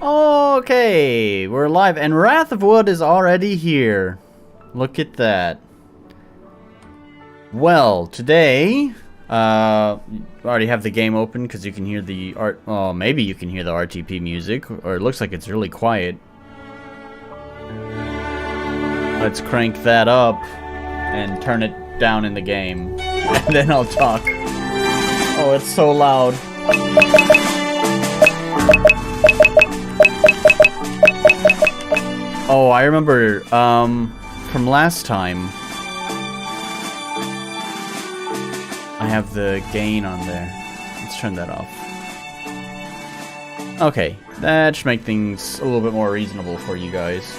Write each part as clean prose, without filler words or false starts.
Okay, we're live, and Wrath of Wood is already here. Look at that. Well, today, you already have the game open because you can hear the art. Oh, maybe you can hear the RTP music, or it looks like it's really quiet. Let's crank that up and turn it down in the game, and then I'll talk. Oh, it's so loud. Oh, I remember, from last time, I have the gain on there. Let's turn that off. Okay, that should make things a little bit more reasonable for you guys.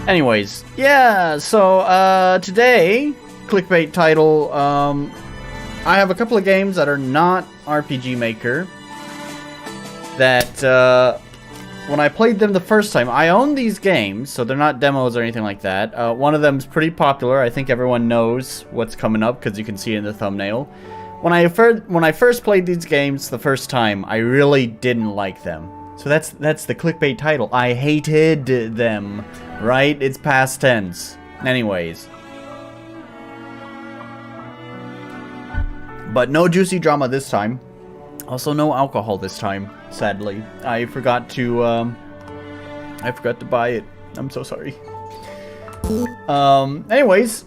Anyways, yeah, so, today, clickbait title, I have a couple of games that are not RPG Maker that, when I played them the first time, I own these games, so they're not demos or anything like that. One of them's pretty popular. I think everyone knows what's coming up because you can see it in the thumbnail. When I first played these games the first time, I really didn't like them. So that's the clickbait title. I hated them, right? It's past tense. Anyways. But no juicy drama this time. Also, no alcohol this time, sadly. I forgot to buy it. I'm so sorry. Anyways,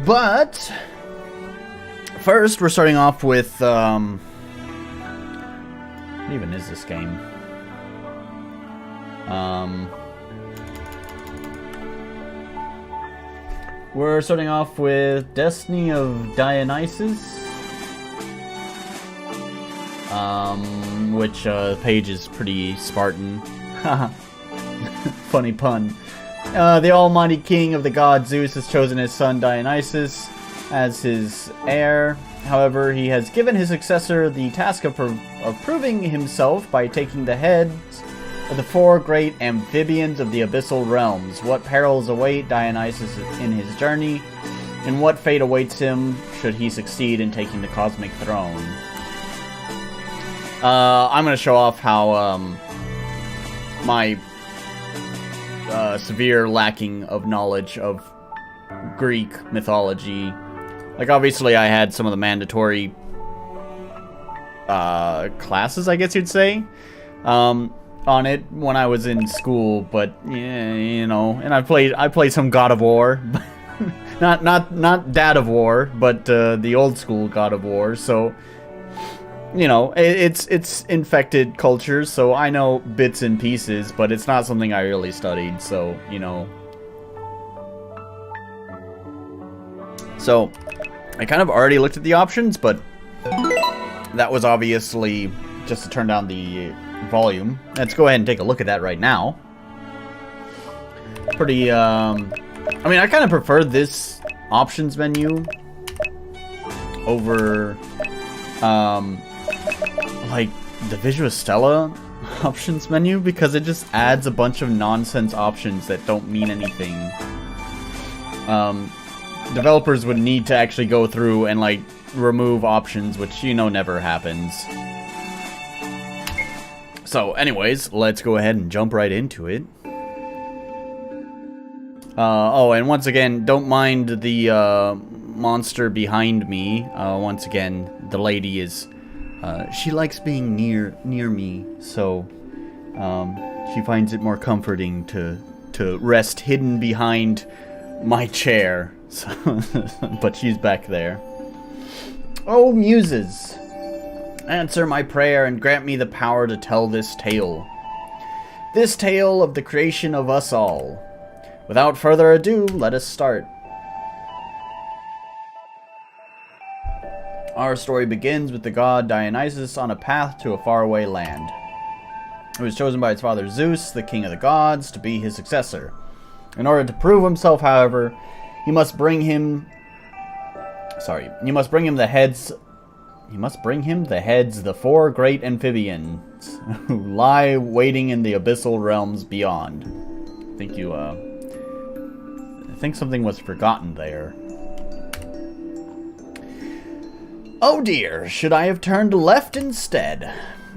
but first we're starting off with what even is this game? We're starting off with Destiny of Dionysus. Which page is pretty Spartan. Funny pun. The almighty king of the gods Zeus has chosen his son Dionysus as his heir. However, he has given his successor the task of proving himself by taking the heads of the four great amphibians of the abyssal realms. What perils await Dionysus in his journey, and what fate awaits him should he succeed in taking the cosmic throne? I'm gonna show off how, my, severe lacking of knowledge of Greek mythology. Like, obviously I had some of the mandatory, classes, I guess you'd say, on it when I was in school, but, yeah, you know, and I played some God of War. not Dad of War, but, the old school God of War, so... You know, it's infected culture, so I know bits and pieces, but it's not something I really studied, so, you know. So, I kind of already looked at the options, but that was obviously just to turn down the volume. Let's go ahead and take a look at that right now. Pretty, I mean, I kind of prefer this options menu over, like, the Visual Stella options menu, because it just adds a bunch of nonsense options that don't mean anything. Developers would need to actually go through and, like, remove options, which, you know, never happens. So, anyways, let's go ahead and jump right into it. Oh, and once again, don't mind the, monster behind me. Once again, the lady is... she likes being near me, so she finds it more comforting to rest hidden behind my chair. So, but she's back there. Oh, muses, answer my prayer and grant me the power to tell this tale. This tale of the creation of us all. Without further ado, let us start. Our story begins with the god Dionysus on a path to a faraway land. He was chosen by his father Zeus, the king of the gods, to be his successor. In order to prove himself, however, he must bring him the heads of the four great amphibians who lie waiting in the abyssal realms beyond. I think something was forgotten there. Oh dear, should I have turned left instead?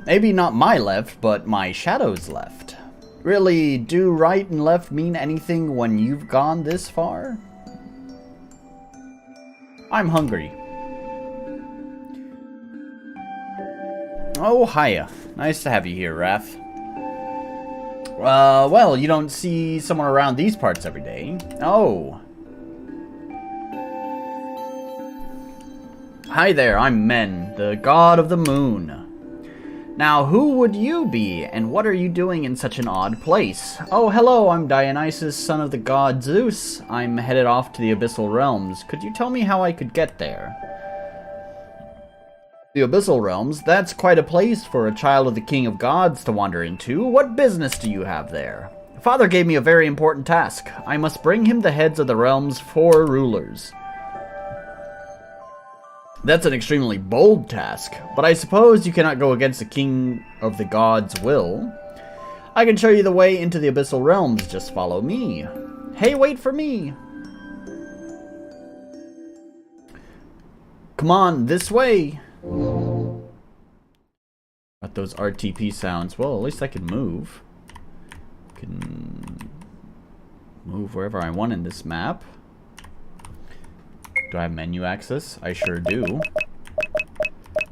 Maybe not my left, but my shadow's left. Really, do right and left mean anything when you've gone this far? I'm hungry. Oh, hiya. Nice to have you here, Wrath. Well, you don't see someone around these parts every day. Oh. Hi there, I'm Men, the god of the moon. Now, who would you be, and what are you doing in such an odd place? Oh, hello, I'm Dionysus, son of the god Zeus. I'm headed off to the Abyssal Realms. Could you tell me how I could get there? The Abyssal Realms? That's quite a place for a child of the King of Gods to wander into. What business do you have there? Father gave me a very important task. I must bring him the heads of the realm's 4 rulers. That's an extremely bold task, but I suppose you cannot go against the King of the Gods' will. I can show you the way into the Abyssal Realms, just follow me. Hey, wait for me! Come on, this way! Got those RTP sounds. Well, at least I can move. Can move wherever I want in this map. Do I have menu access? I sure do.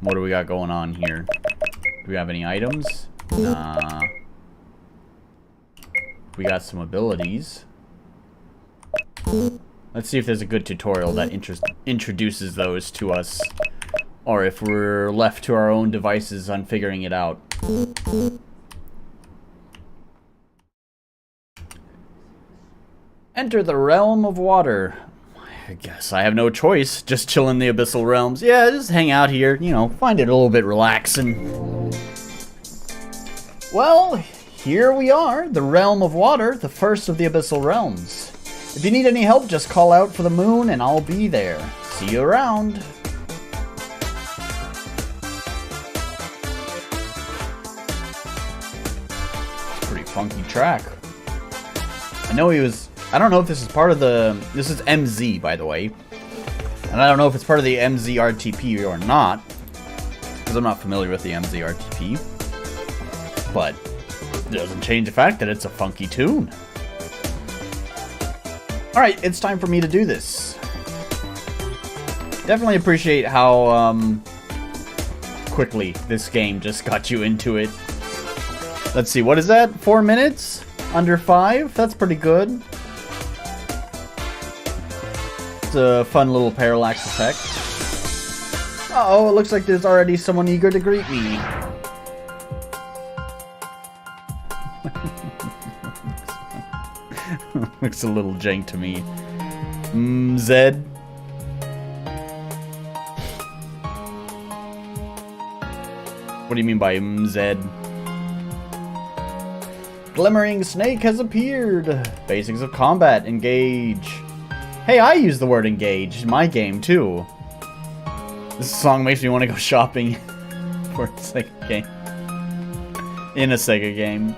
What do we got going on here? Do we have any items? Nah. We got some abilities. Let's see if there's a good tutorial that introduces those to us. Or if we're left to our own devices on figuring it out. Enter the realm of water. I guess I have no choice. Just chill in the Abyssal Realms. Yeah, just hang out here. You know, find it a little bit relaxing. Well, here we are. The Realm of Water, the first of the Abyssal Realms. If you need any help, just call out for the moon and I'll be there. See you around. Pretty funky track. I know he was... I don't know if this is part of the... This is MZ, by the way. And I don't know if it's part of the MZ RTP or not. Because I'm not familiar with the MZ RTP. But it doesn't change the fact that it's a funky tune. Alright, it's time for me to do this. Definitely appreciate how quickly this game just got you into it. Let's see, what is that? 4 minutes? Under 5? That's pretty good. It's a fun little parallax effect. Uh-oh, it looks like there's already someone eager to greet me. Looks a little jank to me. Zed. What do you mean by Zed? Glimmering snake has appeared. Basics of combat. Engage. Hey, I use the word engage in my game, too. This song makes me want to go shopping for a Sega game. In a Sega game.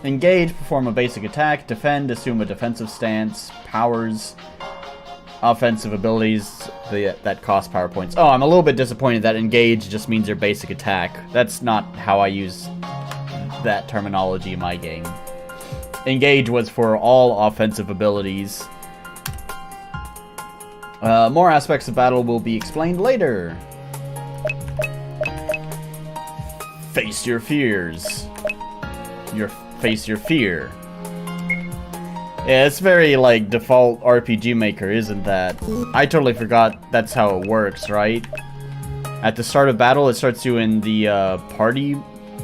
Engage, perform a basic attack, defend, assume a defensive stance, powers, offensive abilities that cost power points. Oh, I'm a little bit disappointed that engage just means your basic attack. That's not how I use that terminology in my game. Engage was for all offensive abilities. More aspects of battle will be explained later. Face your fears. Face your fear. Yeah, it's very like default RPG Maker, isn't that? I totally forgot that's how it works, right? At the start of battle, it starts you in the party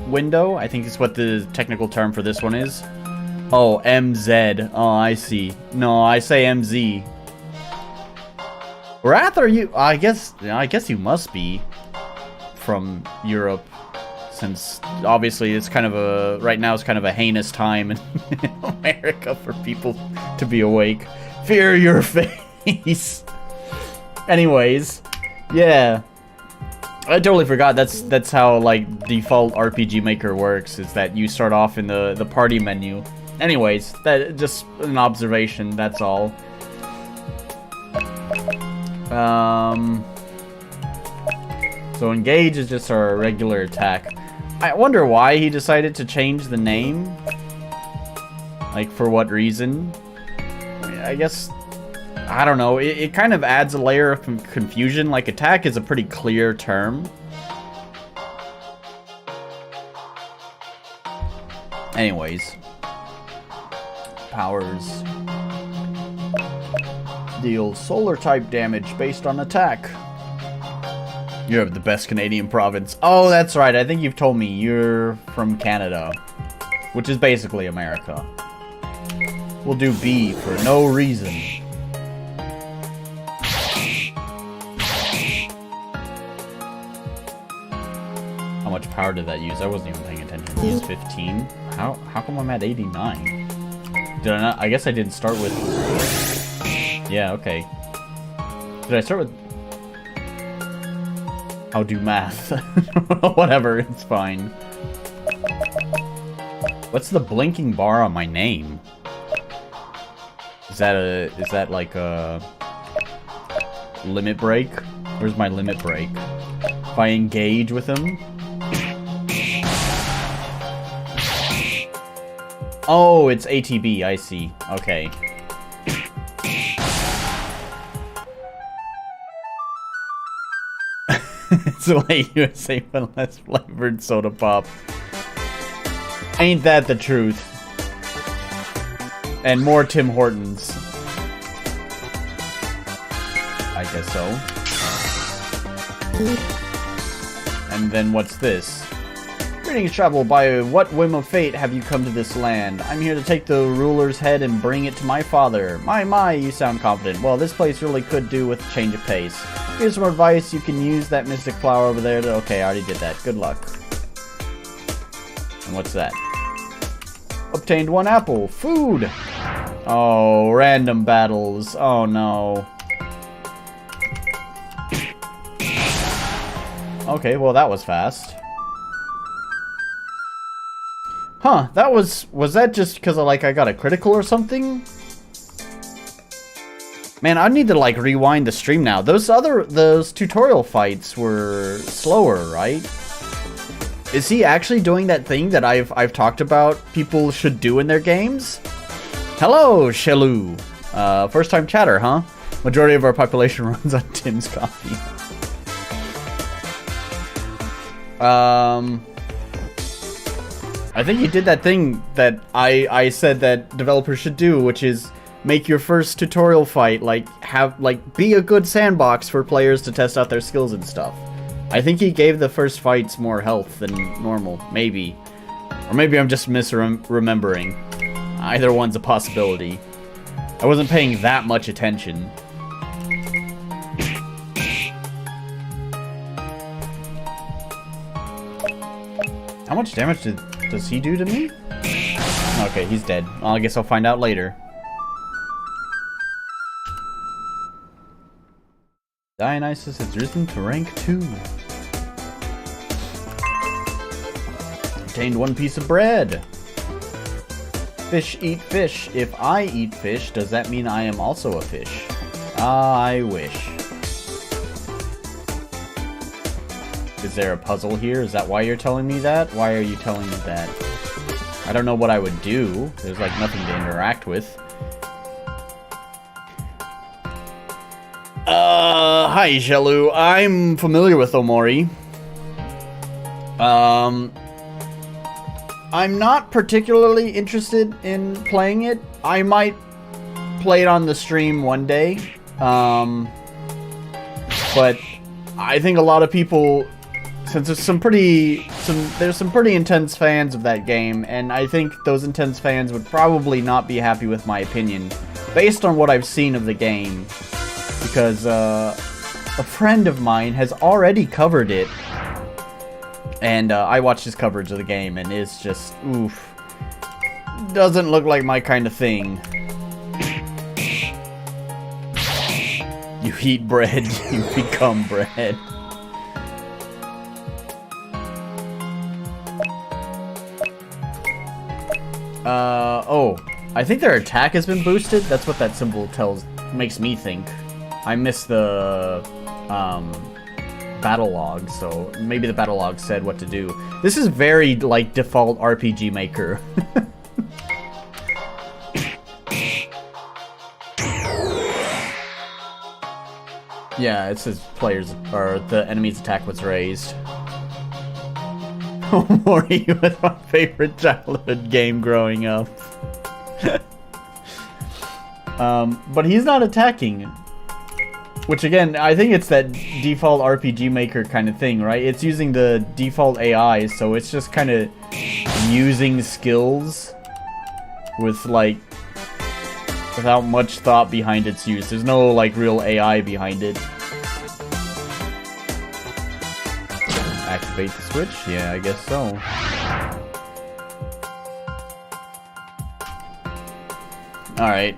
window. I think it's what the technical term for this one is. Oh, MZ. Oh, I see. No, I say MZ. Wrath, are you? I guess you must be from Europe, since obviously it's kind of a right now it's kind of a heinous time in America for people to be awake. Fear your face. Anyways, yeah. I totally forgot that's how like default RPG Maker works, is that you start off in the party menu. Anyways, that just an observation, that's all. So engage is just our regular attack. I wonder why he decided to change the name. Like, for what reason? I guess, I don't know. It kind of adds a layer of confusion. Like, attack is a pretty clear term. Anyways. Powers. Deal solar type damage based on attack. You have the best Canadian province. Oh, that's right. I think you've told me you're from Canada, which is basically America. We'll do B for no reason. How much power did that use? I wasn't even paying attention. Use 15. How come I'm at 89? Did I not? I guess I didn't start with. Yeah. Okay. Did I start with? I'll do math. Whatever, it's fine. What's the blinking bar on my name? Is that like a limit break? Where's my limit break? If I engage with him? Oh, it's ATB, I see. Okay. It's like USA but less flavored soda pop. Ain't that the truth? And more Tim Hortons. I guess so. And then what's this? Greetings, travel. By what whim of fate have you come to this land? I'm here to take the ruler's head and bring it to my father. My, you sound confident. Well, this place really could do with a change of pace. Here's some advice. You can use that mystic flower over there to... Okay, I already did that. Good luck. And what's that? Obtained 1 apple. Food! Oh, random battles. Oh, no. Okay, well, that was fast. Huh, that was that just because I got a critical or something? Man, I need to, like, rewind the stream now. Those tutorial fights were slower, right? Is he actually doing that thing that I've talked about people should do in their games? Hello, Shelou. First time chatter, huh? Majority of our population runs on Tim's coffee. I think he did that thing that I said that developers should do, which is make your first tutorial fight, be a good sandbox for players to test out their skills and stuff. I think he gave the first fights more health than normal, maybe. Or maybe I'm just misremembering. Either one's a possibility. I wasn't paying that much attention. How much damage does he do to me? Okay, he's dead. Well, I guess I'll find out later. Dionysus has risen to rank 2. Obtained 1 piece of bread. Fish eat fish. If I eat fish, does that mean I am also a fish? I wish. Is there a puzzle here? Is that why you're telling me that? Why are you telling me that? I don't know what I would do. There's like nothing to interact with. Hi, Shelou. I'm familiar with Omori. I'm not particularly interested in playing it. I might play it on the stream one day. But I think a lot of people, since there's some pretty intense fans of that game, and I think those intense fans would probably not be happy with my opinion based on what I've seen of the game, because a friend of mine has already covered it, and I watched his coverage of the game, and it's just, oof, doesn't look like my kind of thing. You eat bread, you become bread. Oh, I think their attack has been boosted. That's what that symbol makes me think. I missed the battle log, so maybe the battle log said what to do. This is very like default RPG Maker. Yeah, it says players or the enemy's attack was raised. Mori was my favorite childhood game growing up. But he's not attacking. Which again, I think it's that default RPG Maker kind of thing, right? It's using the default AI, so it's just kind of using skills with like without much thought behind its use. There's no like real AI behind it. Activate the switch? Yeah, I guess so. Alright,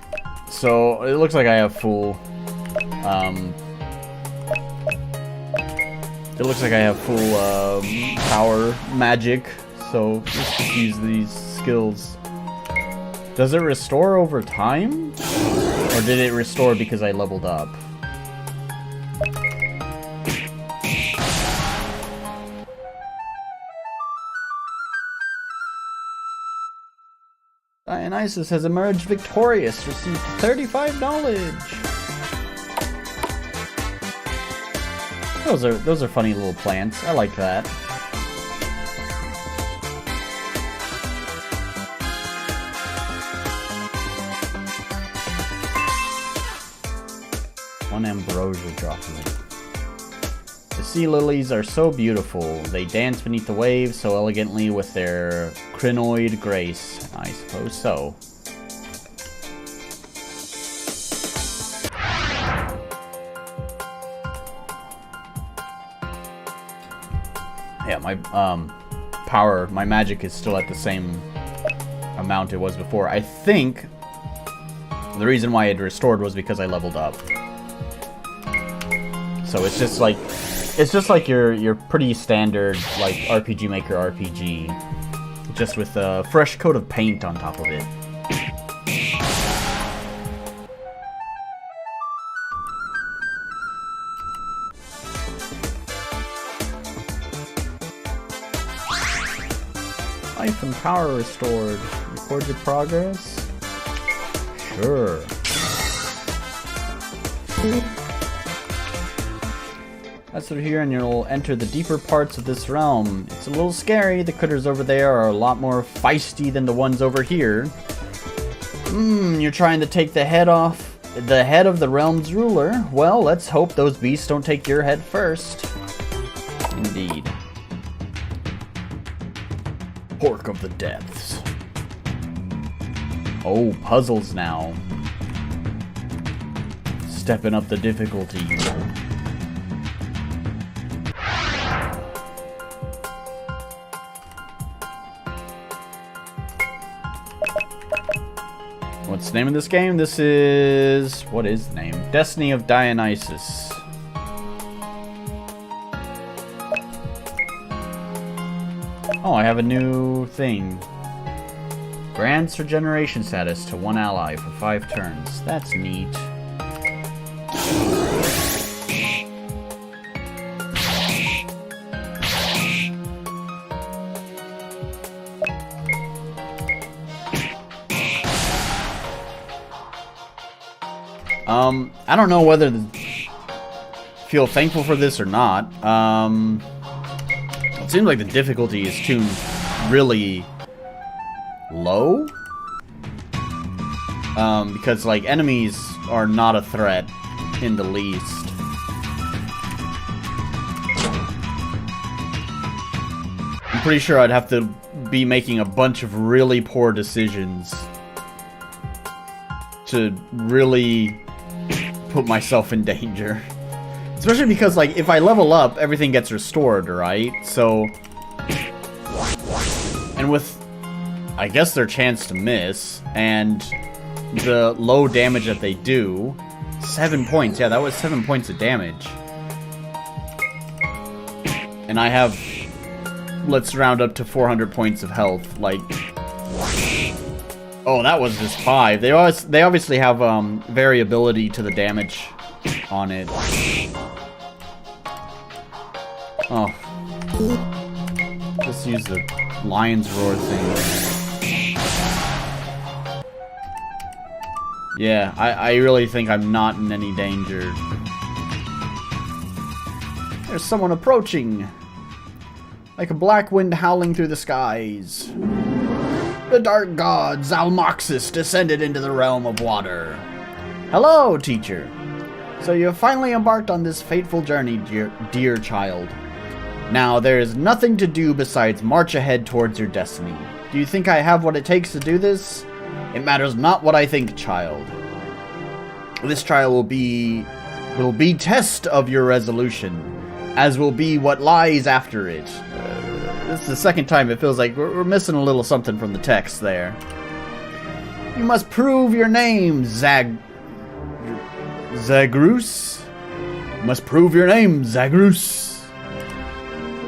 so it looks like I have full it looks like I have full power magic, so let's just use these skills. Does it restore over time? Or did it restore because I leveled up? Dionysus has emerged victorious, received 35 knowledge. Those are funny little plants. I like that. One ambrosia droplet. The sea lilies are so beautiful. They dance beneath the waves so elegantly with their crinoid grace. I suppose so. Yeah, my power, my magic is still at the same amount it was before. I think the reason why it restored was because I leveled up. So it's just like your pretty standard like RPG Maker RPG, just with a fresh coat of paint on top of it. Life and power restored. Record your progress? Sure. That's through here and you'll enter the deeper parts of this realm. It's a little scary. The critters over there are a lot more feisty than the ones over here. You're trying to take the head off the head of the realm's ruler. Well, let's hope those beasts don't take your head first. Indeed. Pork of the depths. Oh, puzzles now. Stepping up the difficulty. What's the name of this game? This is... what is the name? Destiny of Dionysus. Oh, I have a new thing. Grants regeneration status to one ally for 5 turns. That's neat. I don't know whether to feel thankful for this or not. It seems like the difficulty is tuned really low. Because, like, enemies are not a threat in the least. I'm pretty sure I'd have to be making a bunch of really poor decisions to really put myself in danger. Especially because, like, if I level up, everything gets restored, right? So... and with, I guess, their chance to miss, and the low damage that they do... 7 points, yeah, that was 7 points of damage. And I have... let's round up to 400 points of health, like... oh, that was just 5. They obviously have variability to the damage on it. Oh. Just use the lion's roar thing. Yeah, I really think I'm not in any danger. There's someone approaching. Like a black wind howling through the skies. The dark god Zalmoxis descended into the realm of water. Hello, teacher. So you have finally embarked on this fateful journey, dear child. Now, there is nothing to do besides march ahead towards your destiny. Do you think I have what it takes to do this? It matters not what I think, child. This trial will be test of your resolution, as will be what lies after it. This is the second time it feels like we're missing a little something from the text there. You must prove your name, Zagrus? You must prove your name, Zagrus.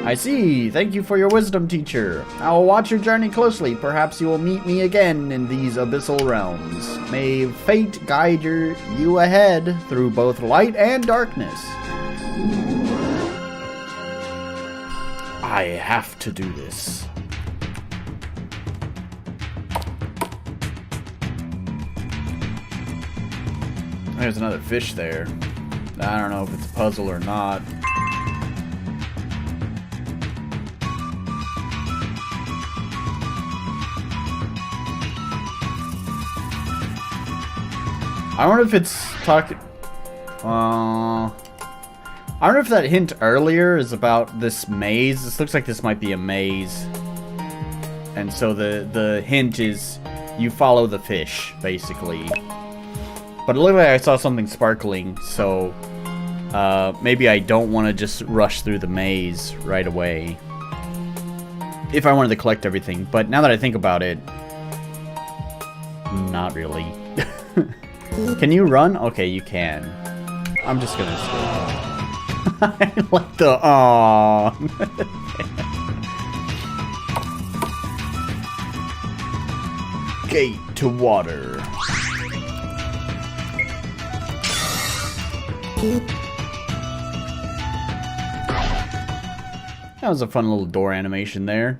I see. Thank you for your wisdom, teacher. I will watch your journey closely. Perhaps you will meet me again in these abyssal realms. May fate guide you ahead through both light and darkness. I have to do this. There's another fish there. I don't know if it's a puzzle or not. I wonder if it's talking... I wonder if that hint earlier is about this maze. This looks like this might be a maze. And so the hint is you follow the fish, basically. But it looked like I saw something sparkling, so maybe I don't want to just rush through the maze right away. If I wanted to collect everything. But now that I think about it, not really. Can you run? Okay, you can. I'm just gonna skip. I like the aww. Gate to water. That was a fun little door animation there.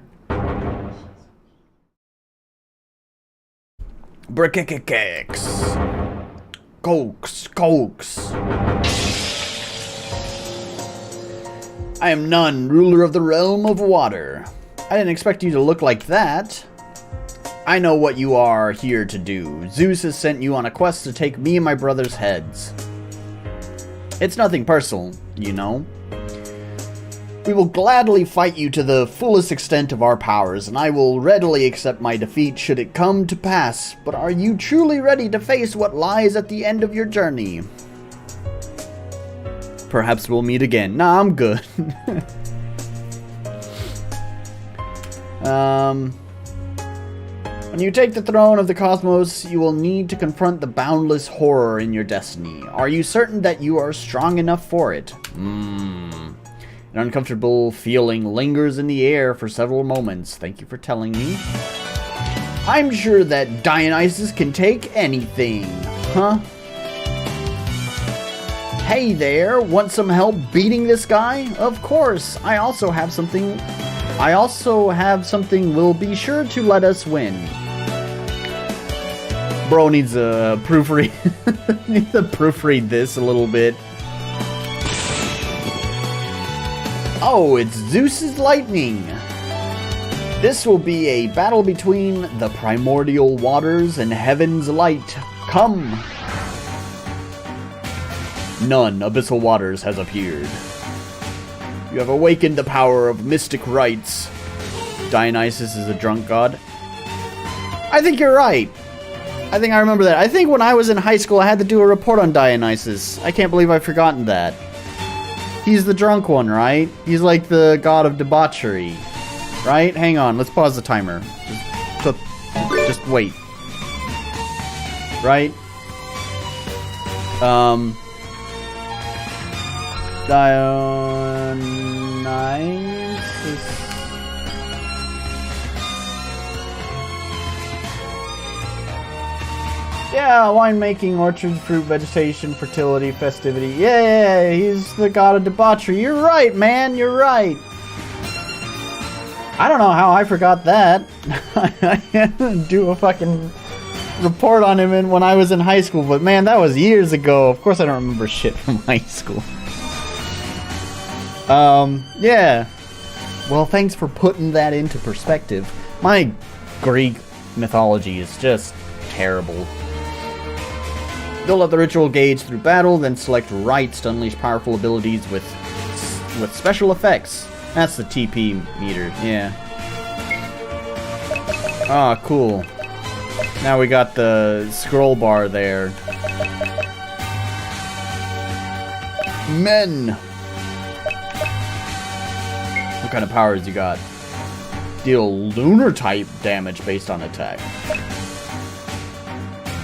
Brickikikix. Cokes. I am Nun, ruler of the realm of water. I didn't expect you to look like that. I know what you are here to do. Zeus has sent you on a quest to take me and my brother's heads. It's nothing personal, you know. We will gladly fight you to the fullest extent of our powers, and I will readily accept my defeat should it come to pass. But are you truly ready to face what lies at the end of your journey? Perhaps we'll meet again. Nah, I'm good. When you take the throne of the cosmos, you will need to confront the boundless horror in your destiny. Are you certain that you are strong enough for it? An uncomfortable feeling lingers in the air for several moments. Thank you for telling me. I'm sure that Dionysus can take anything. Huh? Hey there, want some help beating this guy? Of course. I also have something will be sure to let us win. Bro needs a proofread. Needs to proofread this a little bit. Oh, it's Zeus's lightning. This will be a battle between the primordial waters and heaven's light. Come. None, abyssal waters has appeared. You have awakened the power of mystic rites. Dionysus is a drunk god. I think you're right. I think I remember that. I think when I was in high school, I had to do a report on Dionysus. I can't believe I've forgotten that. He's the drunk one, right? He's like the god of debauchery. Right? Hang on, let's pause the timer. Just wait. Right? Dionysus. Yeah, winemaking, orchards, fruit, vegetation, fertility, festivity. Yeah, he's the god of debauchery. You're right, man, you're right. I don't know how I forgot that. I had to do a fucking report on him when I was in high school, but man, that was years ago. Of course I don't remember shit from high school. Yeah. Well, thanks for putting that into perspective. My Greek mythology is just terrible. Build up the ritual gauge through battle, then select rites to unleash powerful abilities with special effects. That's the TP meter, yeah. Ah, cool. Now we got the scroll bar there. Men! What kind of powers you got? Deal lunar type damage based on attack.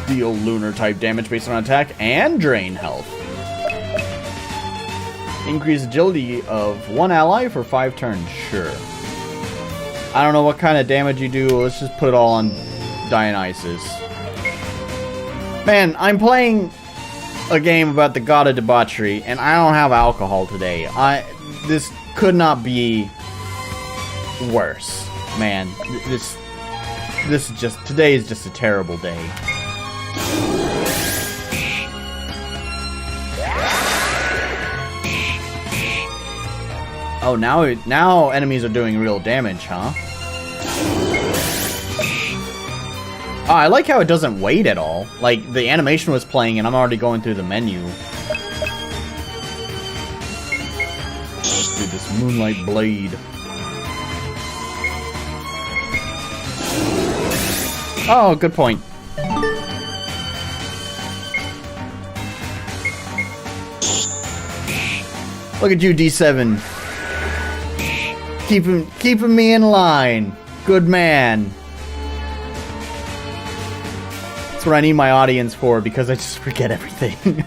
Deal lunar type damage based on attack and drain health. Increase agility of one ally for 5 turns. Sure. I don't know what kind of damage you do. Let's just put it all on Dionysus. Man, I'm playing a game about the god of debauchery, and I don't have alcohol today. This could not be worse. Man, this is just, today is just a terrible day. Oh, now enemies are doing real damage, huh? Oh, I like how it doesn't wait at all. Like, the animation was playing and I'm already going through the menu. Let's do this Moonlight Blade. Oh, good point. Look at you, D7. Keeping me in line. Good man. That's what I need my audience for, because I just forget everything.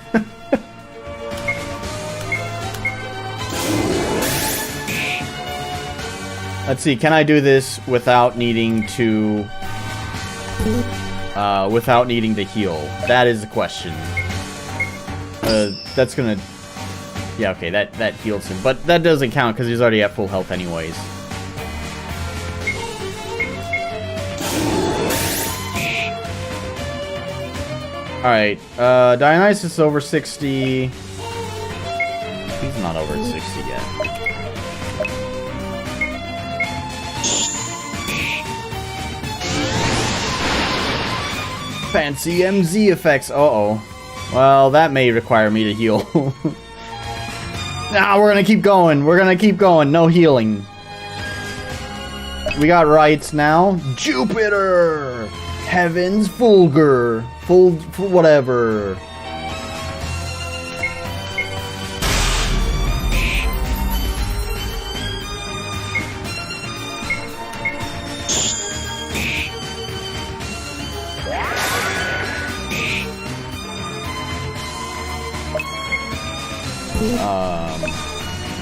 Let's see, can I do this without needing to heal? That is the question. That's gonna... Yeah, okay, that heals him. But that doesn't count because he's already at full health anyways. Alright, Dionysus is over 60. He's not over 60 yet. Fancy MZ effects. Uh-oh. Well, that may require me to heal. Nah, we're gonna keep going. We're gonna keep going. No healing. We got rights now. Jupiter! Heavens Fulgur. Full whatever.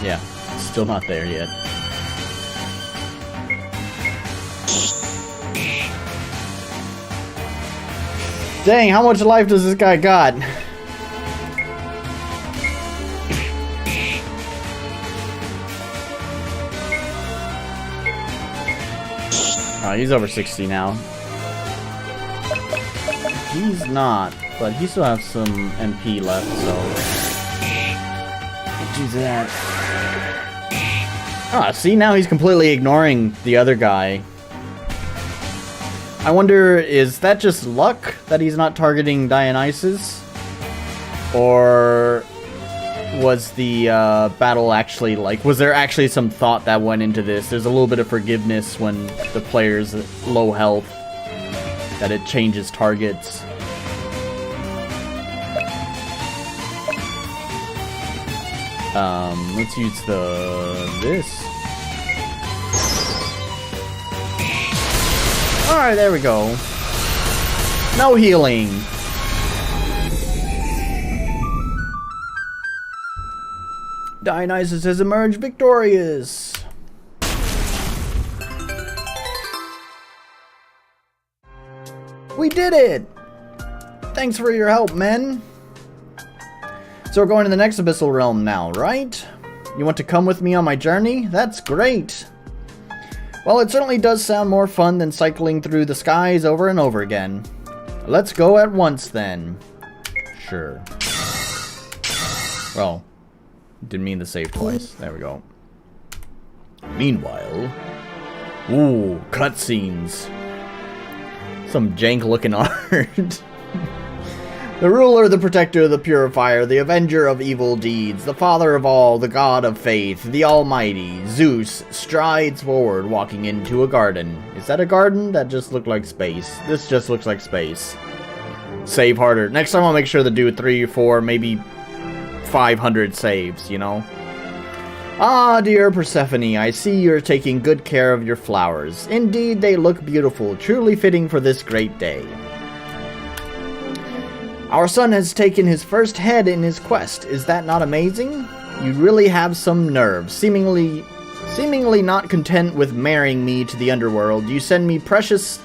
Yeah, still not there yet. Dang, how much life does this guy got? Oh, he's over 60 now. He's not, but he still has some MP left, so... do that. Ah, see, now he's completely ignoring the other guy. I wonder, is that just luck that he's not targeting Dionysus? Or was the battle actually, like, was there actually some thought that went into this? There's a little bit of forgiveness when the player's low health, that it changes targets. Let's use this. Alright, there we go. No healing. Dionysus has emerged victorious. We did it! Thanks for your help, men. So we're going to the next abyssal realm now, right? You want to come with me on my journey? That's great. Well, it certainly does sound more fun than cycling through the skies over and over again. Let's go at once, then. Sure. Well, didn't mean to save twice. There we go. Meanwhile... Ooh, cutscenes. Some jank-looking art. The ruler, the protector, the purifier, the avenger of evil deeds, the father of all, the god of faith, the almighty, Zeus, strides forward, walking into a garden. Is that a garden? That just looked like space. This just looks like space. Save harder. Next time I'll make sure to do 3, 4, maybe 500 saves, you know? Ah, dear Persephone, I see you're taking good care of your flowers. Indeed, they look beautiful, truly fitting for this great day. Our son has taken his first head in his quest. Is that not amazing? You really have some nerve. Seemingly not content with marrying me to the underworld, you send my precious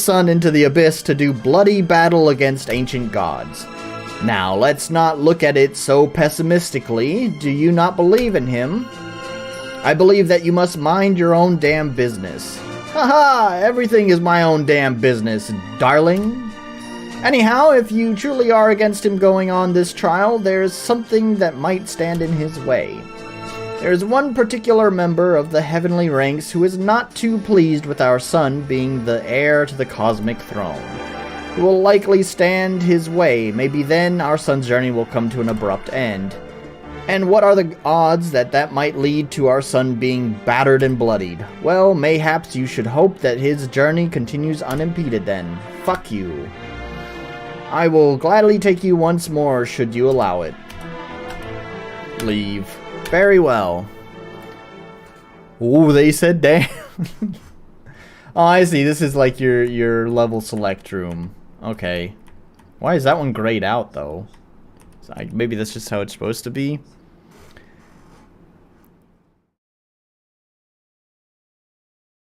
son into the abyss to do bloody battle against ancient gods. Now, let's not look at it so pessimistically. Do you not believe in him? I believe that you must mind your own damn business. Haha, everything is my own damn business, darling. Anyhow, if you truly are against him going on this trial, there's something that might stand in his way. There's one particular member of the heavenly ranks who is not too pleased with our son being the heir to the cosmic throne. He will likely stand his way. Maybe then our son's journey will come to an abrupt end. And what are the odds that that might lead to our son being battered and bloodied? Well, mayhaps you should hope that his journey continues unimpeded then. Fuck you. I will gladly take you once more, should you allow it. Leave. Very well. Ooh, they said damn. Oh, I see. This is like your level select room. Okay. Why is that one grayed out, though? Maybe that's just how it's supposed to be?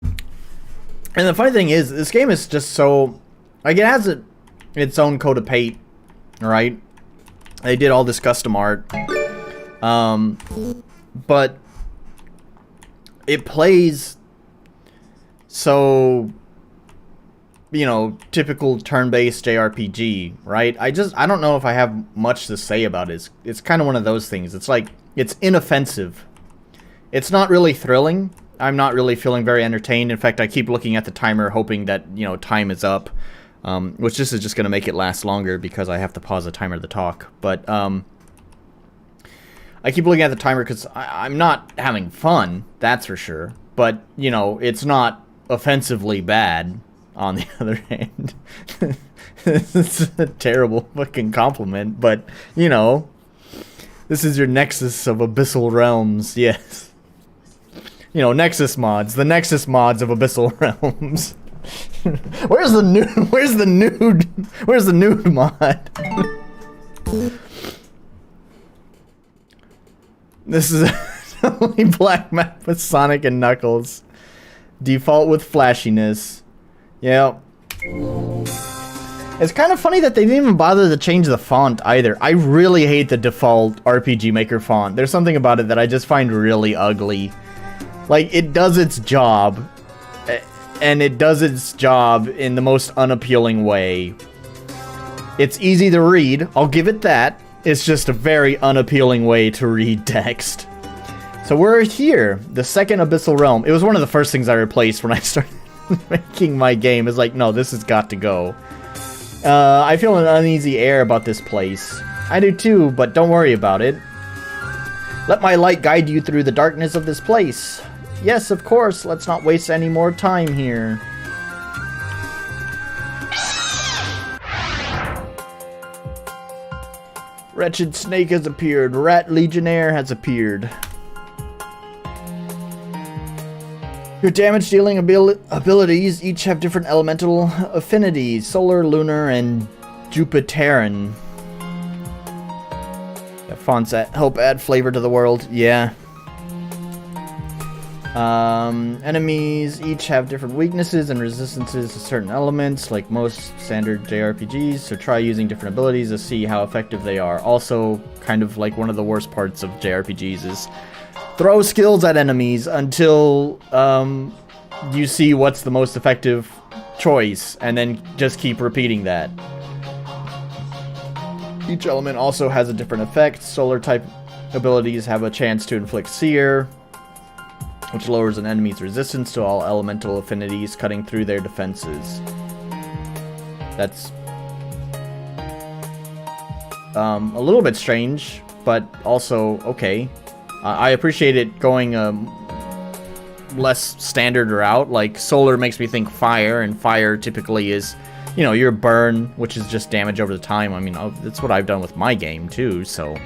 And the funny thing is, this game is just so... Like, it has its own coat of paint, right? They did all this custom art. But it plays so, you know, typical turn-based JRPG, right? I don't know if I have much to say about it. It's kind of one of those things. It's like, it's inoffensive. It's not really thrilling. I'm not really feeling very entertained. In fact, I keep looking at the timer hoping that, you know, time is up. Which this is just going to make it last longer because I have to pause the timer to talk. But I keep looking at the timer because I'm not having fun, that's for sure. But, you know, it's not offensively bad, on the other hand. This is a terrible fucking compliment, but, you know, this is your nexus of abyssal realms, yes. You know, Nexus mods, the Nexus mods of abyssal realms. Where's the nude mod? This is a only black map with Sonic and Knuckles. Default with flashiness. Yep. It's kind of funny that they didn't even bother to change the font either. I really hate the default RPG Maker font. There's something about it that I just find really ugly. Like, it does its job. And it does its job in the most unappealing way. It's easy to read, I'll give it that. It's just a very unappealing way to read text. So we're here, the second abyssal realm. It was one of the first things I replaced when I started making my game. It's like, no, this has got to go. I feel an uneasy air about this place. I do too, but don't worry about it. Let my light guide you through the darkness of this place. Yes, of course. Let's not waste any more time here. Wretched snake has appeared. Rat legionnaire has appeared. Your damage-dealing abilities each have different elemental affinities. Solar, lunar, and Jupiteran. That fonts help add flavor to the world. Yeah. Enemies each have different weaknesses and resistances to certain elements, like most standard JRPGs, so try using different abilities to see how effective they are. Also, kind of like one of the worst parts of JRPGs is throw skills at enemies until you see what's the most effective choice, and then just keep repeating that. Each element also has a different effect. Solar type abilities have a chance to inflict Seer, which lowers an enemy's resistance to all elemental affinities, cutting through their defenses. That's a little bit strange, but also okay. I appreciate it going less standard route. Like, solar makes me think fire, and fire typically is, you know, your burn, which is just damage over the time. I mean, that's what I've done with my game too, so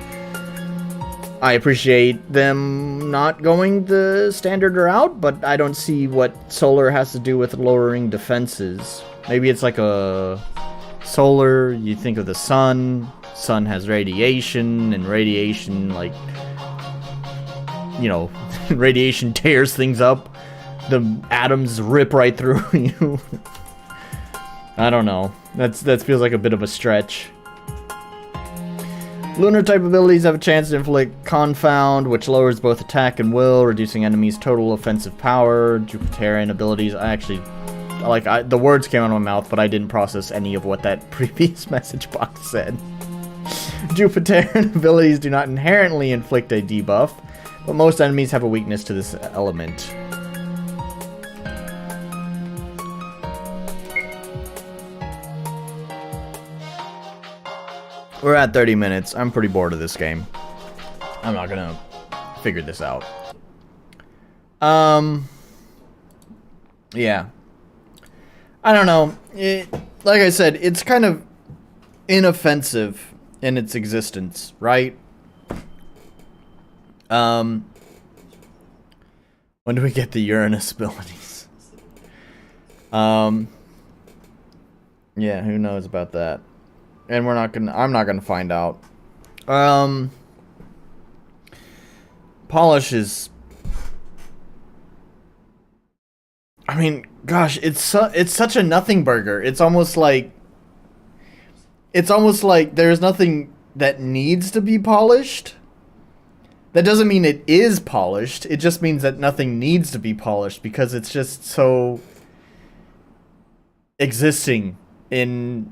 I appreciate them not going the standard route, but I don't see what solar has to do with lowering defenses. Maybe it's like a solar, you think of the sun. Sun has radiation, and radiation, like, you know, radiation tears things up. The atoms rip right through you. I don't know. That feels like a bit of a stretch. Lunar type abilities have a chance to inflict Confound, which lowers both attack and will, reducing enemies' total offensive power. Jupiterian abilities, the words came out of my mouth, but I didn't process any of what that previous message box said. Jupiterian abilities do not inherently inflict a debuff, but most enemies have a weakness to this element. We're at 30 minutes. I'm pretty bored of this game. I'm not gonna figure this out. Yeah. I don't know. Like I said, it's kind of inoffensive in its existence, right? When do we get the Uranus abilities? Yeah, who knows about that? And I'm not gonna find out. Polish is, I mean, gosh, it's such a nothing burger. It's almost like there's nothing that needs to be polished. That doesn't mean it is polished. It just means that nothing needs to be polished because it's just so existing in.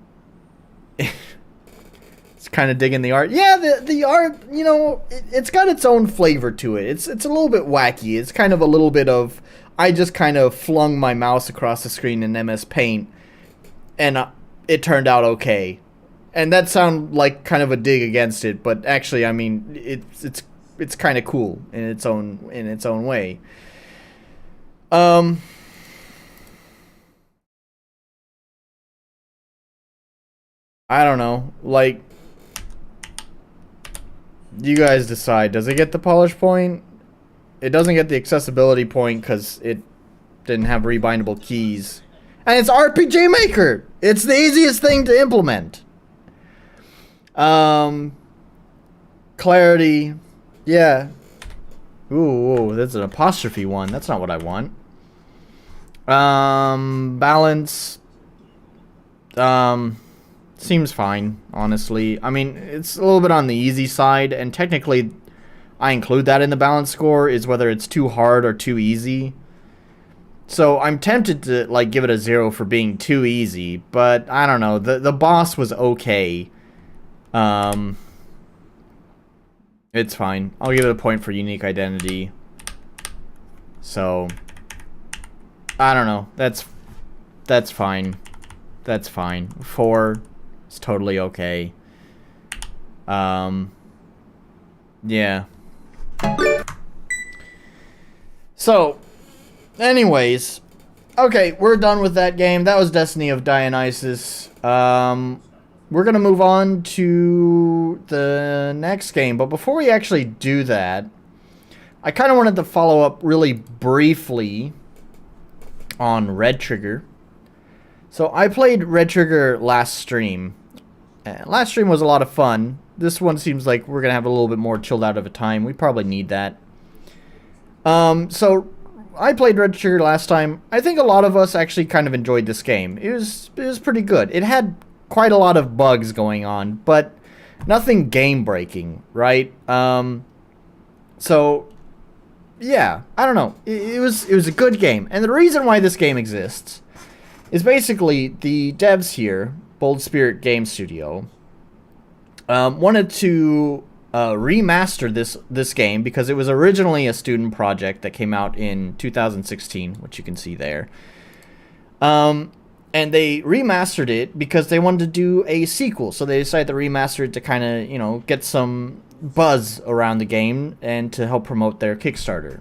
It's kind of digging the art. Yeah, the art, you know, it's got its own flavor to it. It's a little bit wacky. It's kind of a little bit of, I just kind of flung my mouse across the screen in MS Paint, and it turned out okay. And that sounds like kind of a dig against it, but actually, I mean, it's kind of cool in its own way. I don't know, like, you guys decide. Does it get the polish point? It doesn't get the accessibility point because it didn't have rebindable keys. And it's RPG Maker! It's the easiest thing to implement. Clarity. Yeah. Ooh, that's an apostrophe one. That's not what I want. Balance. Seems fine, honestly. I mean, it's a little bit on the easy side, and technically I include that in the balance score, is whether it's too hard or too easy. So I'm tempted to, like, give it a 0 for being too easy, but I don't know. The boss was okay. It's fine. I'll give it a point for unique identity. So I don't know. That's fine. That's fine. 4 is totally okay. Yeah. So, anyways, okay, we're done with that game. That was Destiny of Dionysus. We're gonna move on to the next game, but before we actually do that, I kind of wanted to follow up really briefly on Red Trigger. So I played Red Trigger last stream. Last stream was a lot of fun. This one seems like we're gonna have a little bit more chilled out of a time. We probably need that. So I played Red Trigger last time. I think a lot of us actually kind of enjoyed this game. It was pretty good. It had quite a lot of bugs going on, but nothing game-breaking, right? So, yeah, I don't know. It was a good game. And the reason why this game exists is basically the devs here, Bold Spirit Game Studio, wanted to remaster this game because it was originally a student project that came out in 2016, which you can see there. And they remastered it because they wanted to do a sequel. So they decided to remaster it to kind of, you know, get some buzz around the game and to help promote their Kickstarter.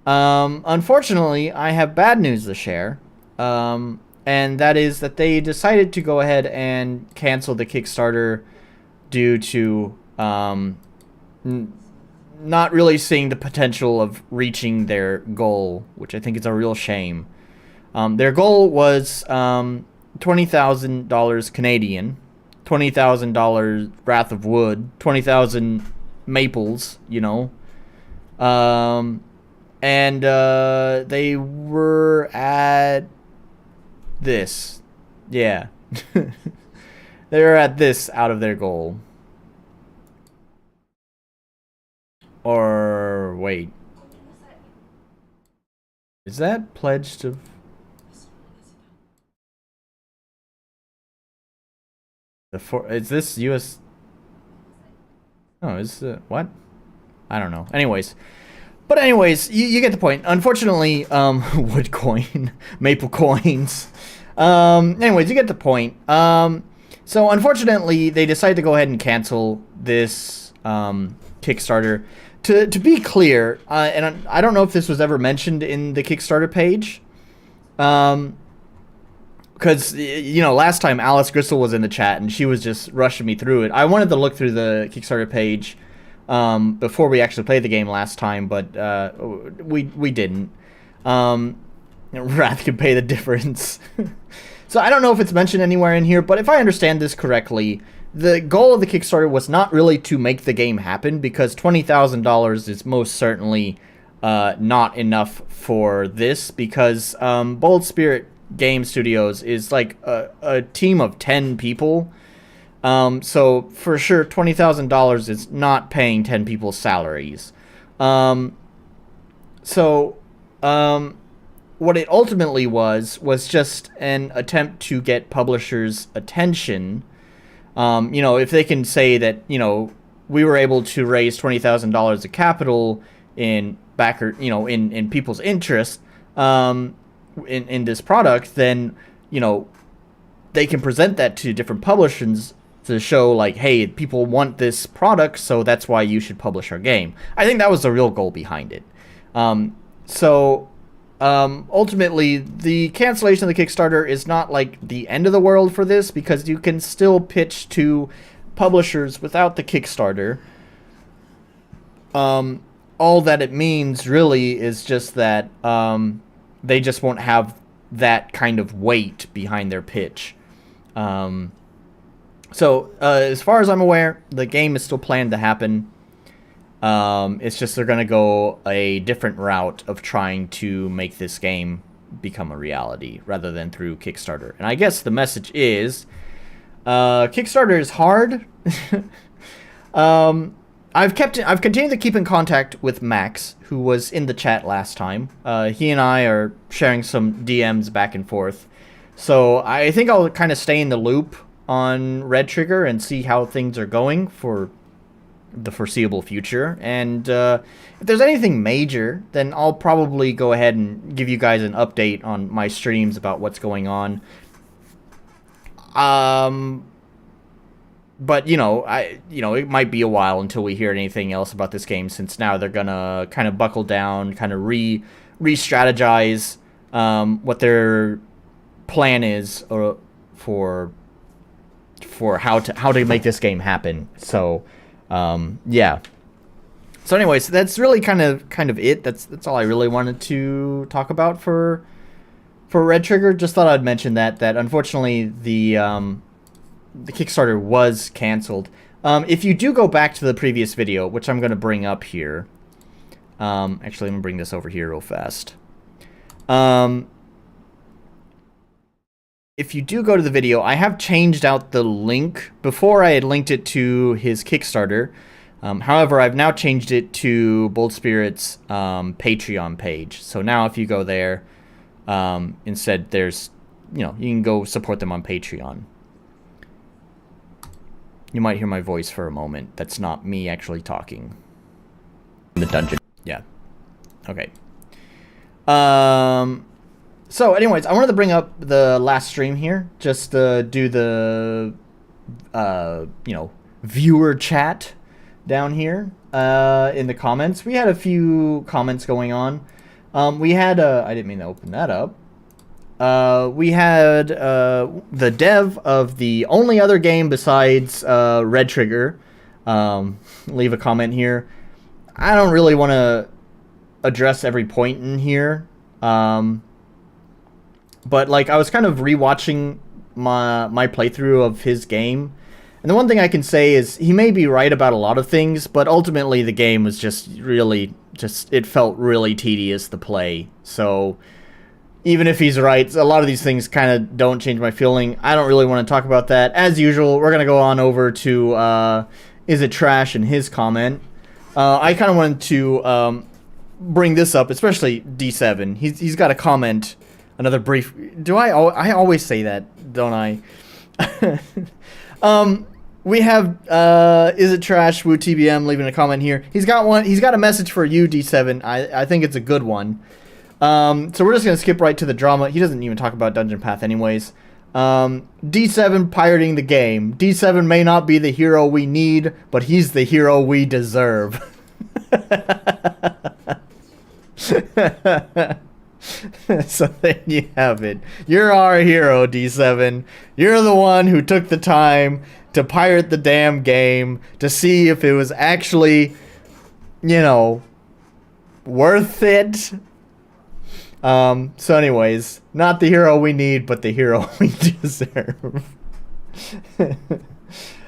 Unfortunately, I have bad news to share. And that is that they decided to go ahead and cancel the Kickstarter due to not really seeing the potential of reaching their goal, which I think is a real shame. Their goal was $20,000 Canadian, $20,000 Wrath of Wood, 20,000 maples, you know. And they were at this. Yeah. They were at this out of their goal. Or wait. Is that pledged of... Is this US... Oh, is it... What? I don't know. Anyways. But anyways, you get the point. Unfortunately, wood coin, maple coins. Anyways, you get the point. So unfortunately, they decided to go ahead and cancel this Kickstarter. To be clear, and I don't know if this was ever mentioned in the Kickstarter page, because, you know, last time Alice Gristle was in the chat and she was just rushing me through it. I wanted to look through the Kickstarter page before we actually played the game last time, but we didn't. Wrath can pay the difference. So I don't know if it's mentioned anywhere in here, but if I understand this correctly, the goal of the Kickstarter was not really to make the game happen, because $20,000 is most certainly not enough for this, because Bold Spirit Game Studios is like a team of 10 people. So for sure, $20,000 is not paying 10 people's salaries. What it ultimately was just an attempt to get publishers' attention. You know, if they can say that, you know, we were able to raise $20,000 of capital in backer, you know, in people's interest, in this product, then, you know, they can present that to different publishers to show, like, hey, people want this product, so that's why you should publish our game. I think that was the real goal behind it. Ultimately, the cancellation of the Kickstarter is not like the end of the world for this, because you can still pitch to publishers without the Kickstarter. All that it means really is just that they just won't have that kind of weight behind their pitch. As far as I'm aware, the game is still planned to happen. It's just they're going to go a different route of trying to make this game become a reality rather than through Kickstarter. And I guess the message is, Kickstarter is hard. I've continued to keep in contact with Max, who was in the chat last time. He and I are sharing some DMs back and forth. So I think I'll kind of stay in the loop on Red Trigger and see how things are going for the foreseeable future. And if there's anything major, then I'll probably go ahead and give you guys an update on my streams about what's going on. But you know, it might be a while until we hear anything else about this game, since now they're gonna kind of buckle down, kind of re-strategize what their plan is for how to make this game happen. So yeah. So anyways, that's really kind of it. That's all I really wanted to talk about for Red Trigger. Just thought I'd mention that unfortunately the Kickstarter was canceled. If you do go back to the previous video, which I'm going to bring up here, Actually, let me bring this over here real fast. If you do go to the video, I have changed out the link. Before I had linked it to his Kickstarter. However, I've now changed it to Bold Spirit's Patreon page. So now if you go there, instead there's, you can go support them on Patreon. You might hear my voice for a moment. That's not me actually talking. In the dungeon. Yeah. Okay. So anyways, I wanted to bring up the last stream here, just to do the, viewer chat down here in the comments. We had a few comments going on. We had, I didn't mean to open that up. We had the dev of the only other game besides Red Trigger leave a comment here. I don't really want to address every point in here. But like I was kind of rewatching my playthrough of his game, and the one thing I can say is he may be right about a lot of things, but ultimately the game was just really it felt really tedious to play. So even if he's right, a lot of these things kind of don't change my feeling. I don't really want to talk about that. As usual, we're gonna go on over to Is It Trash and his comment. I kind of wanted to bring this up, especially D7. He's got a comment. Another brief. Do I always say that, don't I? We have Is It Trash Woo TBM leaving a comment here. He's got one. He's got a message for you, D7. I think it's a good one. So we're just gonna skip right to the drama. He doesn't even talk about Dungeon Path anyways. D7 pirating the game. D7 may not be the hero we need, but he's the hero we deserve. So there you have it. You're our hero, D7. You're the one who took the time to pirate the damn game to see if it was actually, worth it. So anyways, not the hero we need, but the hero we deserve.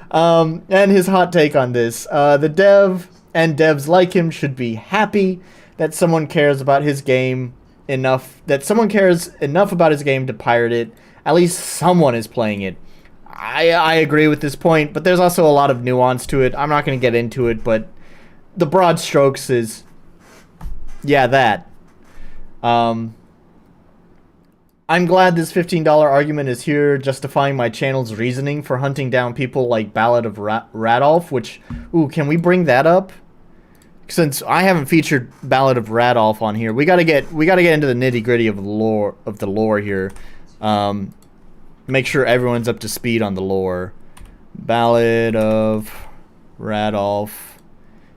And his hot take on this. The dev and devs like him should be happy that someone cares about his game enough, about his game to pirate it. At least someone is playing it. I agree with this point, but there's also a lot of nuance to it. I'm not going to get into it, but the broad strokes is, yeah, that. I'm glad this $15 argument is here justifying my channel's reasoning for hunting down people like Ballad of Radolf, which, ooh, can we bring that up? Since I haven't featured Ballad of Radolf on here, we gotta get into the nitty gritty of the lore here. Make sure everyone's up to speed on the lore. Ballad of Radolf.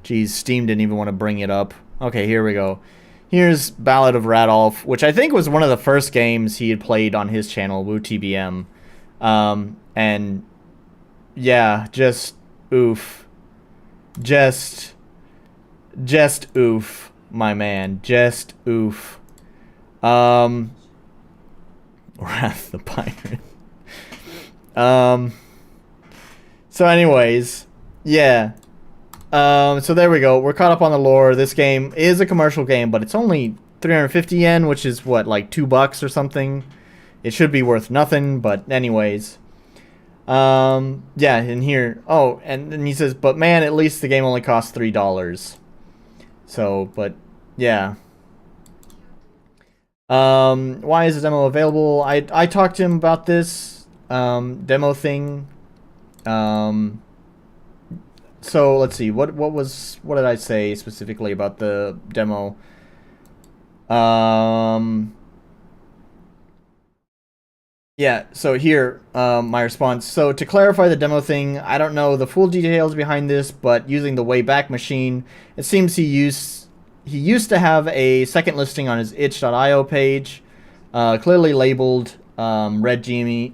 Geez, Steam didn't even want to bring it up. Okay, here we go. Here's Ballad of Radolf, which I think was one of the first games he had played on his channel, WooTBM. And yeah, just oof. Just oof, my man. Just oof. Wrath the Pirate. So anyways, yeah. So there we go. We're caught up on the lore. This game is a commercial game, but it's only 350 yen, which is what, like $2 or something. It should be worth nothing, but anyways. Yeah, and here, oh, and then he says, but man, at least the game only costs $3. So, but yeah. Why is the demo available? I talked to him about this demo thing. So let's see, what did I say specifically about the demo? Yeah, so here, my response. So to clarify the demo thing, I don't know the full details behind this, but using the Wayback Machine, it seems he used to have a second listing on his itch.io page, clearly labeled Red Genie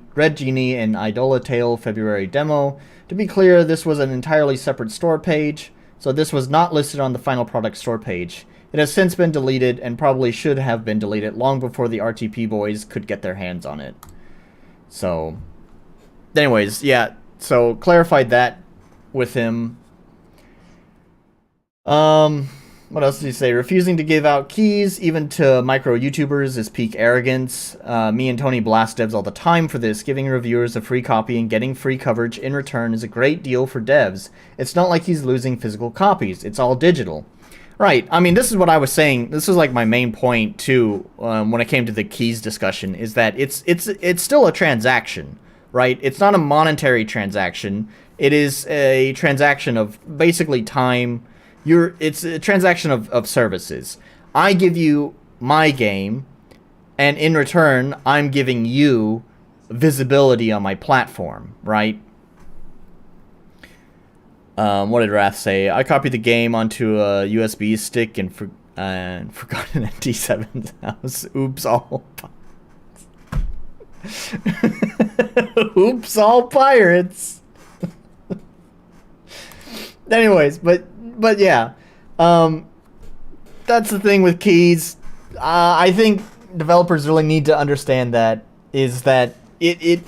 and Idola Tale February demo. To be clear, this was an entirely separate store page, so this was not listed on the final product store page. It has since been deleted and probably should have been deleted long before the RTP boys could get their hands on it. So, anyways, yeah, so clarified that with him. What else did he say? Refusing to give out keys, even to micro YouTubers, is peak arrogance. Me and Tony blast devs all the time for this. Giving reviewers a free copy and getting free coverage in return is a great deal for devs. It's not like he's losing physical copies. It's all digital. Right. I mean, this is what I was saying. This is like my main point too, when it came to the keys discussion, is that it's still a transaction, right? It's not a monetary transaction. It is a transaction of basically time. It's a transaction of services. I give you my game, and in return, I'm giving you visibility on my platform, right? What did Wrath say? I copied the game onto a USB stick and forgot it at D7's house. Oops, all oops, all pirates. Anyways, but yeah, that's the thing with keys. I think developers really need to understand that it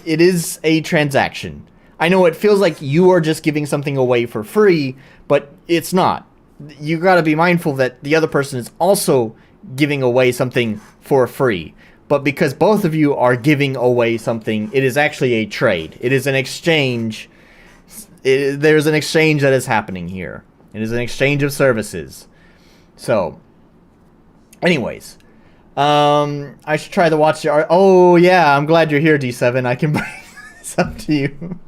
is a transaction. I know it feels like you are just giving something away for free, but it's not. You got to be mindful that the other person is also giving away something for free. But because both of you are giving away something, it is actually a trade. It is an exchange. There's an exchange that is happening here. It is an exchange of services. So, anyways, I should try to watch the art. Oh yeah, I'm glad you're here, D7. I can bring this up to you.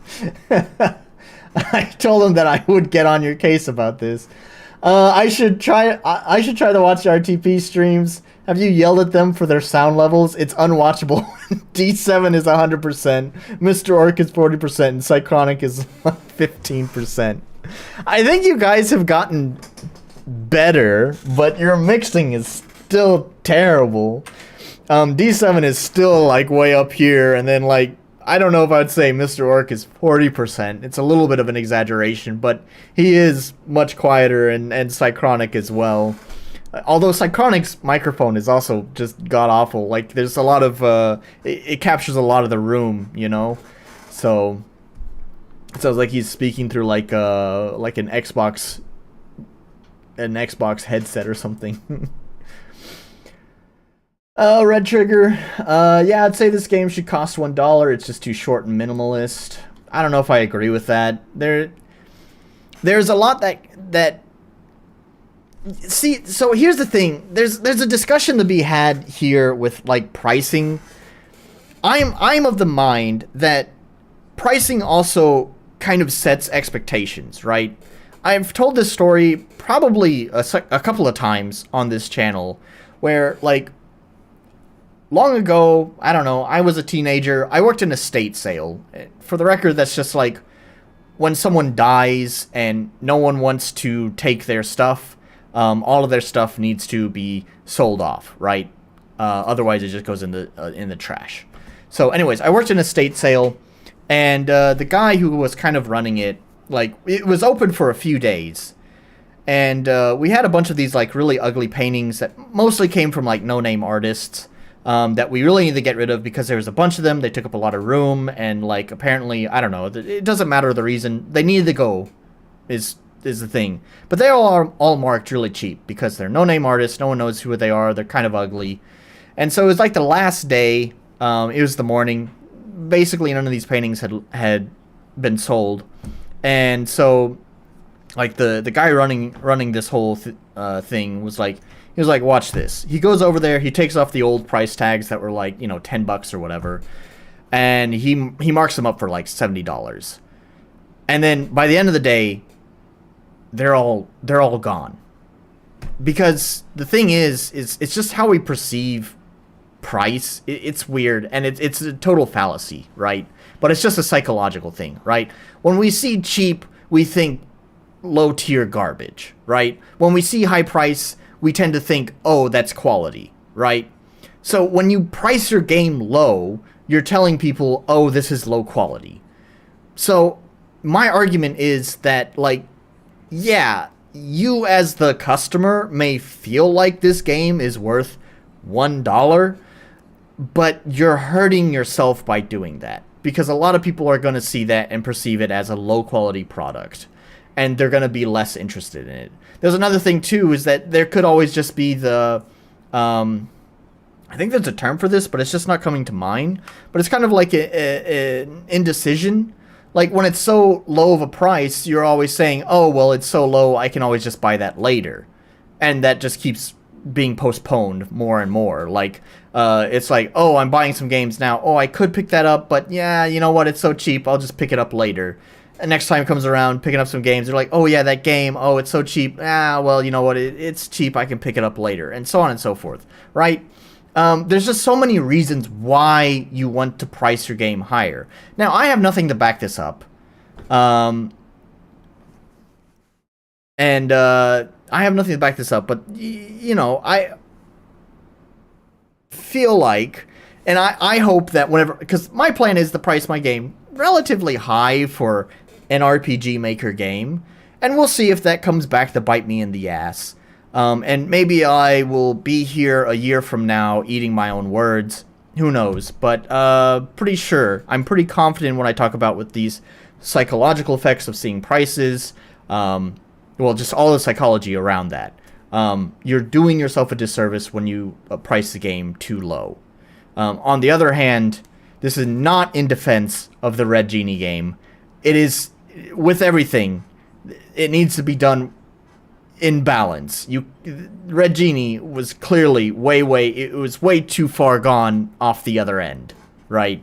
I told him that I would get on your case about this. I should try to watch the RTP streams. Have you yelled at them for their sound levels? It's unwatchable. D7 is 100%, Mr. Orc is 40%, and Cychronic is 15%. I think you guys have gotten better, but your mixing is still terrible. D7 is still like way up here, and then like, I don't know if I'd say Mr. Orc is 40%. It's a little bit of an exaggeration, but he is much quieter, and Cychronic as well. Although Cychronic's microphone is also just god-awful. Like, there's a lot of, it captures a lot of the room, you know? So, it sounds like he's speaking through like an Xbox headset or something. Red Trigger. Yeah, I'd say this game should cost $1. It's just too short and minimalist. I don't know if I agree with that. There's a lot that see, so here's the thing. There's a discussion to be had here with like pricing. I'm of the mind that pricing also kind of sets expectations, right? I've told this story probably a couple of times on this channel where, like, long ago, I don't know, I was a teenager, I worked in a estate sale. For the record, that's just like when someone dies and no one wants to take their stuff, all of their stuff needs to be sold off, right? Otherwise, it just goes in the trash. So anyways, I worked in a estate sale, and the guy who was kind of running it, like, it was open for a few days. And we had a bunch of these, like, really ugly paintings that mostly came from, like, no-name artists that we really need to get rid of because there was a bunch of them. They took up a lot of room, and, like, apparently, I don't know, it doesn't matter the reason. They needed to go is the thing. But they are all marked really cheap because they're no-name artists. No one knows who they are. They're kind of ugly. And so it was, like, the last day. It was the morning. Basically, none of these paintings had been sold. And so, like, the guy running this whole thing was like, he was like, watch this. He goes over there, he takes off the old price tags that were like, you know, $10 or whatever, and he marks them up for like $70. And then by the end of the day, they're all gone. Because the thing is it's just how we perceive price. It's weird, and it's a total fallacy, right? But it's just a psychological thing, right? When we see cheap, we think low tier garbage, right? When we see high price, we tend to think, oh, that's quality, right? So when you price your game low, you're telling people, oh, this is low quality. So my argument is that, like, yeah, you as the customer may feel like this game is worth $1, but you're hurting yourself by doing that, because a lot of people are going to see that and perceive it as a low quality product. and they're going to be less interested in it. There's another thing too, is that there could always just be the, I think there's a term for this, but it's just not coming to mind. But it's kind of like an indecision. Like when it's so low of a price, you're always saying, oh, well, it's so low, I can always just buy that later. And that just keeps being postponed more and more. Like, it's like, oh, I'm buying some games now. Oh, I could pick that up, but yeah, you know what? It's so cheap, I'll just pick it up later. And next time comes around, picking up some games, they're like, oh yeah, that game, oh, it's so cheap. Ah, well, you know what? It's cheap, I can pick it up later. And so on and so forth, right? There's just so many reasons why you want to price your game higher. Now, I have nothing to back this up. I have nothing to back this up, but, you know, I feel like, and I hope that whenever, because my plan is to price my game relatively high for an RPG Maker game, and we'll see if that comes back to bite me in the ass. And maybe I will be here a year from now eating my own words. Who knows? But pretty sure. I'm pretty confident when I talk about with these psychological effects of seeing prices. Well, just all the psychology around that. You're doing yourself a disservice when you price the game too low. On the other hand, this is not in defense of the Red Genie game. It is, with everything, it needs to be done in balance. Red Genie was clearly it was way too far gone off the other end, right?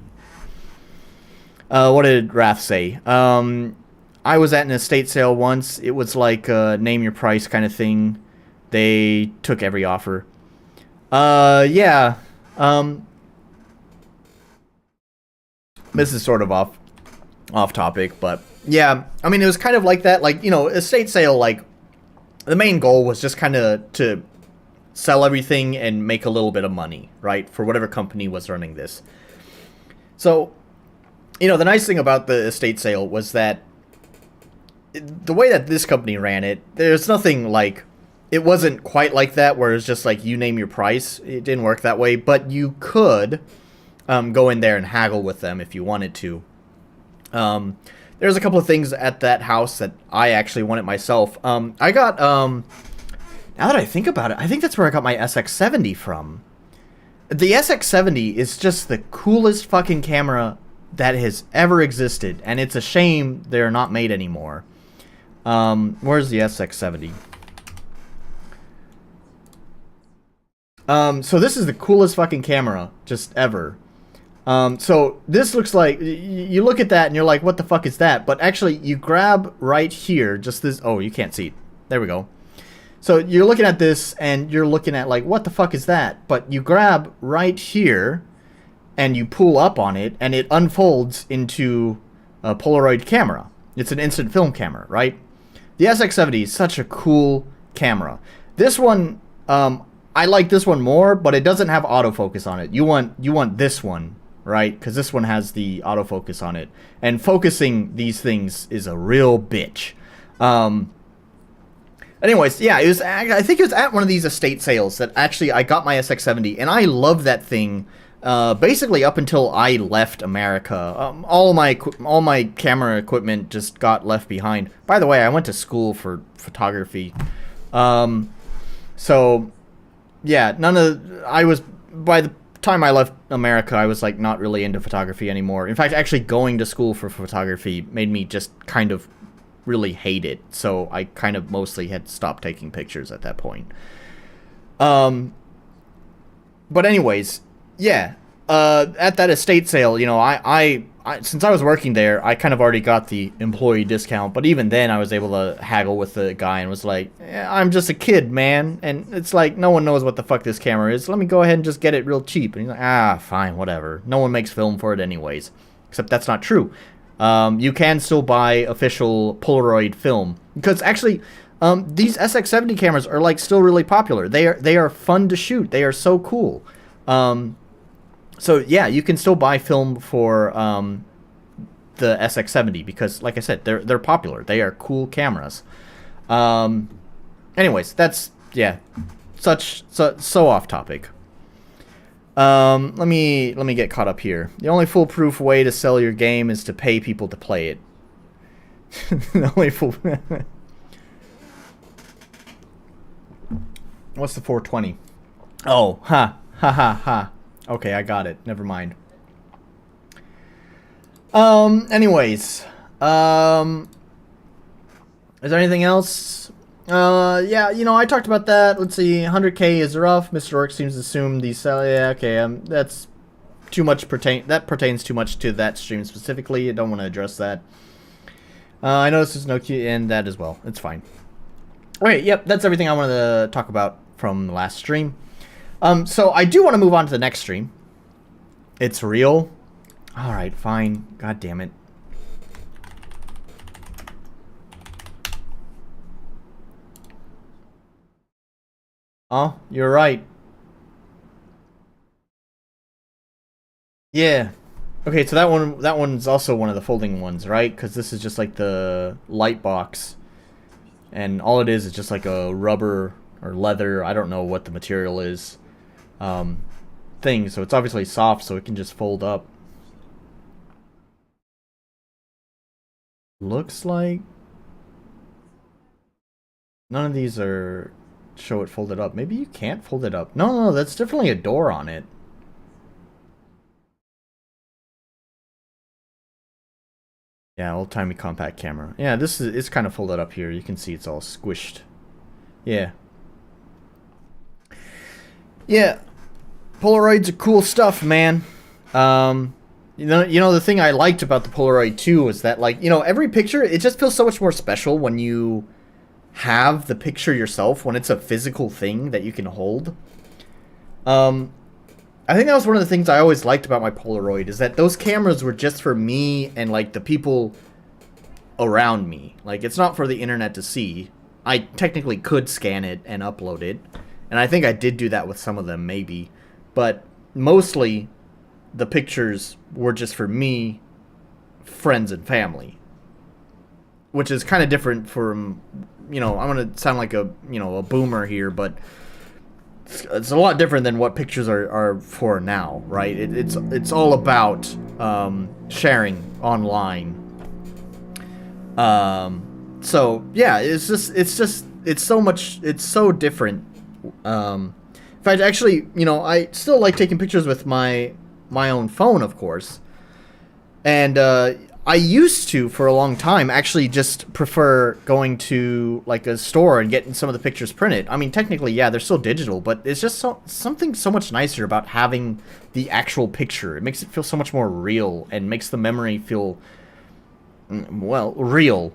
What did Wrath say? I was at an estate sale once. It was like a name your price kind of thing. They took every offer. Yeah. This is sort of off topic, but yeah. I mean, it was kind of like that. Like, you know, estate sale, like, the main goal was just kind of to sell everything and make a little bit of money, right? For whatever company was running this. So, you know, the nice thing about the estate sale was that the way that this company ran it, there's nothing like, it wasn't quite like that where it's just like you name your price. It didn't work that way, but you could go in there and haggle with them if you wanted to. There's a couple of things at that house that I actually wanted myself. I got, now that I think about it, I think that's where I got my SX70 from. The SX70 is just the coolest fucking camera that has ever existed, and it's a shame they're not made anymore. Where's the SX70? So this is the coolest fucking camera just ever. So this looks like, you look at that and you're like, what the fuck is that? But actually, you grab right here, just this, oh, you can't see it. There we go. So you're looking at this and you're looking at like, what the fuck is that? But you grab right here and you pull up on it and it unfolds into a Polaroid camera. It's an instant film camera, right? The SX70 is such a cool camera. This one, I like this one more, but it doesn't have autofocus on it. You want this one, right? Because this one has the autofocus on it. And focusing these things is a real bitch. Anyways, yeah, it was. I think it was at one of these estate sales that actually I got my SX70, and I love that thing. Basically, up until I left America, all my camera equipment just got left behind. By the way, I went to school for photography, so yeah, by the time I left America, I was like not really into photography anymore. In fact, actually going to school for photography made me just kind of really hate it. So I kind of mostly had stopped taking pictures at that point. But anyways, yeah, at that estate sale, you know, I since I was working there, I kind of already got the employee discount, but even then I was able to haggle with the guy and was like, I'm just a kid, man. And it's like, no one knows what the fuck this camera is. Let me go ahead and just get it real cheap. And he's like, fine, whatever. No one makes film for it anyways. Except that's not true. You can still buy official Polaroid film. Because actually, these SX70 cameras are like still really popular. They are fun to shoot. They are so cool. So yeah, you can still buy film for the SX70 because, like I said, they're popular. They are cool cameras. Anyways, that's so off topic. Let me get caught up here. The only foolproof way to sell your game is to pay people to play it. The only full. What's the 420? Oh, ha, ha, ha, ha. Okay, I got it. Never mind. Anyways, is there anything else? Yeah, you know, I talked about that. Let's see, 100k is rough. Mr. Orc seems to assume these sell. Yeah, okay, that's too much that pertains too much to that stream specifically. I don't want to address that. I noticed there's no key and that as well. It's fine. Okay, yep, that's everything I wanted to talk about from the last stream. So I do want to move on to the next stream. It's real. All right, fine. God damn it. Oh, you're right. Yeah. Okay, so that one's also one of the folding ones, right? Because this is just like the light box, and all it is just like a rubber or leather. I don't know what the material is. Thing. So it's obviously soft, so it can just fold up. Looks like none of these are show it folded up. Maybe you can't fold it up. No, that's definitely a door on it. Yeah, old-timey compact camera. Yeah, it's kind of folded up here. You can see it's all squished. Yeah. Yeah. Polaroids are cool stuff, man. You know the thing I liked about the Polaroid 2 was that, like, you know, every picture, it just feels so much more special when you have the picture yourself, when it's a physical thing that you can hold. I think that was one of the things I always liked about my Polaroid, is that those cameras were just for me and, like, the people around me. Like, it's not for the internet to see. I technically could scan it and upload it, and I think I did do that with some of them, maybe. But mostly, the pictures were just for me, friends, and family. Which is kind of different from, you know, I'm going to sound like a, you know, a boomer here, but it's a lot different than what pictures are for now, right? It's all about sharing online. So yeah, it's so different. In fact, actually, you know, I still like taking pictures with my own phone, of course, and I used to, for a long time, actually just prefer going to, like, a store and getting some of the pictures printed. I mean, technically, yeah, they're still digital, but it's just something so much nicer about having the actual picture. It makes it feel so much more real and makes the memory feel, well, real.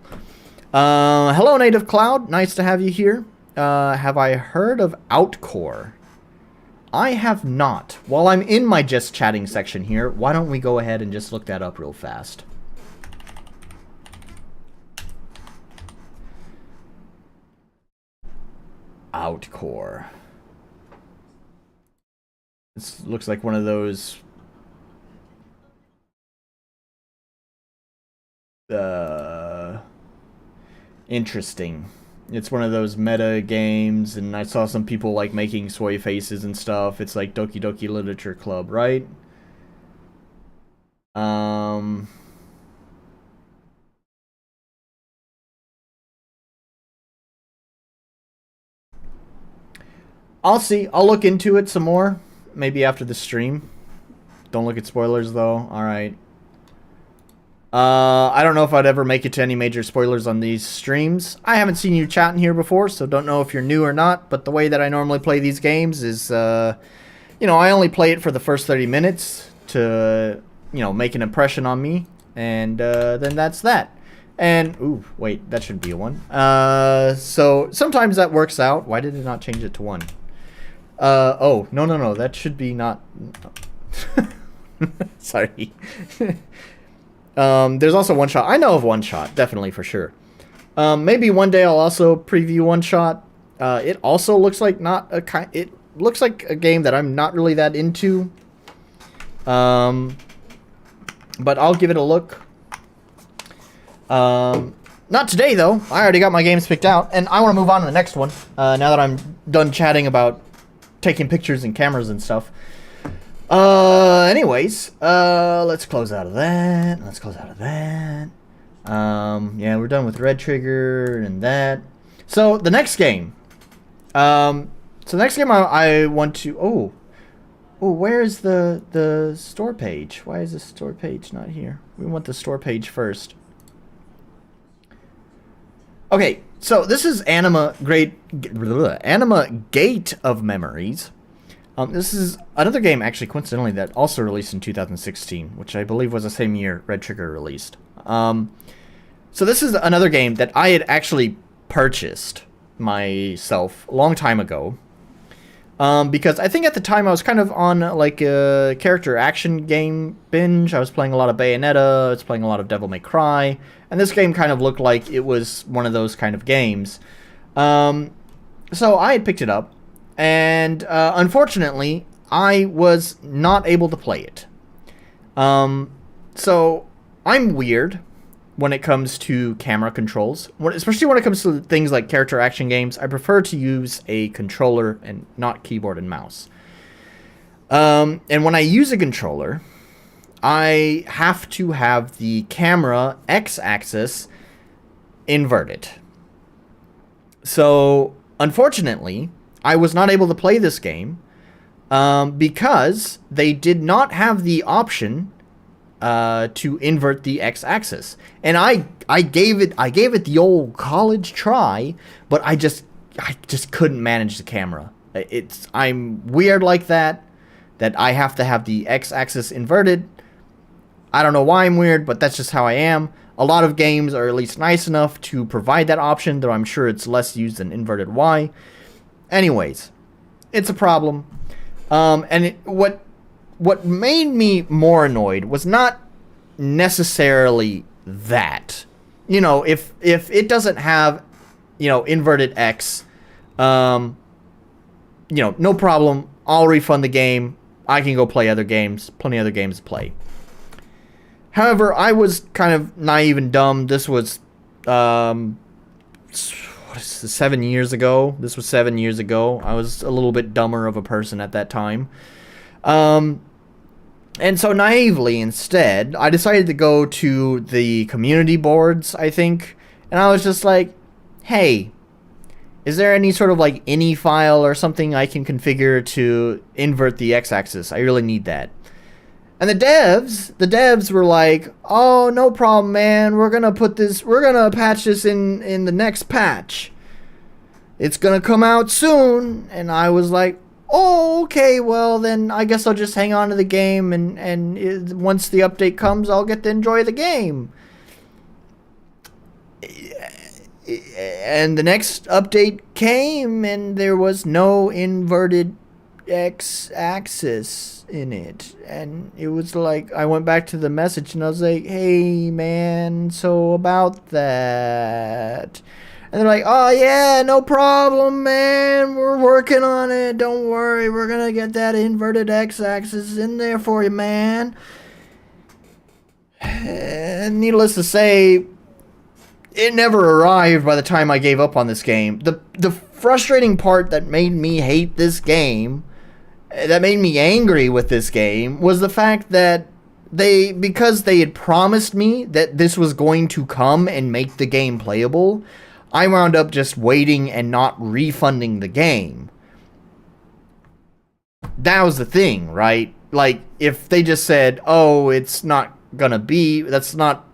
Hello, Native Cloud. Nice to have you here. Have I heard of Outcore? I have not. While I'm in my just chatting section here, why don't we go ahead and just look that up real fast? Outcore. This looks like one of those interesting. It's one of those meta games, and I saw some people like making soy faces and stuff. It's like Doki Doki Literature Club, right? I'll see. I'll look into it some more. Maybe after the stream. Don't look at spoilers, though. Alright. I don't know if I'd ever make it to any major spoilers on these streams. I haven't seen you chatting here before, so don't know if you're new or not. But the way that I normally play these games is, you know, I only play it for the first 30 minutes to, you know, make an impression on me. And then that's that. And, ooh, wait, that should be a 1. So sometimes that works out. Why did it not change it to 1? Oh, no, that should be not... Sorry. There's also One Shot. I know of One Shot, definitely, for sure. Maybe one day I'll also preview One Shot. It also looks like it looks like a game that I'm not really that into. But I'll give it a look. Not today, though. I already got my games picked out, and I want to move on to the next one. Now that I'm done chatting about taking pictures and cameras and stuff. Anyways, let's close out of that. Yeah, we're done with red trigger and that. So the next game. So the next game I want to... Oh, where's the store page? Why is the store page not here? We want the store page first. Okay, so this is Anima Gate of Memories. This is another game, actually, coincidentally, that also released in 2016, which I believe was the same year Red Trigger released. So this is another game that I had actually purchased myself a long time ago. Because I think at the time I was kind of on like a character action game binge. I was playing a lot of Bayonetta, I was playing a lot of Devil May Cry, and this game kind of looked like it was one of those kind of games. So I had picked it up, and unfortunately, I was not able to play it. So I'm weird when it comes to camera controls, especially when it comes to things like character action games. I prefer to use a controller and not keyboard and mouse. And when I use a controller, I have to have the camera x-axis inverted. So, unfortunately, I was not able to play this game because they did not have the option to invert the x-axis, and I gave it the old college try, but I just couldn't manage the camera. I'm weird like that I have to have the x-axis inverted. I don't know why I'm weird, but that's just how I am. A lot of games are at least nice enough to provide that option, though I'm sure it's less used than inverted Y. Anyways, it's a problem. And what made me more annoyed was not necessarily that. You know, if it doesn't have, inverted X, no problem. I'll refund the game. I can go play other games. Plenty of other games to play. However, I was kind of naive and dumb. This was, 7 years ago? This was 7 years ago. I was a little bit dumber of a person at that time. And so naively, instead, I decided to go to the community boards, I think, and I was just like, hey, is there any sort of like ini file or something I can configure to invert the x-axis? I really need that. And the devs were like, oh, no problem, man. We're gonna patch this in the next patch. It's gonna come out soon. And I was like, oh, okay, well, then I guess I'll just hang on to the game, and once the update comes, I'll get to enjoy the game. And the next update came, and there was no inverted x-axis in it. And it was like, I went back to the message, and I was like, hey, man, so about that... And they're like, oh, yeah, no problem, man. We're working on it. Don't worry. We're going to get that inverted x-axis in there for you, man. And needless to say, it never arrived by the time I gave up on this game. The frustrating part that made me hate this game, that made me angry with this game, was the fact that because they had promised me that this was going to come and make the game playable, I wound up just waiting and not refunding the game. That was the thing, right? Like, if they just said, oh, it's not gonna be, that's not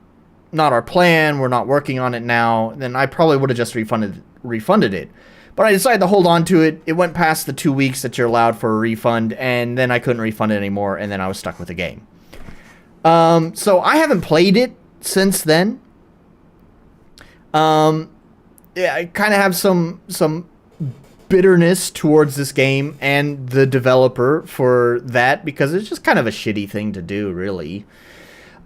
our plan, we're not working on it now, then I probably would have just refunded it. But I decided to hold on to it. It went past the 2 weeks that you're allowed for a refund, and then I couldn't refund it anymore, and then I was stuck with the game. So I haven't played it since then. Yeah, I kind of have some bitterness towards this game and the developer for that, because it's just kind of a shitty thing to do, really.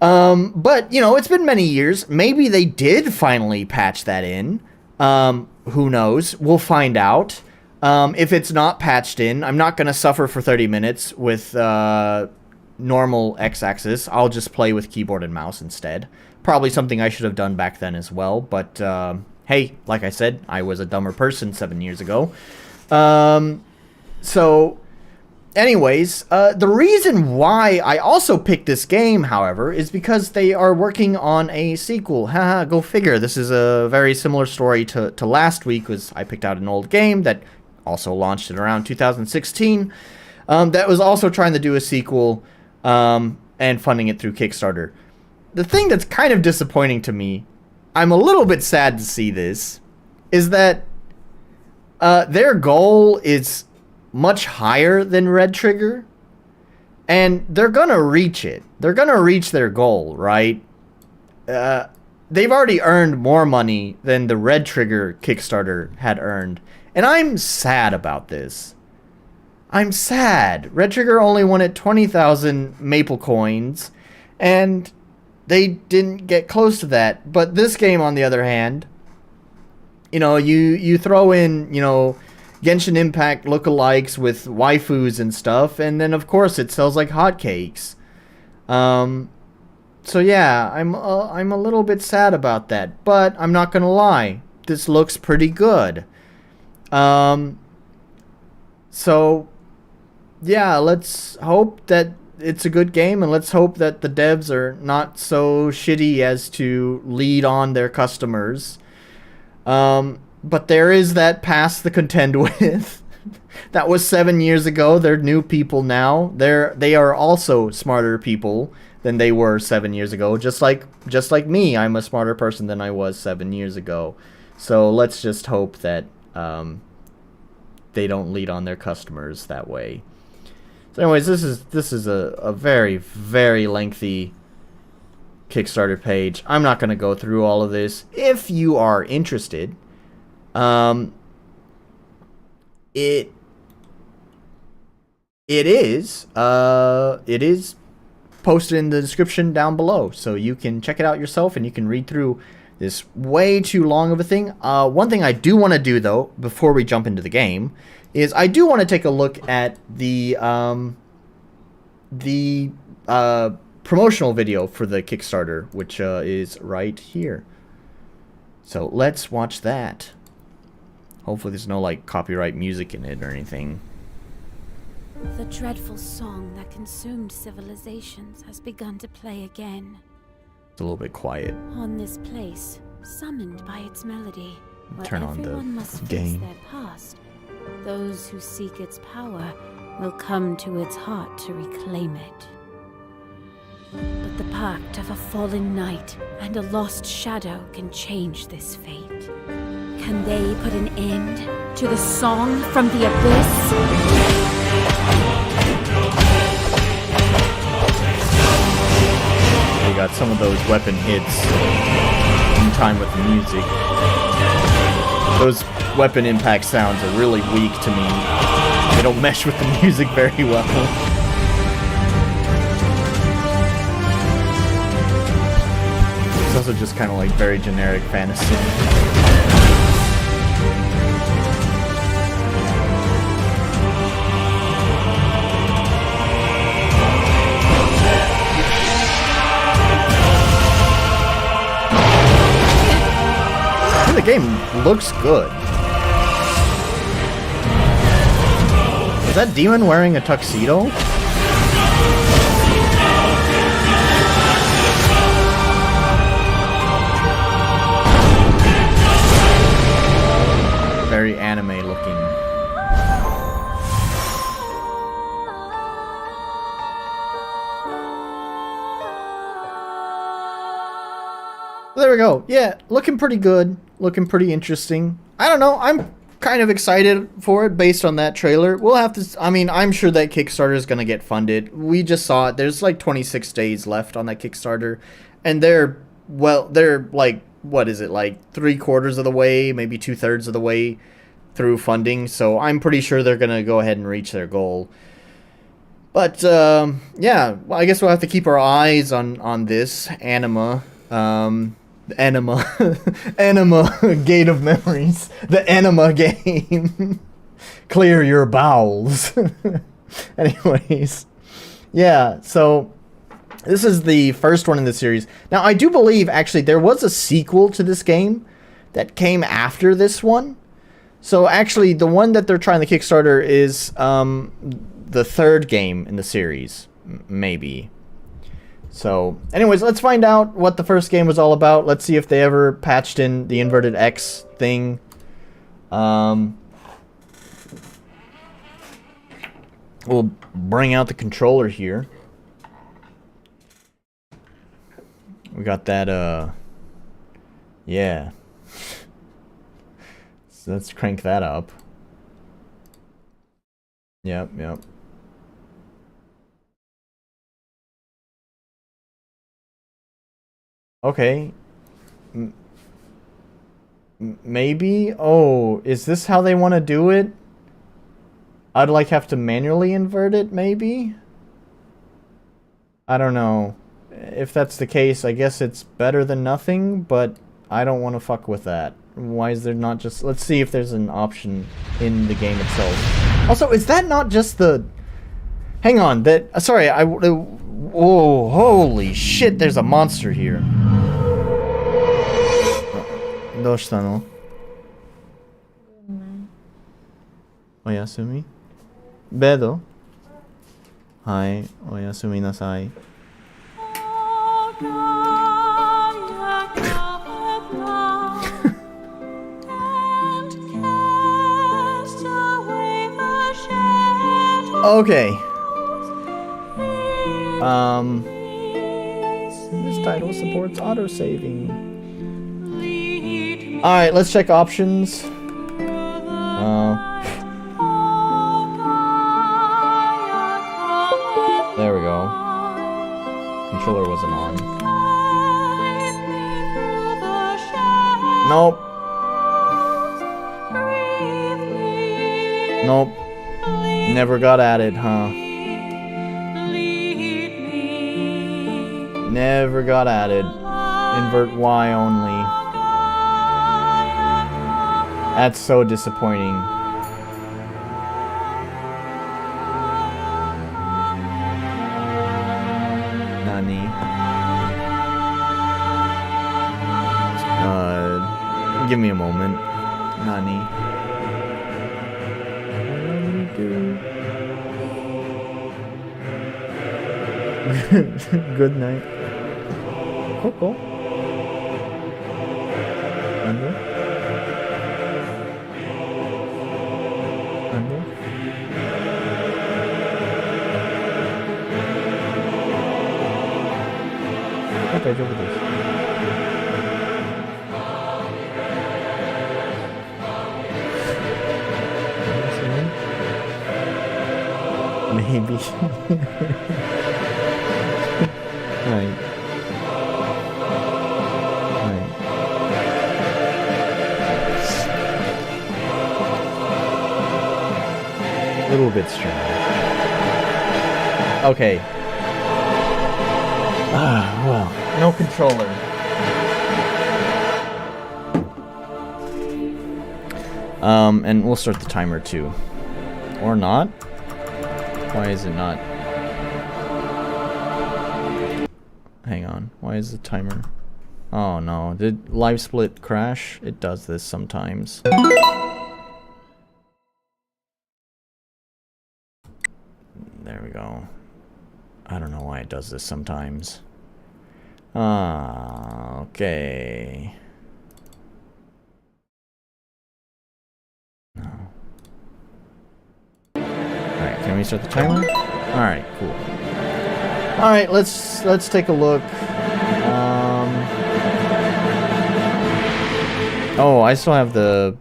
But, it's been many years. Maybe they did finally patch that in. Who knows? We'll find out. If it's not patched in, I'm not going to suffer for 30 minutes with normal x-axis. I'll just play with keyboard and mouse instead. Probably something I should have done back then as well, but... hey, like I said, I was a dumber person 7 years ago. So, anyways, the reason why I also picked this game, however, is because they are working on a sequel. Haha, go figure. This is a very similar story to last week, was I picked out an old game that also launched in around 2016, that was also trying to do a sequel, and funding it through Kickstarter. The thing that's kind of disappointing to me, I'm a little bit sad to see this, is that their goal is much higher than Red Trigger, and they're gonna reach it. They're gonna reach their goal, right? They've already earned more money than the Red Trigger Kickstarter had earned, and I'm sad about this. I'm sad. Red Trigger only wanted 20,000 maple coins, and they didn't get close to that. But this game, on the other hand, you know, you throw in, you know, Genshin Impact lookalikes with waifus and stuff, and then of course it sells like hotcakes. So yeah, I'm a little bit sad about that, but I'm not gonna lie, this looks pretty good. So yeah, let's hope that it's a good game, and let's hope that the devs are not so shitty as to lead on their customers. But there is that past to contend with. That was 7 years ago. They're new people now. They are also smarter people than they were 7 years ago. Just like me, I'm a smarter person than I was 7 years ago. So let's just hope that they don't lead on their customers that way. So anyways, this is a very, very lengthy Kickstarter page. I'm not going to go through all of this. If you are interested, it is posted in the description down below, so you can check it out yourself and you can read through this way too long of a thing. One thing I do want to do, though, before we jump into the game, is I do want to take a look at the promotional video for the Kickstarter, which is right here. So let's watch that. Hopefully there's no like copyright music in it or anything. The dreadful song that consumed civilizations has begun to play again. It's a little bit quiet. On this place, summoned by its melody, where Turn on everyone the must game. face their past, those who seek its power will come to its heart to reclaim it. But the pact of a fallen knight and a lost shadow can change this fate. Can they put an end to the song from the abyss? We got some of those weapon hits in time with the music. Those weapon impact sounds are really weak to me. They don't mesh with the music very well. It's also just kind of like very generic fantasy. The game looks good. Is that demon wearing a tuxedo? Very anime looking. There we go. Yeah, looking pretty good. Looking pretty interesting. I don't know. I'm kind of excited for it based on that trailer. We'll have to... I mean, I'm sure that Kickstarter is going to get funded. We just saw it. There's like 26 days left on that Kickstarter. And they're like, what is it? Like 3/4 of the way, maybe 2/3 of the way through funding. So I'm pretty sure they're going to go ahead and reach their goal. But, yeah, well, I guess we'll have to keep our eyes on this Anima. Anima Gate of Memories, the Anima game. Clear your bowels. Anyways, yeah, so this is the first one in the series. Now, I do believe, actually, there was a sequel to this game that came after this one. So, actually, the one that they're trying to Kickstarter is the third game in the series, maybe. So, anyways, let's find out what the first game was all about. Let's see if they ever patched in the inverted X thing. We'll bring out the controller here. We got that, yeah. So let's crank that up. Yep. Okay. Maybe? Oh, is this how they want to do it? I'd like have to manually invert it, maybe? I don't know. If that's the case, I guess it's better than nothing, but I don't want to fuck with that. Why is there not just... Let's see if there's an option in the game itself. Also, is that not just the... Hang on, that... Sorry, oh, holy shit, there's a monster here. Doshitano? Oyasumi? Bedo? Hai, oyasumi nasai. Okay. This title supports autosaving. Alright, let's check options. There we go. Controller wasn't on. Nope. Nope. Never got added, huh? Never got added. Invert Y only. That's so disappointing. Nani? Give me a moment. Nani? Good night. Coco. Under. Okay, over this. Maybe. Right. A little bit strong. Okay. Well, no controller. And we'll start the timer too. Or not? Why is it not? Hang on. Why is the timer? Oh no. Did live split crash? It does this sometimes. There we go. I don't know why it does this sometimes. Okay. No. Alright, can we start the timer? Alright, cool. Alright, let's take a look. Oh, I still have the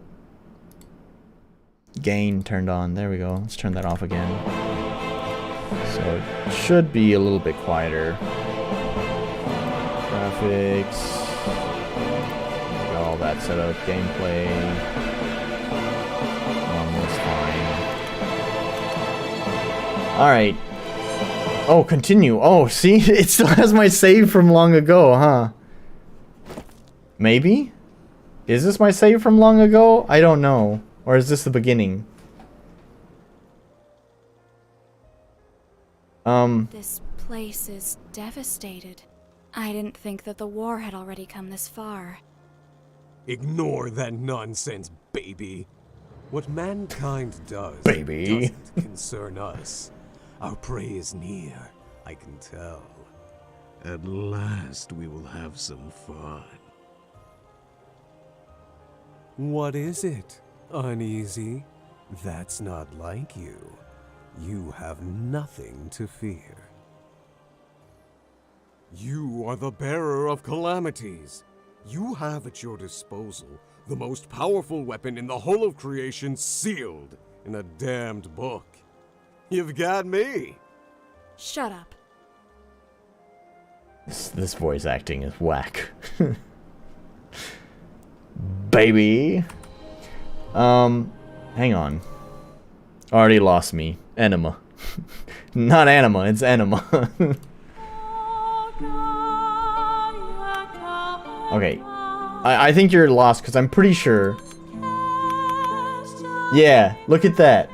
gain turned on. There we go. Let's turn that off again. So it should be a little bit quieter. Graphics. Got all that set up. Gameplay. That's fine. Alright. Oh, continue. Oh, see? It still has my save from long ago, huh? Maybe? Is this my save from long ago? I don't know. Or is this the beginning? This place is devastated. I didn't think that the war had already come this far. Ignore that nonsense, baby. What mankind does Baby. doesn't concern us. Our prey is near, I can tell. At last we will have some fun. What is it, Uneasy? That's not like you. You have nothing to fear. You are the bearer of calamities. You have at your disposal the most powerful weapon in the whole of creation, sealed in a damned book. You've got me. Shut up. This voice acting is whack. Baby. Hang on. Already lost me. Enima. Not Anima, it's Enima. Okay. I think you're lost because I'm pretty sure. Yeah, look at that.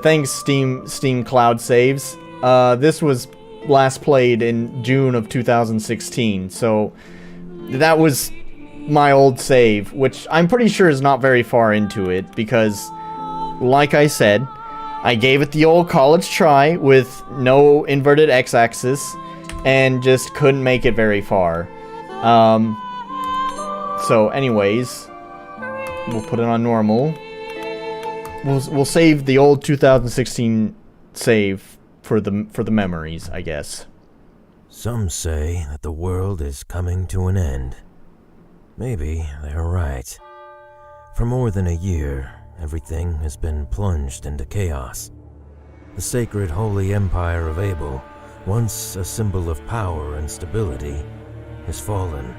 Thanks Steam Cloud Saves. This was last played in June of 2016, so that was my old save, which I'm pretty sure is not very far into it, because, like I said, I gave it the old college try with no inverted x-axis, and just couldn't make it very far. So anyways, we'll put it on normal. We'll save the old 2016 save for the memories, I guess. Some say that the world is coming to an end. Maybe they're right. For more than a year, everything has been plunged into chaos. The sacred holy empire of Abel, once a symbol of power and stability, has fallen.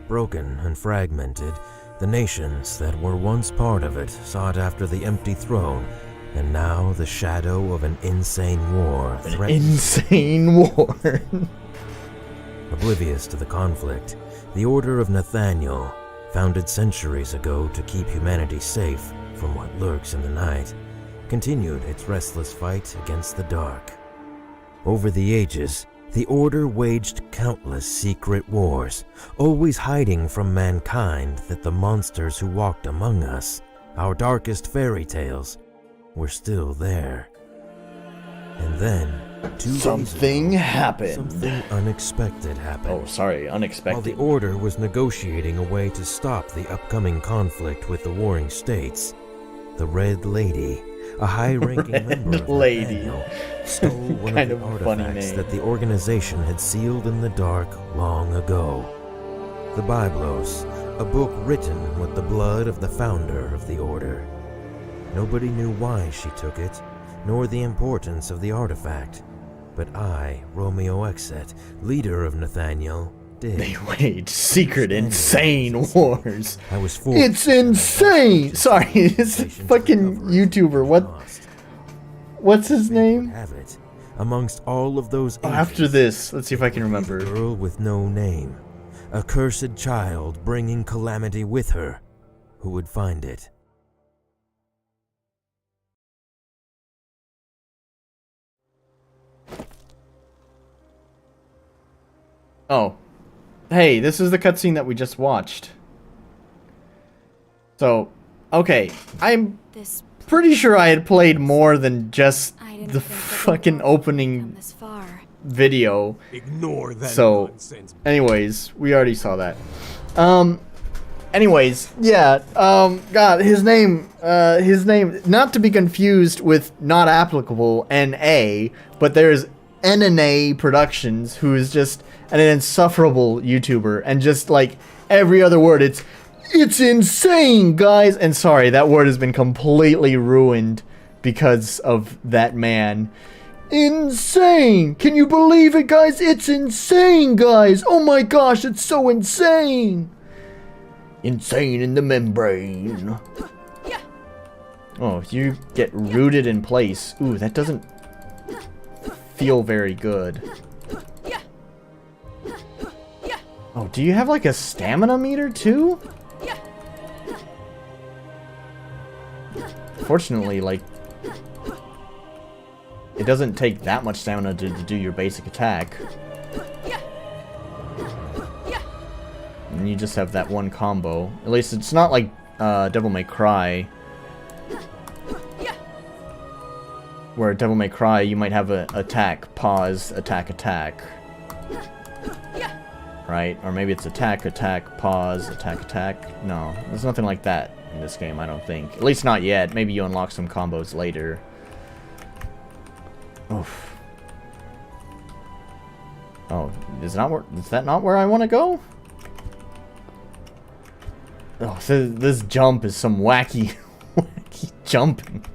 Broken and fragmented, the nations that were once part of it sought after the empty throne, and now the shadow of an insane war threatens. Insane war. Oblivious to the conflict, the Order of Nathaniel, founded centuries ago to keep humanity safe from what lurks in the night, continued its restless fight against the dark. Over the ages, the Order waged countless secret wars, always hiding from mankind that the monsters who walked among us, our darkest fairy tales, were still there. And then, 2 days Something ago, happened. Something unexpected happened. Oh, sorry, While unexpected. the Order was negotiating a way to stop the upcoming conflict with the warring states, the Red Lady, a high-ranking member of Lady. Nathaniel, stole one Kind of the of funny artifacts name. that the organization had sealed in the dark long ago. The Biblos, a book written with the blood of the founder of the Order. Nobody knew why she took it, nor the importance of the artifact. But I, Romeo Exet, leader of Nathaniel, did. They waged secret insane wars. I was forced It's to insane! Sorry, this organization to fucking recover it YouTuber. lost. What's his Fate would name? have it, amongst all of those After ages, this, let's see if I can a remember. girl with no name, a cursed child bringing calamity with her. Who would find it? Oh. Hey, this is the cutscene that we just watched. So, okay. I'm This pretty sure I had played more than just I didn't the think that the fucking world would come opening this far. video. Ignore that So, nonsense. anyways, we already saw that. Anyways, yeah, God, his name, not to be confused with not applicable NA, but there's NNA Productions, who is just an insufferable YouTuber, and just like every other word, it's insane, guys. And sorry, that word has been completely ruined because of that man. Insane! Can you believe it, guys? It's insane, guys! Oh my gosh, it's so insane! Insane in the membrane. Oh, you get rooted in place. Ooh, that doesn't feel very good. Oh, do you have like a stamina meter too? Fortunately, like, it doesn't take that much stamina to do your basic attack. And you just have that one combo. At least it's not like Devil May Cry. where Devil May Cry, you might have a attack, pause, attack, attack. Right? Or maybe it's attack, attack, pause, attack, attack. No, there's nothing like that in this game, I don't think. At least not yet. Maybe you unlock some combos later. Oof. Oh, is that not where I want to go? Oh, so this jump is some wacky, wacky jumping.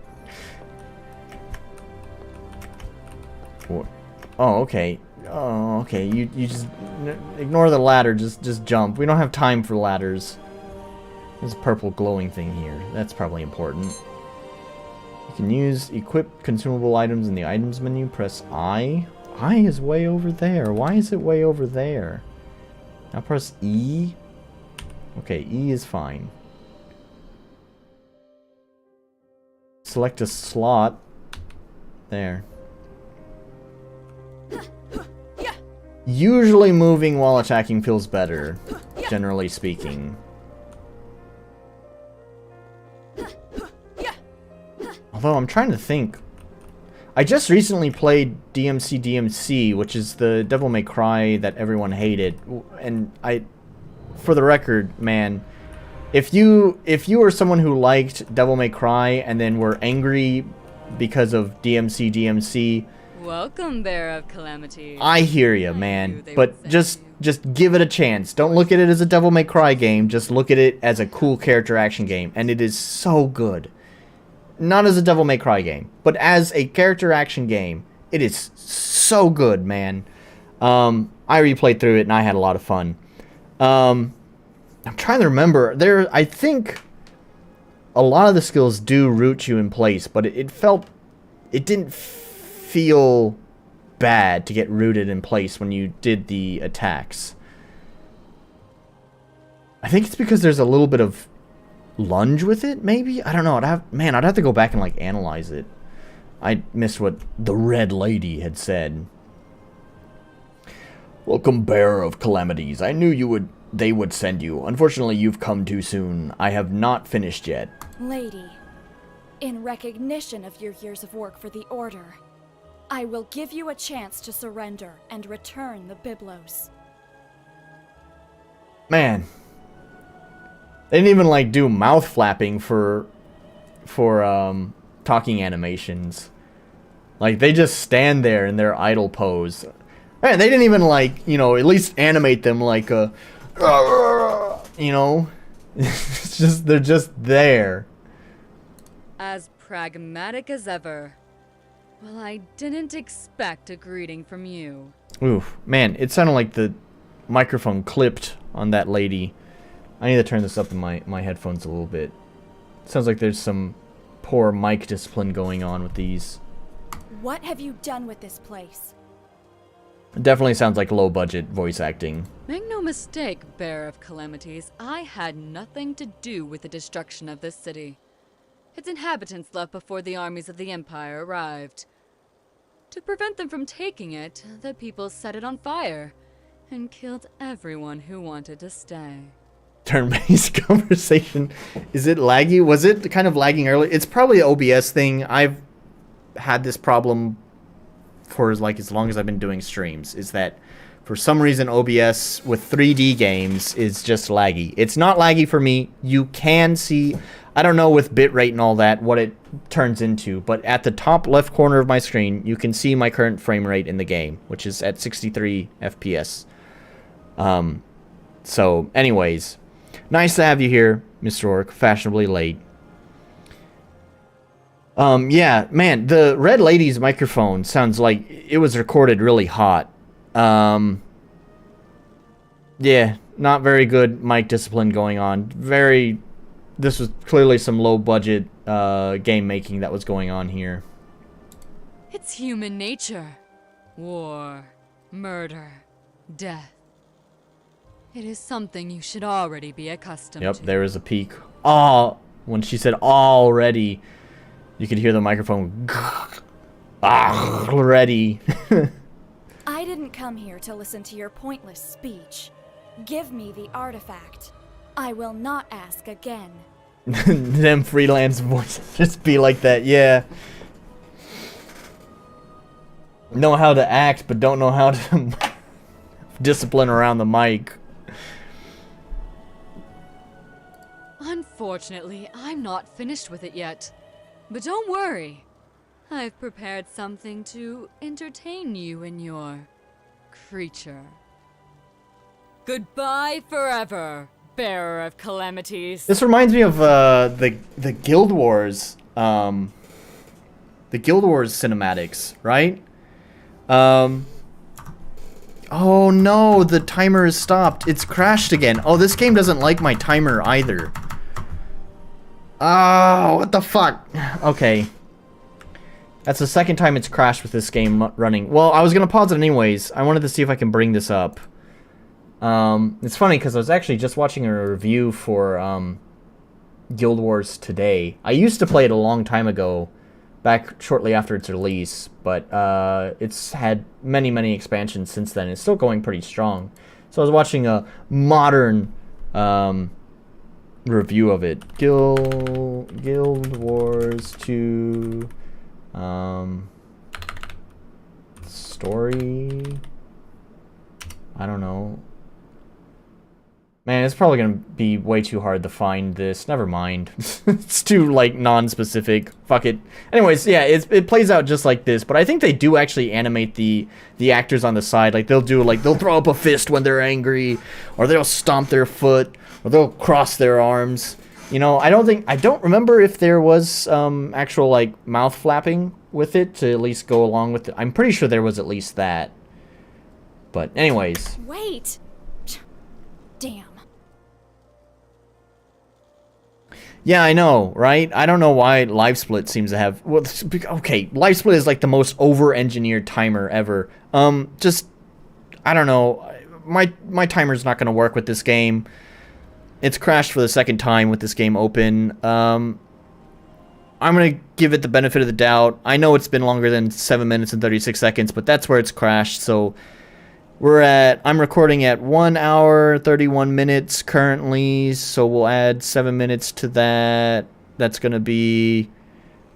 Oh, okay. Oh, okay. You just ignore the ladder. Just jump. We don't have time for ladders. There's a purple glowing thing here. That's probably important. You can use equip consumable items in the items menu. Press I. I is way over there. Why is it way over there? Now press E. Okay, E is fine. Select a slot. There. Usually moving while attacking feels better, generally speaking. Although I'm trying to think. I just recently played DMC, which is the Devil May Cry that everyone hated. And for the record, man, if you were someone who liked Devil May Cry and then were angry because of DMC, welcome, Bearer of Calamities. I hear you, man. But just give it a chance. Don't look at it as a Devil May Cry game. Just look at it as a cool character action game. And it is so good. Not as a Devil May Cry game, but as a character action game. It is so good, man. I replayed through it and I had a lot of fun. I'm trying to remember. I think a lot of the skills do root you in place, but it didn't feel bad to get rooted in place when you did the attacks. I think it's because there's a little bit of lunge with it, maybe? I don't know. I'd have to go back and like analyze it. I missed what the Red Lady had said. Welcome, Bearer of Calamities. I knew they would send you. Unfortunately, you've come too soon. I have not finished yet. Lady, in recognition of your years of work for the Order, I will give you a chance to surrender and return the Biblos. Man. They didn't even like do mouth flapping for talking animations. Like they just stand there in their idle pose. Man, they didn't even like, at least animate them like a it's just they're just there. As pragmatic as ever. Well, I didn't expect a greeting from you. Oof, man, it sounded like the microphone clipped on that lady. I need to turn this up in my headphones a little bit. Sounds like there's some poor mic discipline going on with these. What have you done with this place? It definitely sounds like low budget voice acting. Make no mistake, Bearer of Calamities, I had nothing to do with the destruction of this city. Its inhabitants left before the armies of the Empire arrived. To prevent them from taking it, the people set it on fire and killed everyone who wanted to stay. Turn-based conversation. Is it laggy? Was it kind of lagging earlier? It's probably an OBS thing. I've had this problem for like as long as I've been doing streams. Is that for some reason OBS with 3D games is just laggy. It's not laggy for me. You can see, I don't know with bitrate and all that what it turns into, but at the top left corner of my screen you can see my current frame rate in the game, which is at 63 FPS. So anyways, nice to have you here, Mr. Orc, fashionably late. Yeah, man, the Red Lady's microphone sounds like it was recorded really hot. Yeah, not very good mic discipline going on. This was clearly some low budget game making that was going on here. It's human nature. War, murder, death. It is something you should already be accustomed to. Yep, there is a peak. Oh, when she said already, you could hear the microphone. Already. I didn't come here to listen to your pointless speech. Give me the artifact. I will not ask again. Them freelance voices just be like that, yeah. know how to act, but don't know how to discipline around the mic. Unfortunately, I'm not finished with it yet. But don't worry. I've prepared something to entertain you and your creature. Goodbye forever, bearer of calamities. This reminds me of the Guild Wars, the Guild Wars cinematics, right? Oh no, the timer is stopped. It's crashed again. Oh, this game doesn't like my timer either. Oh, what the fuck? Okay. That's the second time it's crashed with this game running. Well, I was gonna pause it anyways. I wanted to see if I can bring this up. It's funny because I was actually just watching a review for Guild Wars today. I used to play it a long time ago, back shortly after its release, but it's had many expansions since then. It's still going pretty strong. So I was watching a modern review of it. Guild Wars 2 story. I don't know. Man, it's probably gonna be way too hard to find this. Never mind. It's too, like, non-specific. Fuck it. Anyways, yeah, it plays out just like this, but I think they do actually animate the actors on the side. Like, they'll throw up a fist when they're angry, or they'll stomp their foot, or they'll cross their arms. You know, I don't remember if there was actual, like, mouth flapping with it to at least go along with it. I'm pretty sure there was at least that. But anyways. Wait! Damn. Yeah, I know, right? I don't know why LiveSplit seems to have... Well, okay, LiveSplit is like the most over-engineered timer ever. Just... I don't know. My timer's not going to work with this game. It's crashed for the second time with this game open. I'm going to give it the benefit of the doubt. I know it's been longer than 7 minutes and 36 seconds, but that's where it's crashed, so... I'm recording at 1 hour, 31 minutes currently, so we'll add 7 minutes to that. That's going to be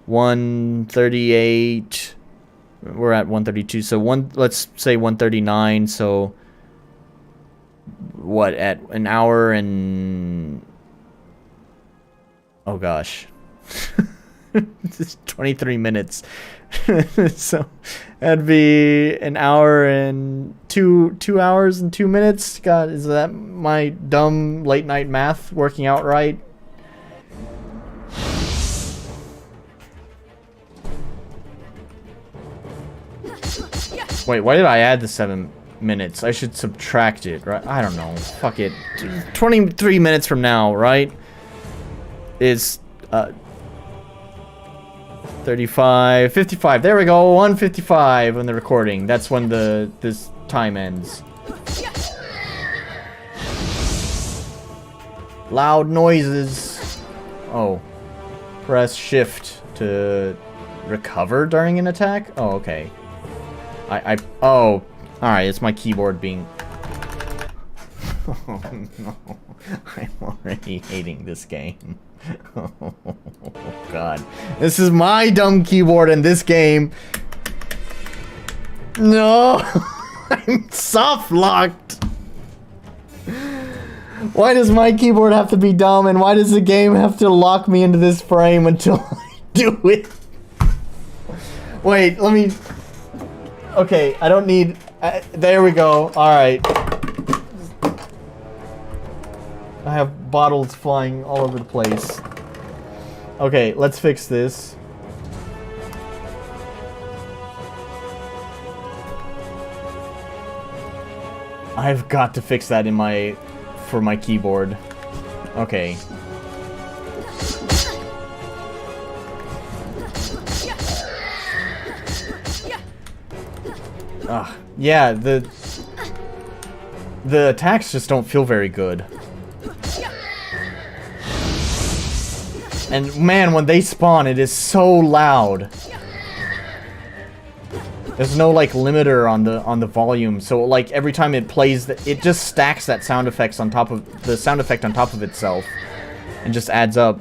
138. We're at 132, so let's say 139, so what, at an hour and... Oh gosh. It's 23 minutes. So that'd be an hour and 2 hours and 2 minutes. God, is that my dumb late night math working out right? Wait, why did I add the 7 minutes? I should subtract it, right? I don't know. Fuck it. 23 minutes from now, right? Is 35, 55. There we go. 1:55 on the recording. That's when this time ends. Loud noises. Oh. Press shift to recover during an attack? Oh, okay. Oh. Alright, it's my keyboard being... Oh, no. I'm already hating this game. Oh, God. This is my dumb keyboard in this game. No! I'm soft-locked! Why does my keyboard have to be dumb, and why does the game have to lock me into this frame until I do it? Wait, let me... Okay, I don't need... there we go. Alright. I have bottles flying all over the place. Okay, let's fix this. I've got to fix that for my keyboard. Okay. Yeah, the attacks just don't feel very good. And man, when they spawn, it is so loud. There's no like limiter on the volume, so like every time it plays, it just stacks that sound effects on top of the sound effect on top of itself, and just adds up.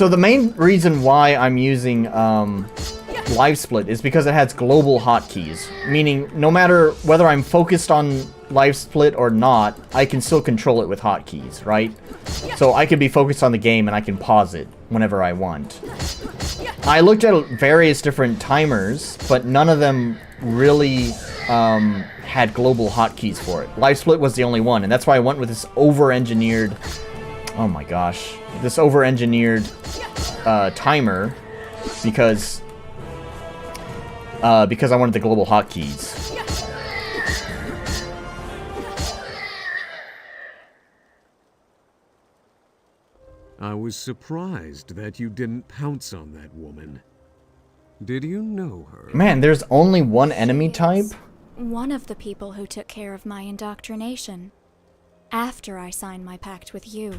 So the main reason why I'm using Live Split is because it has global hotkeys, meaning no matter whether I'm focused on Live Split or not, I can still control it with hotkeys, right? So I can be focused on the game and I can pause it whenever I want. I looked at various different timers, but none of them really had global hotkeys for it. Live Split was the only one, and that's why I went with this over-engineered... Oh my gosh. This over-engineered timer, because I wanted the global hotkeys. I was surprised that you didn't pounce on that woman. Did you know her? Man, there's only one enemy type? One of the people who took care of my indoctrination. After I signed my pact with you.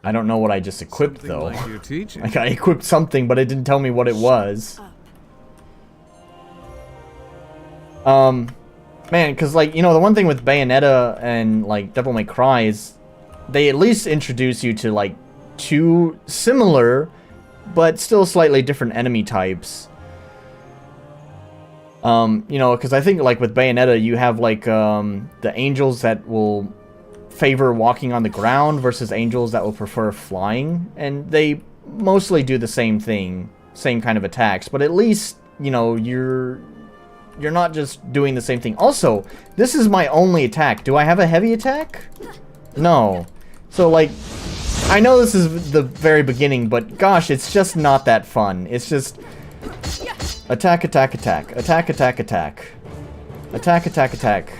I don't know what I just equipped, though. Like your teaching. Like, I equipped something, but it didn't tell me what it was. Man, because, like, you know, the one thing with Bayonetta and, like, Devil May Cry is they at least introduce you to, like, two similar, but still slightly different enemy types. You know, because I think, like, with Bayonetta, you have, like, the angels that will favor walking on the ground versus angels that will prefer flying, and they mostly do the same thing, same kind of attacks, but at least, you know, you're not just doing the same thing. Also, this is my only attack. Do I have a heavy attack? No. So, like, I know this is the very beginning, but gosh, it's just not that fun. It's just attack, attack, attack, attack, attack, attack, attack, attack, attack.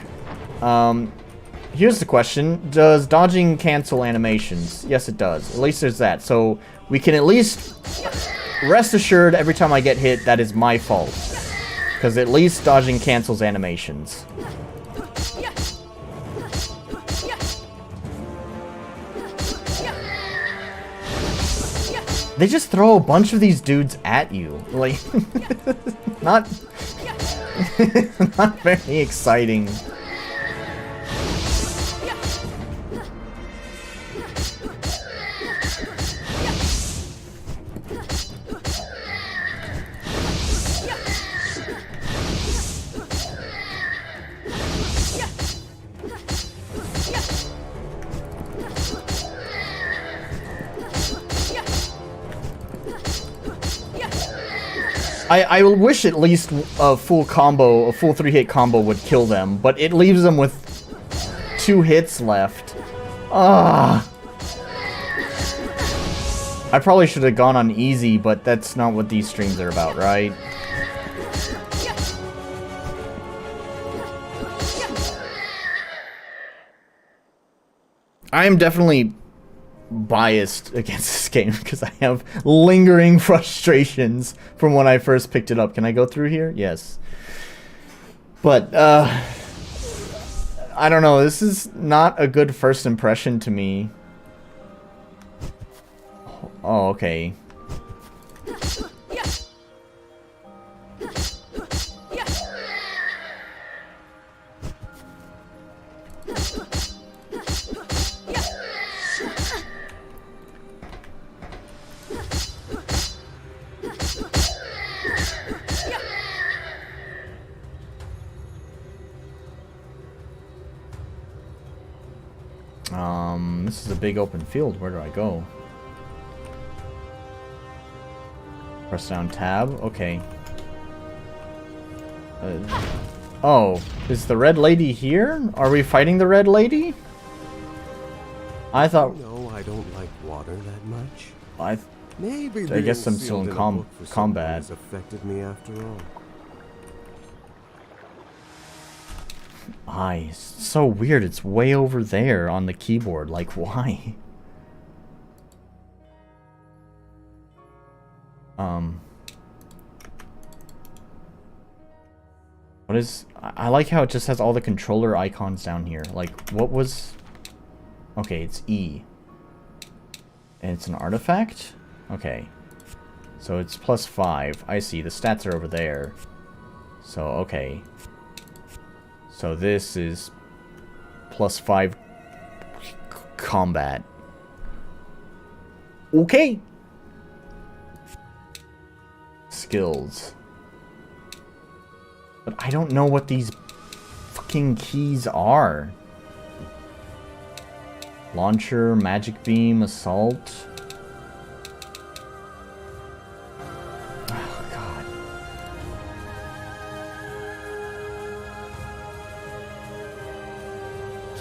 Here's the question. Does dodging cancel animations? Yes, it does. At least there's that. So we can at least rest assured every time I get hit, that is my fault. Because at least dodging cancels animations. They just throw a bunch of these dudes at you. Like, not very exciting. I wish at least a full combo, a full 3-hit combo would kill them, but it leaves them with 2 hits left. Ah. I probably should have gone on easy, but that's not what these streams are about, right? I am definitely biased against this game because I have lingering frustrations from when I first picked it up. Can I go through here? Yes. But, I don't know. This is not a good first impression to me. Oh, okay. This is a big open field. Where do I go? Press down tab. Okay. Oh, is the red lady here? Are we fighting the red lady? I thought... No, I don't like water that much. Maybe I guess I'm still in combat. Has affected me after all. It's so weird. It's way over there on the keyboard. Like, why? What is... I like how it just has all the controller icons down here. Like, what was... Okay, it's E. And it's an artifact? Okay. So it's +5. I see. The stats are over there. So, okay. So this is +5 combat. Okay. Skills. But I don't know what these fucking keys are. Launcher, magic beam, assault. Oh, God.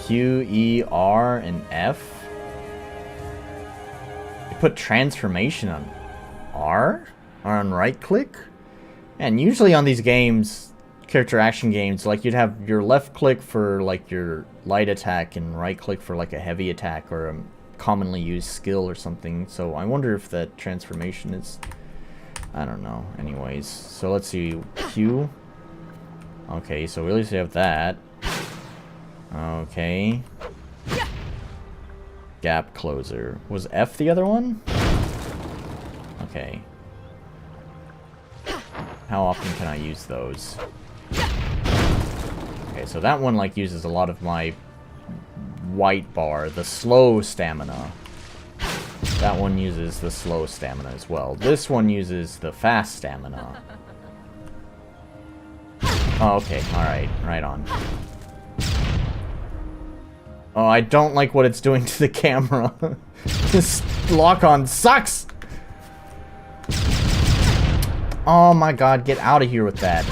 Q, E, R, and F. They put transformation on R? Or on right click? And usually on these games, character action games, like you'd have your left click for like your light attack and right click for like a heavy attack or a commonly used skill or something. So I wonder if that transformation is, I don't know. Anyways, so let's see. Q. Okay, so we at least have that. Okay. Gap closer. Was F the other one? Okay. How often can I use those? Okay, so that one like uses a lot of my white bar, the slow stamina. That one uses the slow stamina as well. This one uses the fast stamina. Oh, okay, alright, right on. Oh, I don't like what it's doing to the camera. This lock-on sucks! Oh my god, get out of here with that.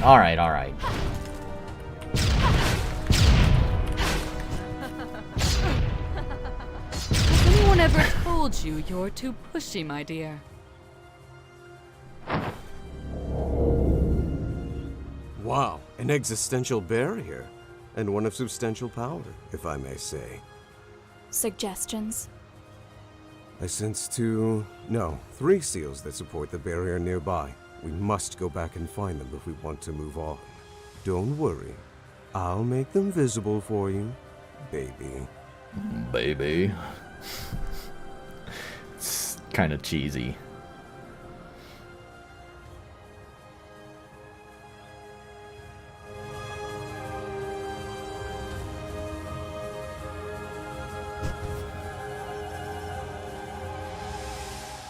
Alright, alright. Has anyone ever told you you're too pushy, my dear? Wow, an existential barrier. And one of substantial power, if I may say. Suggestions? I sense 3 seals that support the barrier nearby. We must go back and find them if we want to move on. Don't worry. I'll make them visible for you, baby. Baby. It's kind of cheesy.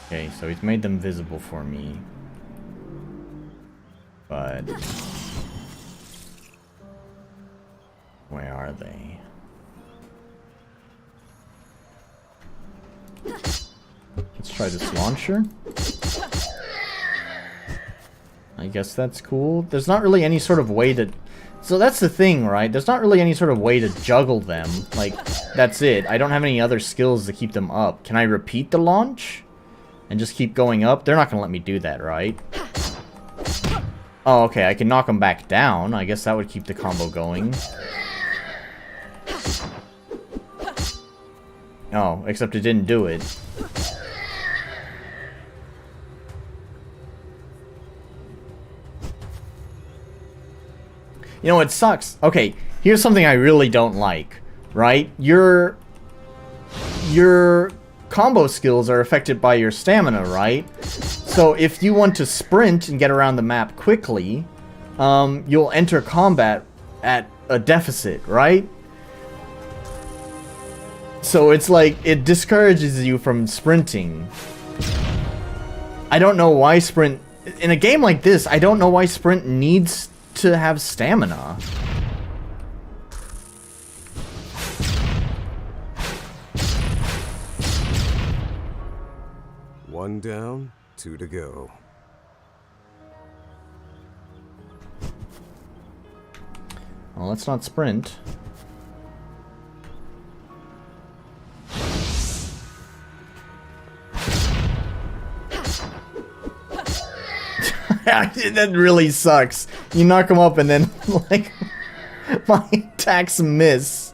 Okay, so he's made them visible for me. But where are they? Let's try this launcher. I guess that's cool. There's not really any sort of way to... So that's the thing, right? There's not really any sort of way to juggle them. Like, that's it. I don't have any other skills to keep them up. Can I repeat the launch? And just keep going up? They're not going to let me do that, right? Oh, okay, I can knock them back down. I guess that would keep the combo going. Oh, except it didn't do it. You know, it sucks. Okay, here's something I really don't like, right? Your combo skills are affected by your stamina, right? So if you want to sprint and get around the map quickly, you'll enter combat at a deficit, right? So it's like, it discourages you from sprinting. I don't know why sprint... In a game like this, I don't know why sprint needs to have stamina. One down, 2 to go. Well, let's not sprint. That really sucks. You knock them up and then, like, my attacks miss.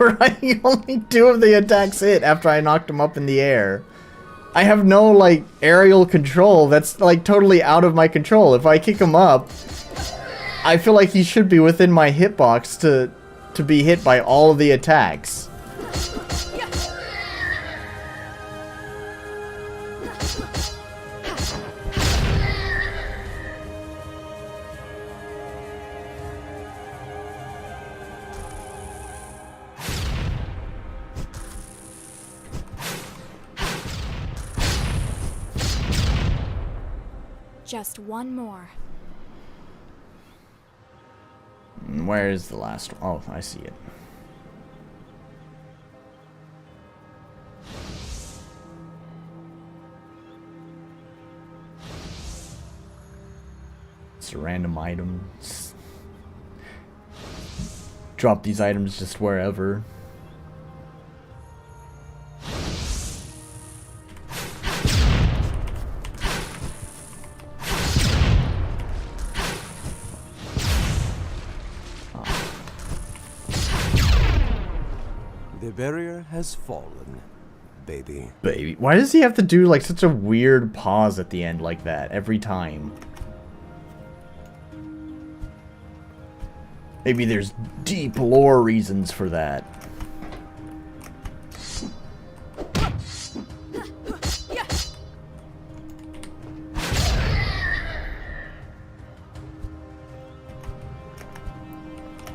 Right? Only 2 of the attacks hit after I knocked him up in the air. I have no, like, aerial control. That's, like, totally out of my control. If I kick him up, I feel like he should be within my hitbox to be hit by all of the attacks. Just one more. Where is the last one? Oh, I see it. It's a random item. Drop these items just wherever. The barrier has fallen, baby. Baby. Why does he have to do like such a weird pause at the end like that every time? Maybe there's deep lore reasons for that.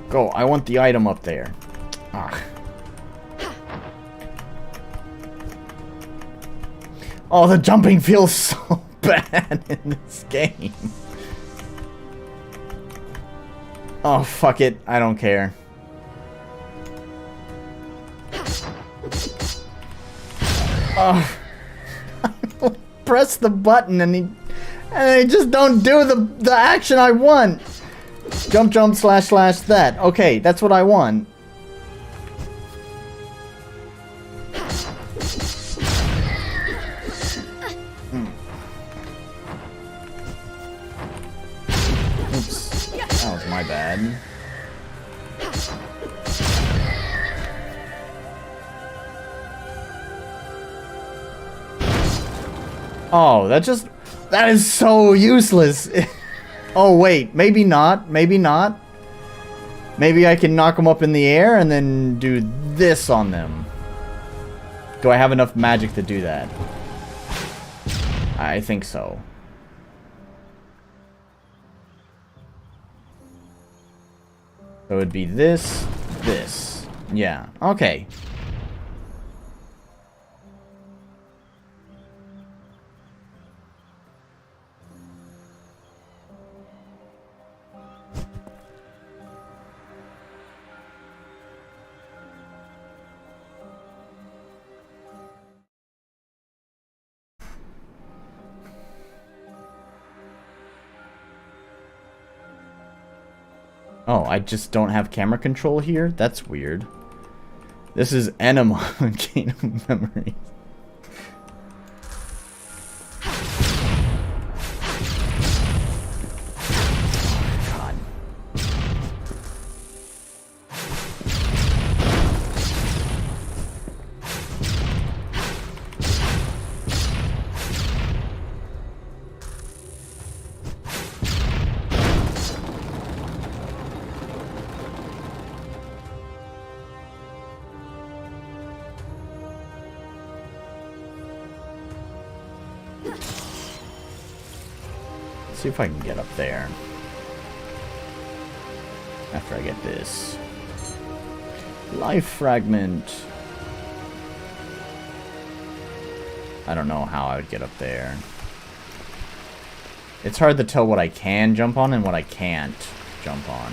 Go, I want the item up there. Ah. Oh, the jumping feels so bad in this game. Oh, fuck it. I don't care. Oh. Press the button and I just don't do the action I want. Jump, jump, slash, slash, that. Okay, that's what I want. My bad. Oh, that is so useless. Oh, wait, maybe not, maybe not. Maybe I can knock them up in the air and then do this on them. Do I have enough magic to do that? I think so. So it would be this, this. Yeah, okay. Oh, I just don't have camera control here? That's weird. This is Anima Gate of Memories. God. See if I can get up there. After I get this. Life fragment. I don't know how I would get up there. It's hard to tell what I can jump on and what I can't jump on.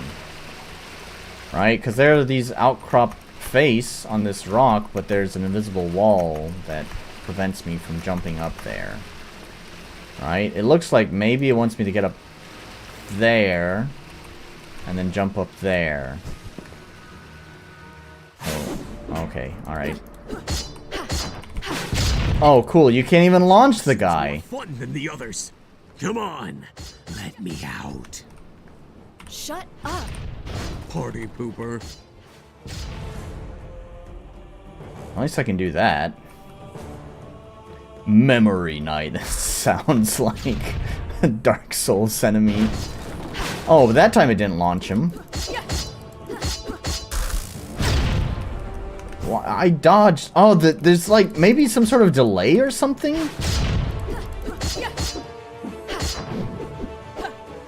Right? Because there are these outcrop face on this rock, but there's an invisible wall that prevents me from jumping up there. Right? It looks like maybe it wants me to get up there and then jump up there. Oh, okay, alright. Oh, cool, you can't even launch the guy. More fun than the others. Come on, let me out. Shut up! Party pooper. At least I can do that. Memory Night. Sounds like a Dark Souls enemy. Oh, but that time it didn't launch him. I dodged. Oh, there's like maybe some sort of delay or something?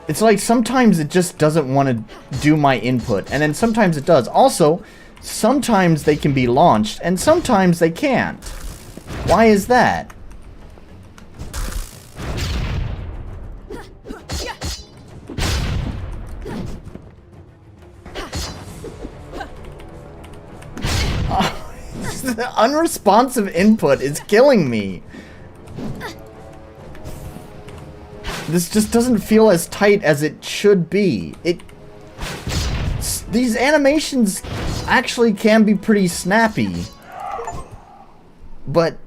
It's like sometimes it just doesn't want to do my input, and then sometimes it does. Also, sometimes they can be launched, and sometimes they can't. Why is that? The unresponsive input is killing me. This just doesn't feel as tight as it should be. These animations actually can be pretty snappy. But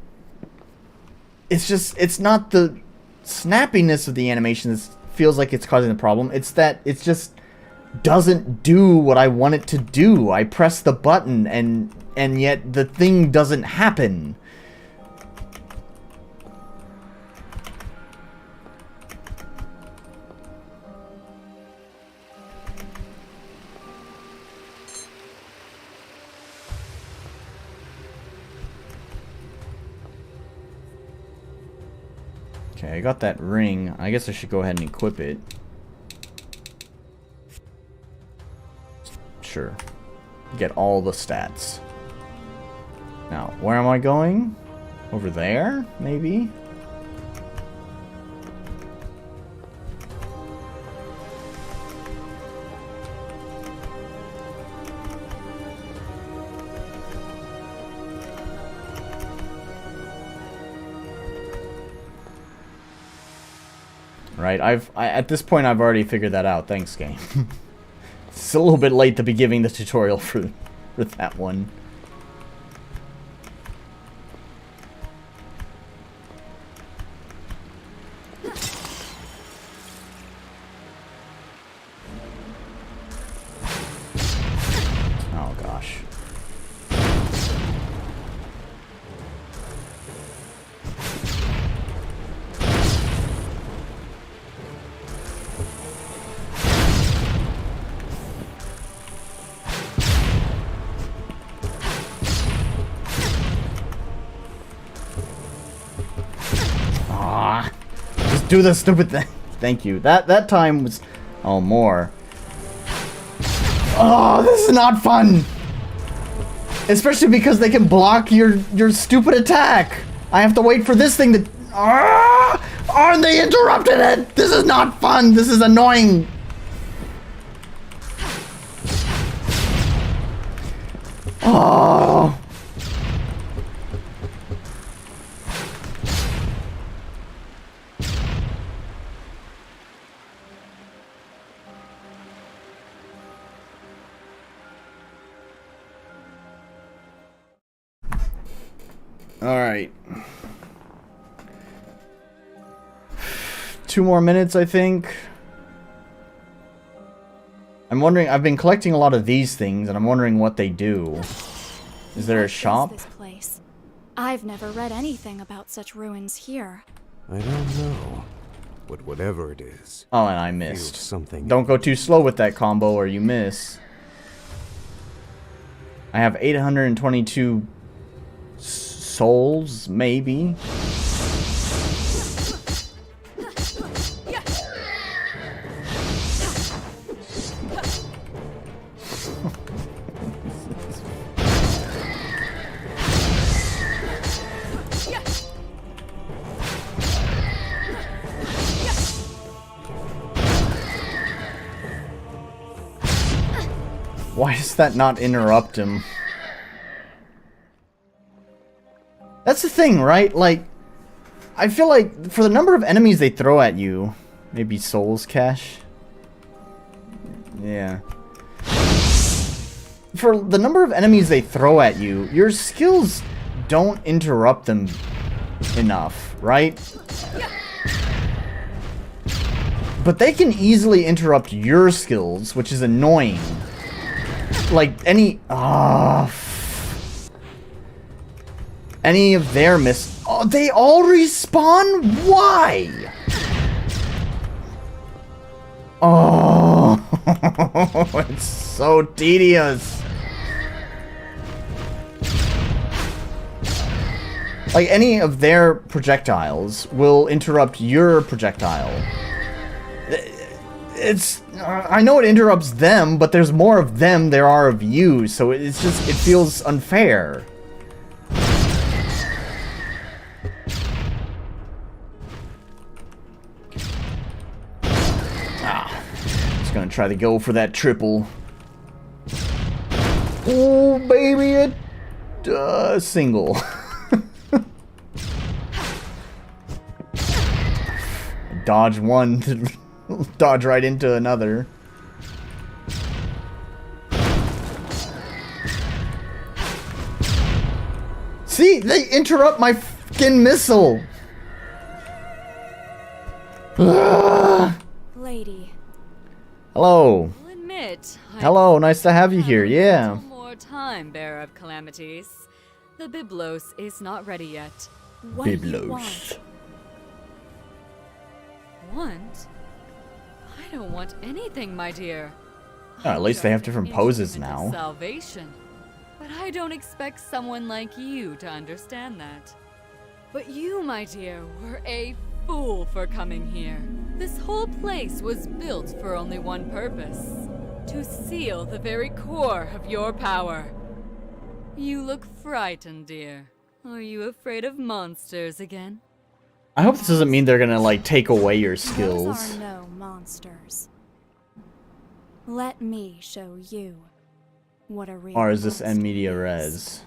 it's just, it's not the snappiness of the animation that feels like it's causing the problem. It's that it just doesn't do what I want it to do. I press the button and yet the thing doesn't happen. Okay, I got that ring. I guess I should go ahead and equip it. Sure. Get all the stats. Now, where am I going? Over there, maybe? Right, at this point I've already figured that out. Thanks, game. It's a little bit late to be giving the tutorial for that one. Oh gosh. Do the stupid thing. Thank you. That time was... Oh, more. Oh, this is not fun. Especially because they can block your stupid attack. I have to wait for this thing to... Oh, they interrupted it. This is not fun. This is annoying. Oh. Alright. 2 more minutes, I think. I'm wondering, I've been collecting a lot of these things, and I'm wondering what they do. Is there a shop? This place? I've never read anything about such ruins here. I don't know. But whatever it is. Oh, and I missed. Something. Don't go too slow with that combo or you miss. I have 822 souls, maybe. Why does that not interrupt him? That's the thing, right? Like, I feel like for the number of enemies they throw at you, maybe Souls Cache? Yeah. For the number of enemies they throw at you, your skills don't interrupt them enough, right? But they can easily interrupt your skills, which is annoying. Like, any... any of their oh, they all respawn? Why? Oh, it's so tedious. Like, any of their projectiles will interrupt your projectile. It's... I know it interrupts them, but there's more of them there are of you, so it's just... It feels unfair. Just gonna try to go for that triple. Oh, baby, a single. Dodge one to dodge right into another. See, they interrupt my fucking missile. Lady. Hello. I'll admit. Hello, nice to have you here. Yeah. One more time, Bearer of Calamities. The Biblos is not ready yet. What do you want? Want? I don't want anything, my dear. Oh, at least they have different poses now. Salvation. But I don't expect someone like you to understand that. But you, my dear, were a fool for coming here. This whole place was built for only one purpose. To seal the very core of your power. You look frightened, dear. Are you afraid of monsters again? I hope this doesn't mean they're gonna, like, take away your Those skills. are no monsters. Let me show you what a real Or is this monster en media is. res?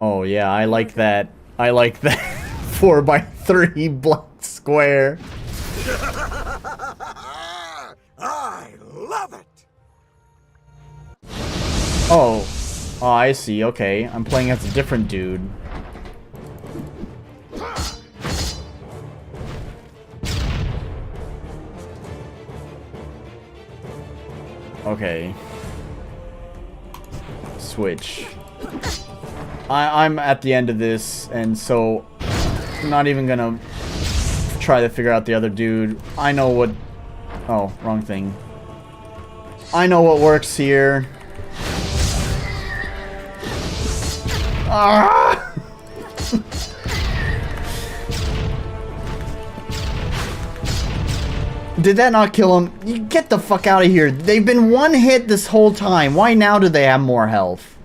Oh yeah, I like that. I like that 4x3 black square. I love it! Oh. Oh, I see. Okay. I'm playing as a different dude. Okay. Switch. I'm at the end of this, and so I'm not even gonna try to figure out the other dude. I know what... Oh, wrong thing. I know what works here. Ah! Did that not kill him? You get the fuck out of here. They've been one hit this whole time. Why now do they have more health?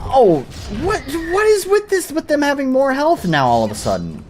Oh, what is with this with them having more health now all of a sudden?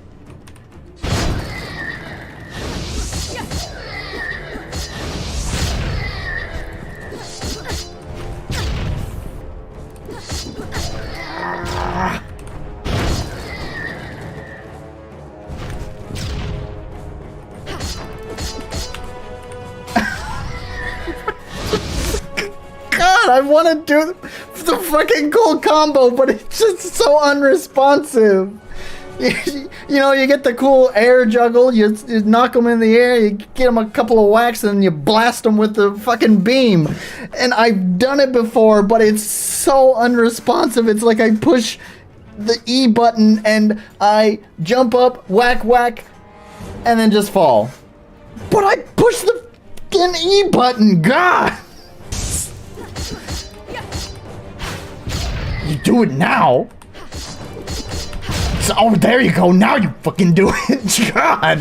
God, I want to do the fucking cool combo, but it's just so unresponsive. You know, you get the cool air juggle, you knock them in the air, you get them a couple of whacks, and you blast them with the fucking beam. And I've done it before, but it's so unresponsive. It's like I push the E button and I jump up, whack, whack, and then just fall. But I push the fucking E button, God! You do it now. So, oh, there you go. Now you fucking do it. God.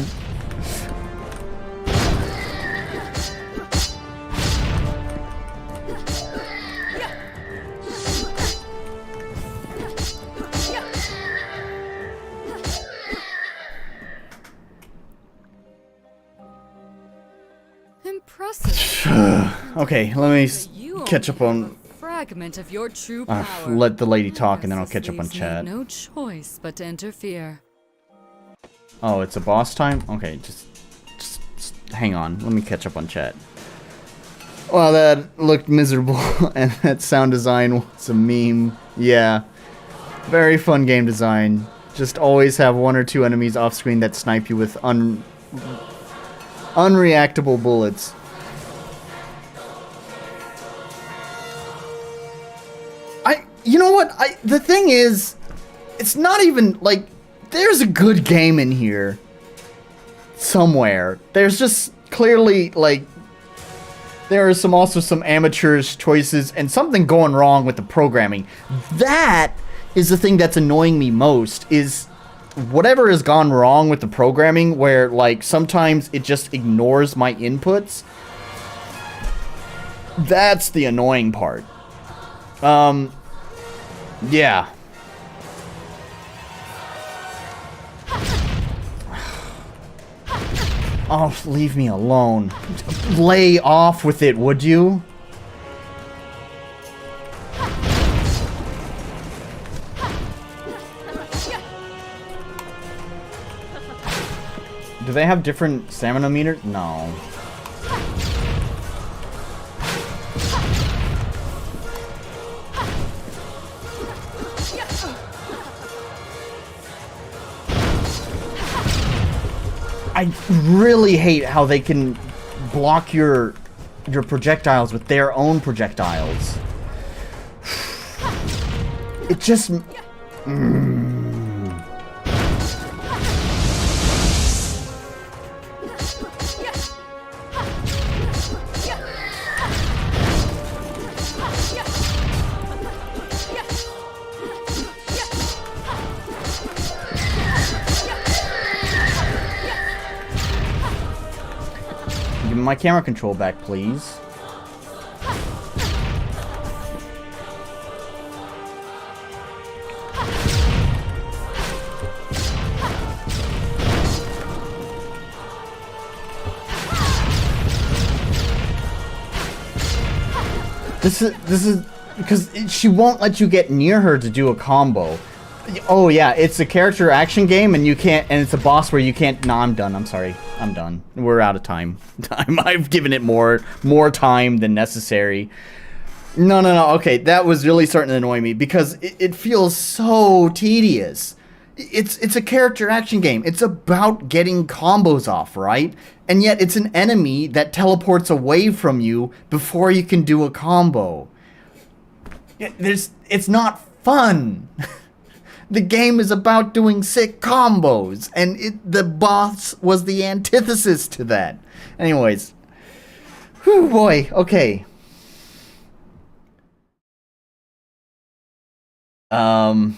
Impressive. Okay, let me catch up on... Fragment of your true power. Let the lady talk and then I'll catch up on Leaves me chat. No choice but to interfere. Oh, it's a boss time? Okay, just hang on. Let me catch up on chat. Well, that looked miserable, and that sound design was a meme. Yeah. Very fun game design. Just always have one or two enemies off screen that snipe you with unreactable bullets. you know what? The thing is, it's not even, like, there's a good game in here. Somewhere. There's just clearly, like, there are also some amateurish choices and something going wrong with the programming. That is the thing that's annoying me most, is whatever has gone wrong with the programming, where, like, sometimes it just ignores my inputs. That's the annoying part. Yeah. Oh, leave me alone. Lay off with it, would you? Do they have different stamina meters? No. I really hate how they can block your projectiles with their own projectiles. It just... Give me my camera control back, please. This is because she won't let you get near her to do a combo. Oh yeah, it's a character action game and you can't, and it's a boss where you can't. No, I'm done. I'm sorry. I'm done. We're out of time. I've given it more time than necessary. No. Okay, that was really starting to annoy me because it feels so tedious. It's a character action game. It's about getting combos off, right? And yet it's an enemy that teleports away from you before you can do a combo. It's not fun. The game is about doing sick combos, and the boss was the antithesis to that. Anyways. Whew, boy. Okay. Oh,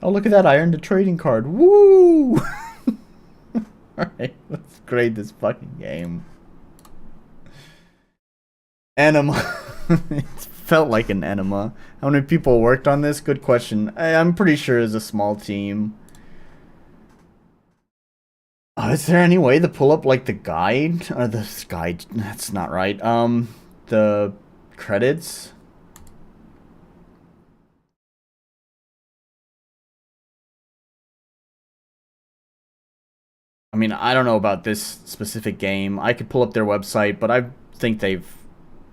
look at that. I earned a trading card. Woo! Alright, let's grade this fucking game. Anima. It felt like an enema. How many people worked on this? Good question. I'm pretty sure it's a small team. Is there any way to pull up, like, the guide? Or the guide? That's not right. The credits? I mean, I don't know about this specific game. I could pull up their website, but I think they've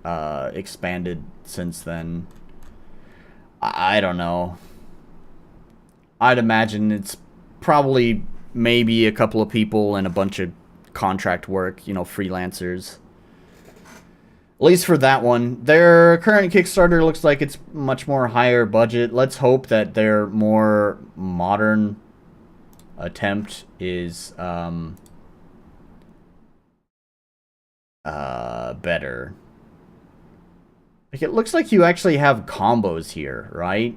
expanded since then. I don't know. I'd imagine it's probably maybe a couple of people and a bunch of contract work, you know, freelancers. At least for that one. Their current Kickstarter looks like it's much more higher budget. Let's hope that their more modern attempt is better. Like, it looks like you actually have combos here, right?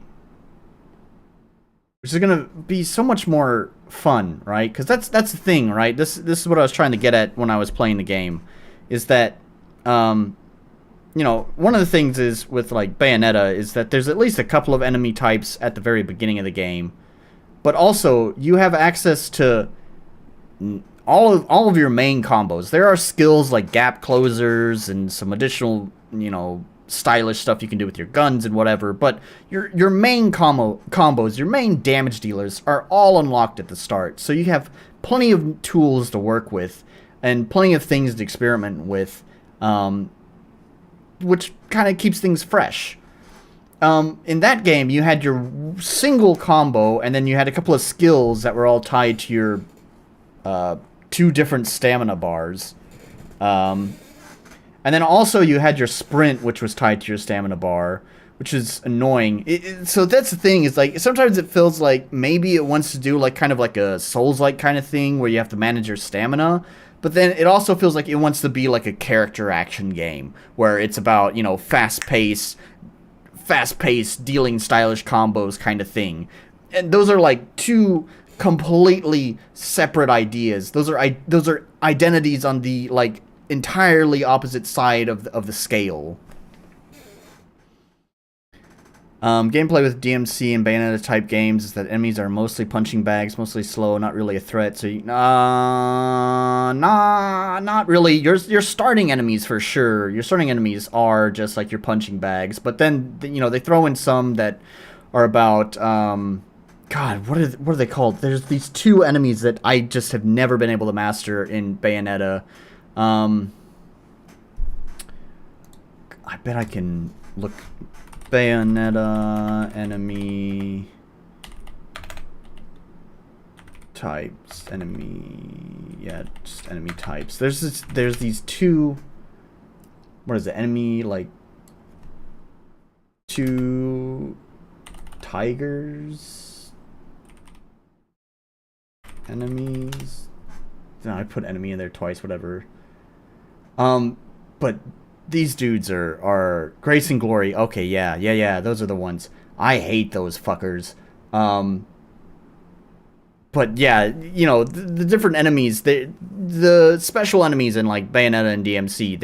Which is gonna be so much more fun, right? Because that's the thing, right? This is what I was trying to get at when I was playing the game, is that you know, one of the things is with, like, Bayonetta is that there's at least a couple of enemy types at the very beginning of the game, but also you have access to all of your main combos. There are skills like gap closers and some additional, you know, stylish stuff you can do with your guns and whatever, but your main combos, your main damage dealers are all unlocked at the start. So you have plenty of tools to work with and plenty of things to experiment with, which kind of keeps things fresh. In that game, you had your single combo, and then you had a couple of skills that were all tied to your 2 different stamina bars. And then also you had your sprint, which was tied to your stamina bar, which is annoying. So that's the thing, is like sometimes it feels like maybe it wants to do like kind of like a Souls-like kind of thing where you have to manage your stamina, but then it also feels like it wants to be like a character action game where it's about, you know, fast-paced, dealing stylish combos kind of thing. And those are like two completely separate ideas. Those are identities on the like entirely opposite side of the scale. Gameplay with DMC and Bayonetta type games is that enemies are mostly punching bags, mostly slow, not really a threat. So, not really. Your starting enemies for sure. Your starting enemies are just like your punching bags, but then you know they throw in some that are about God, what are they called? There's these two enemies that I just have never been able to master in Bayonetta. I bet I can look. Bayonetta enemy types, just enemy types. There's these two. What is it? Enemy like two tigers. Enemies. No, I put enemy in there twice. Whatever. But. These dudes are Grace and Glory. Okay, yeah, those are the ones. I hate those fuckers. But yeah, you know, the different enemies, the special enemies in like Bayonetta and DMC,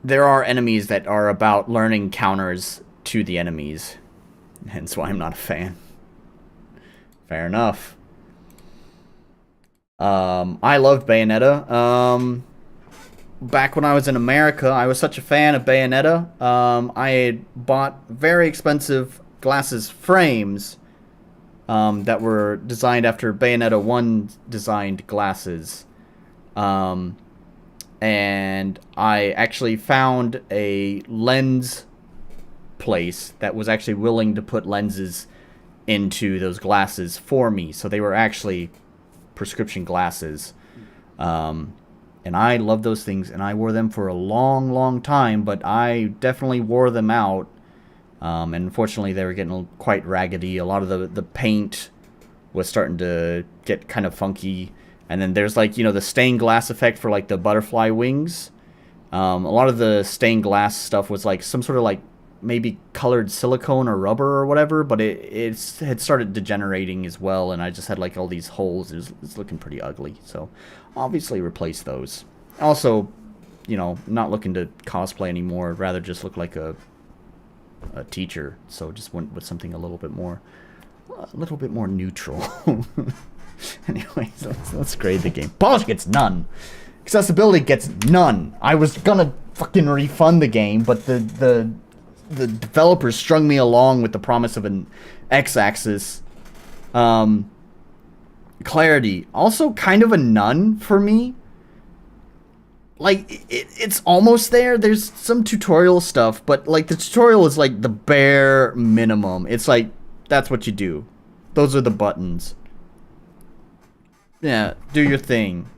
there are enemies that are about learning counters to the enemies. Hence why I'm not a fan. Fair enough. I loved Bayonetta. Back when I was in America, I was such a fan of Bayonetta. I had bought very expensive glasses frames that were designed after Bayonetta 1 designed glasses. And I actually found a lens place that was actually willing to put lenses into those glasses for me. So they were actually prescription glasses. And I love those things, and I wore them for a long, long time, but I definitely wore them out. And unfortunately, they were getting quite raggedy. A lot of the paint was starting to get kind of funky. And then there's like, you know, the stained glass effect for like the butterfly wings. A lot of the stained glass stuff was like some sort of like maybe colored silicone or rubber or whatever, but it had started degenerating as well, and I just had like all these holes. It was looking pretty ugly, so obviously replace those. Also, you know, not looking to cosplay anymore, rather just look like a teacher, so just went with something a little bit more neutral. Anyway, so let's grade the game. Polish gets none. Accessibility gets none. I was gonna fucking refund the game, but the developers strung me along with the promise of an X-axis. Clarity, also kind of a none for me. Like, it's almost there. There's some tutorial stuff, but like the tutorial is like the bare minimum. It's like, that's what you do. Those are the buttons. Yeah, do your thing.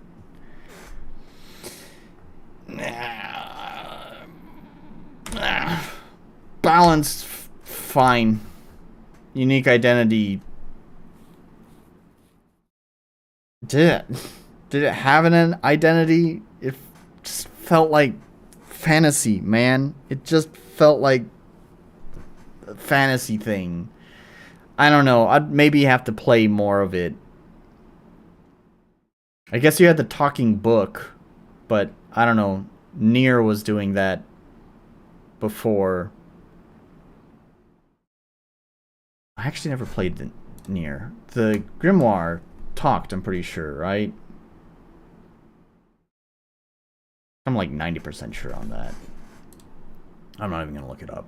Balanced, fine. Unique identity. Did it have an identity? It just felt like fantasy, man. It just felt like a fantasy thing. I don't know. I'd maybe have to play more of it. I guess you had the talking book, but I don't know. Nier was doing that before. I actually never played the Nier. The Grimoire talked, I'm pretty sure, right? I'm like 90% sure on that. I'm not even gonna look it up.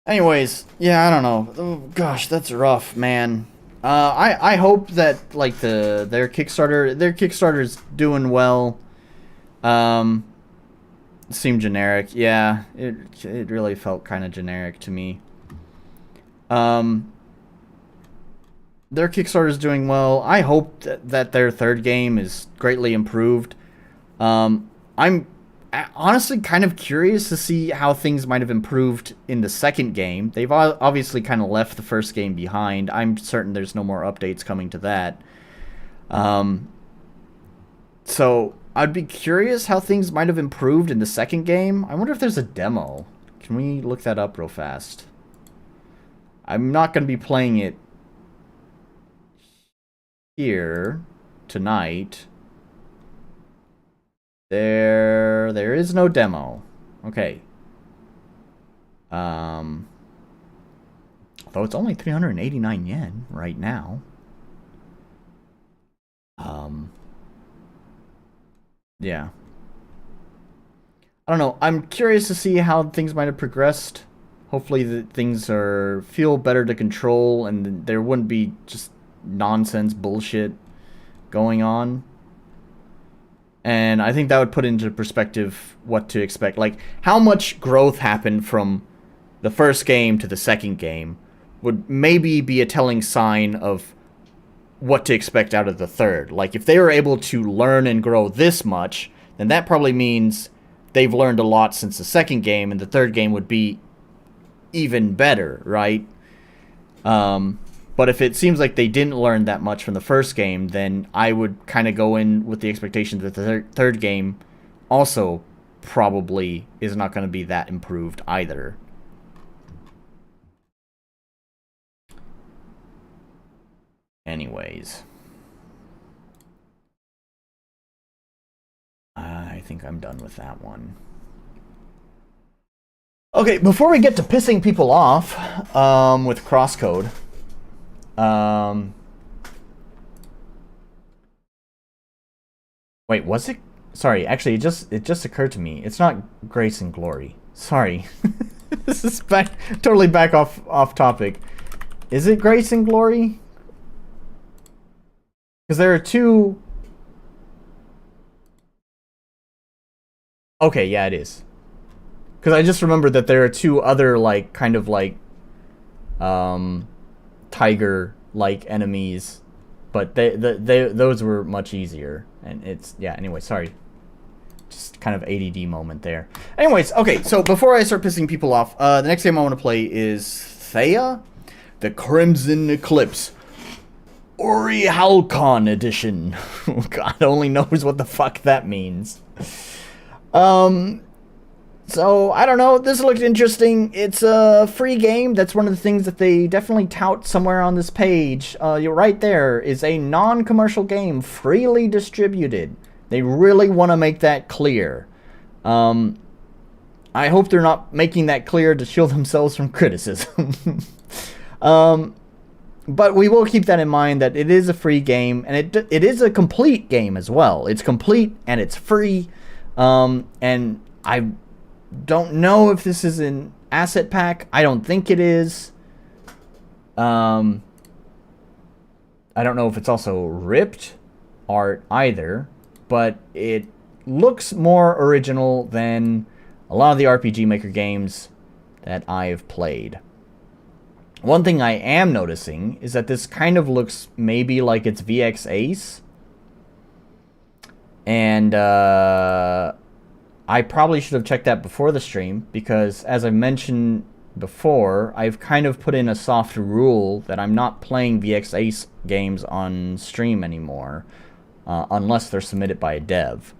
Anyways, yeah, I don't know. Oh, gosh, that's rough, man. I hope that like their Kickstarter's doing well. Seemed generic. Yeah, it really felt kind of generic to me. Their Kickstarter's doing well. I hope that their third game is greatly improved. I'm honestly kind of curious to see how things might have improved in the second game. They've obviously kind of left the first game behind. I'm certain there's no more updates coming to that. So I'd be curious how things might have improved in the second game. I wonder if there's a demo. Can we look that up real fast? I'm not going to be playing it here tonight. There is no demo. Okay. Though it's only 389 yen right now. Yeah. I don't know. I'm curious to see how things might have progressed. Hopefully things feel better to control and there wouldn't be just nonsense bullshit going on. And I think that would put into perspective what to expect. Like, how much growth happened from the first game to the second game would maybe be a telling sign of what to expect out of the third. Like, if they were able to learn and grow this much, then that probably means they've learned a lot since the second game, and the third game would be even better, right? But if it seems like they didn't learn that much from the first game, then I would kind of go in with the expectation that the third game also probably is not going to be that improved either. Anyways. I think I'm done with that one. Okay, before we get to pissing people off with CrossCode, wait, was it? Sorry, actually, it just occurred to me. It's not Grace and Glory. Sorry, this is totally back off topic. Is it Grace and Glory? Because there are two. Okay, yeah, it is. Because I just remembered that there are two other kind of tiger-like enemies, but those were much easier. And it's, yeah, anyway, sorry. Just kind of ADD moment there. Anyways, okay, so before I start pissing people off, the next game I want to play is Theia, the Crimson Eclipse. Ori Halcon edition. God only knows what the fuck that means. So, I don't know, this looked interesting. It's a free game. That's one of the things that they definitely tout somewhere on this page. You're right there, is a non-commercial game, freely distributed. They really want to make that clear. I hope they're not making that clear to shield themselves from criticism. But we will keep that in mind, that it is a free game, and it is a complete game as well. It's complete, and it's free, and I don't know if this is an asset pack. I don't think it is. I don't know if it's also ripped art either, but it looks more original than a lot of the RPG Maker games that I've played. One thing I am noticing is that this kind of looks maybe like it's VX Ace. And I probably should have checked that before the stream, because as I mentioned before, I've kind of put in a soft rule that I'm not playing VX Ace games on stream anymore, unless they're submitted by a dev.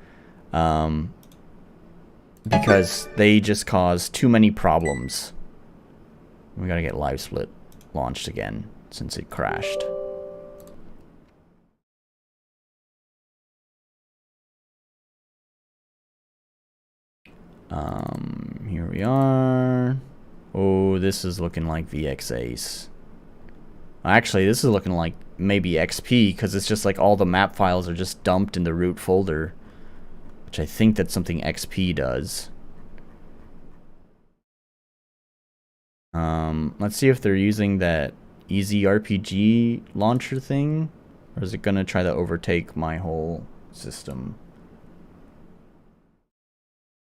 Because they just cause too many problems. We gotta get Live Split launched again, since it crashed. Here we are. Oh, this is looking like VX Ace. Actually, this is looking like maybe XP, because it's just like all the map files are just dumped in the root folder. Which I think that's something XP does. Let's see if they're using that easy RPG launcher thing, or is it gonna try to overtake my whole system?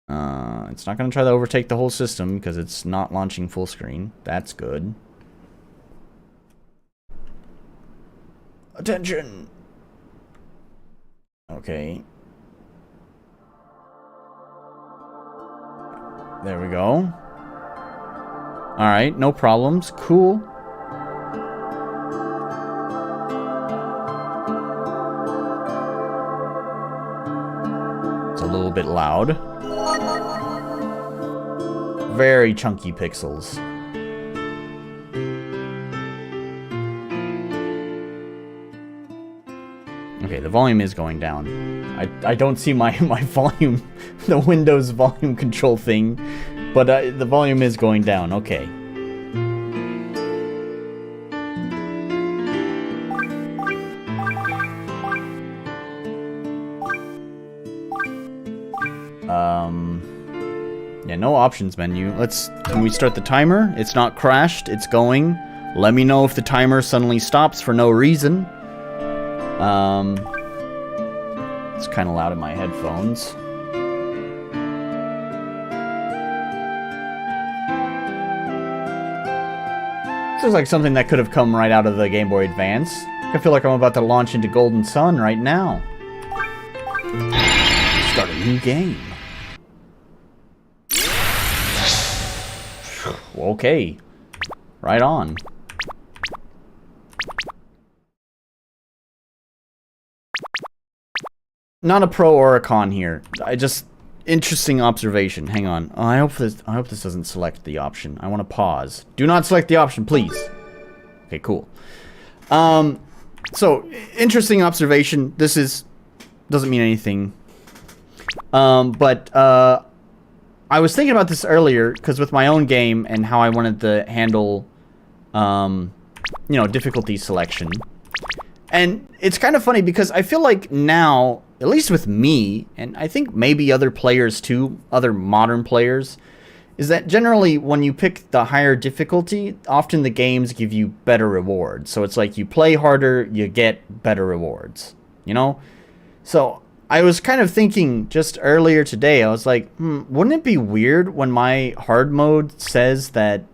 It's not gonna try to overtake the whole system because it's not launching full screen. That's good. Attention! Okay. There we go. Alright, no problems. Cool. It's a little bit loud. Very chunky pixels. Okay, the volume is going down. I don't see my volume, the Windows volume control thing, but the volume is going down. Okay. Yeah, no options menu. Can we start the timer? It's not crashed, it's going. Let me know if the timer suddenly stops for no reason. It's kind of loud in my headphones. This is like something that could have come right out of the Game Boy Advance. I feel like I'm about to launch into Golden Sun right now. Start a new game. Okay. Right on. Not a pro or a con here. Interesting observation. Hang on. Oh, I hope this doesn't select the option. I want to pause. Do not select the option, please. Okay, cool. So interesting observation. This doesn't mean anything. But I was thinking about this earlier because with my own game and how I wanted to handle difficulty selection. And it's kind of funny because I feel like now, at least with me, and I think maybe other players too, other modern players, is that generally when you pick the higher difficulty, often the games give you better rewards. So it's like you play harder, you get better rewards, you know? So I was kind of thinking just earlier today, I was like, wouldn't it be weird when my hard mode says that,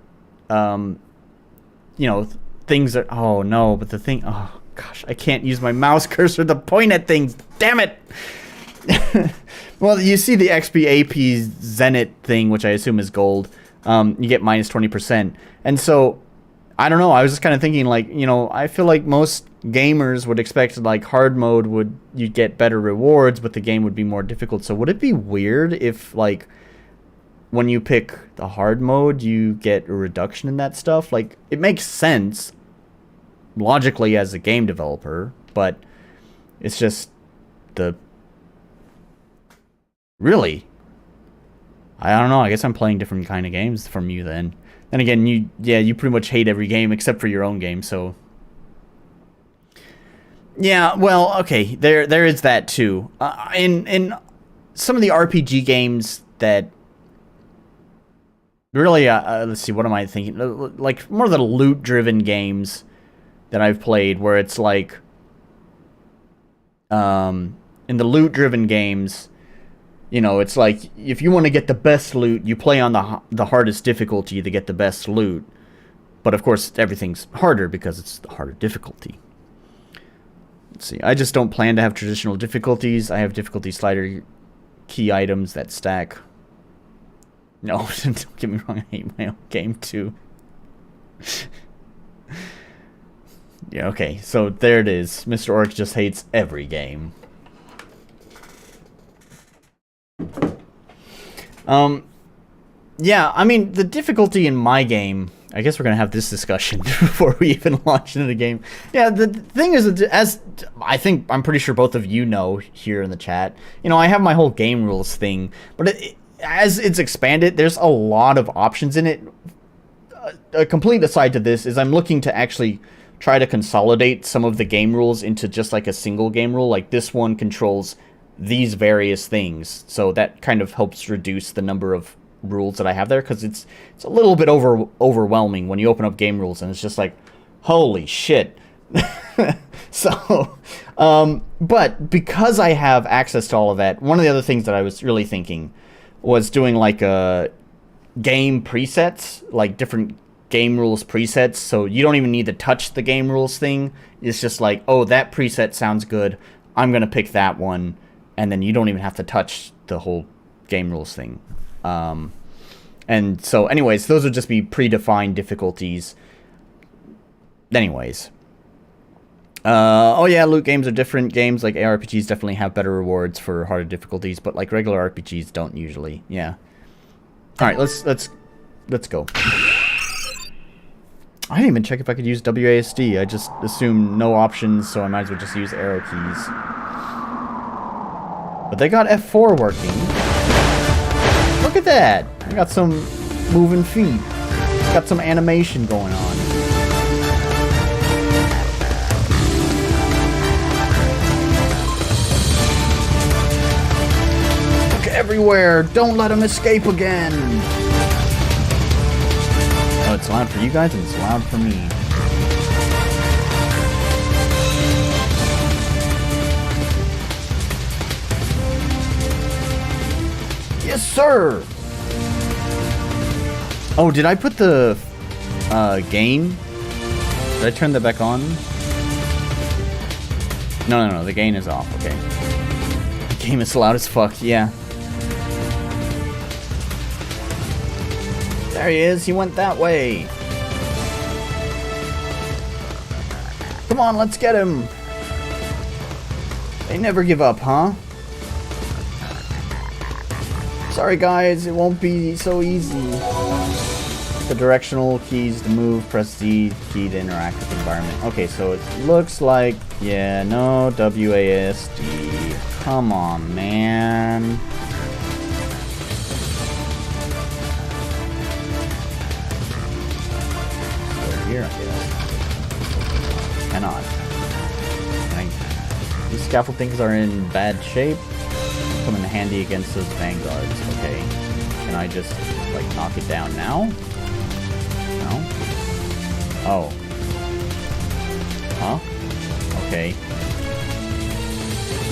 things are, oh no, but the thing, oh gosh, I can't use my mouse cursor to point at things, damn it! Well, you see the XP AP Zenith thing, which I assume is gold, you get minus 20%, and so, I don't know, I was just kind of thinking, like, I feel like most gamers would expect, like, hard mode you'd get better rewards, but the game would be more difficult, so would it be weird if, like, when you pick the hard mode, you get a reduction in that stuff? Like, it makes sense, logically as a game developer, but it's just really, I don't know, I guess I'm playing different kind of games from you then. And again, you pretty much hate every game except for your own game, so yeah, well, okay, there is that too. In some of the RPG games that really, let's see, what am I thinking? Like more of the loot-driven games that I've played, where it's like, in the loot-driven games, it's like if you want to get the best loot, you play on the hardest difficulty to get the best loot. But of course, everything's harder because it's the harder difficulty. Let's see. I just don't plan to have traditional difficulties. I have difficulty slider key items that stack. No, don't get me wrong. I hate my own game too. Yeah, okay. So there it is. Mr. Orc just hates every game. Yeah, I mean, the difficulty in my game, I guess we're going to have this discussion before we even launch into the game. Yeah, the thing is, as I'm pretty sure both of you know here in the chat, I have my whole game rules thing, but as it's expanded, there's a lot of options in it. A complete aside to this is I'm looking to actually try to consolidate some of the game rules into just like a single game rule. Like this one controls these various things, so that kind of helps reduce the number of rules that I have there, because it's a little bit overwhelming when you open up game rules and it's just like, holy shit. So but because I have access to all of that, one of the other things that I was really thinking was doing like a game presets, like different game rules presets, so you don't even need to touch the game rules thing. It's just like, oh, that preset sounds good, I'm gonna pick that one, and then you don't even have to touch the whole game rules thing. And so, anyways, those would just be predefined difficulties. Anyways. Oh yeah, loot games are different. Games like ARPGs definitely have better rewards for harder difficulties, but like regular RPGs don't usually. Yeah. All right, let's go. I didn't even check if I could use WASD. I just assumed no options, so I might as well just use arrow keys. But they got F4 working. Look at that! I got some moving feet. Got some animation going on. Everywhere! Don't let him escape again! Oh, it's loud for you guys and it's loud for me. Yes, sir! Oh, did I put the gain? Did I turn that back on? No, the gain is off, okay. The game is loud as fuck, yeah. There he is, he went that way. Come on, let's get him. They never give up, huh? Sorry guys, it won't be so easy. The directional keys to move, press D key to interact with the environment. Okay, so it looks like, yeah, no WASD. Come on, man. Here, I guess. Cannot. These scaffold things are in bad shape. Come in handy against those vanguards. Okay. Can I just, like, knock it down now? No? Oh. Huh? Okay.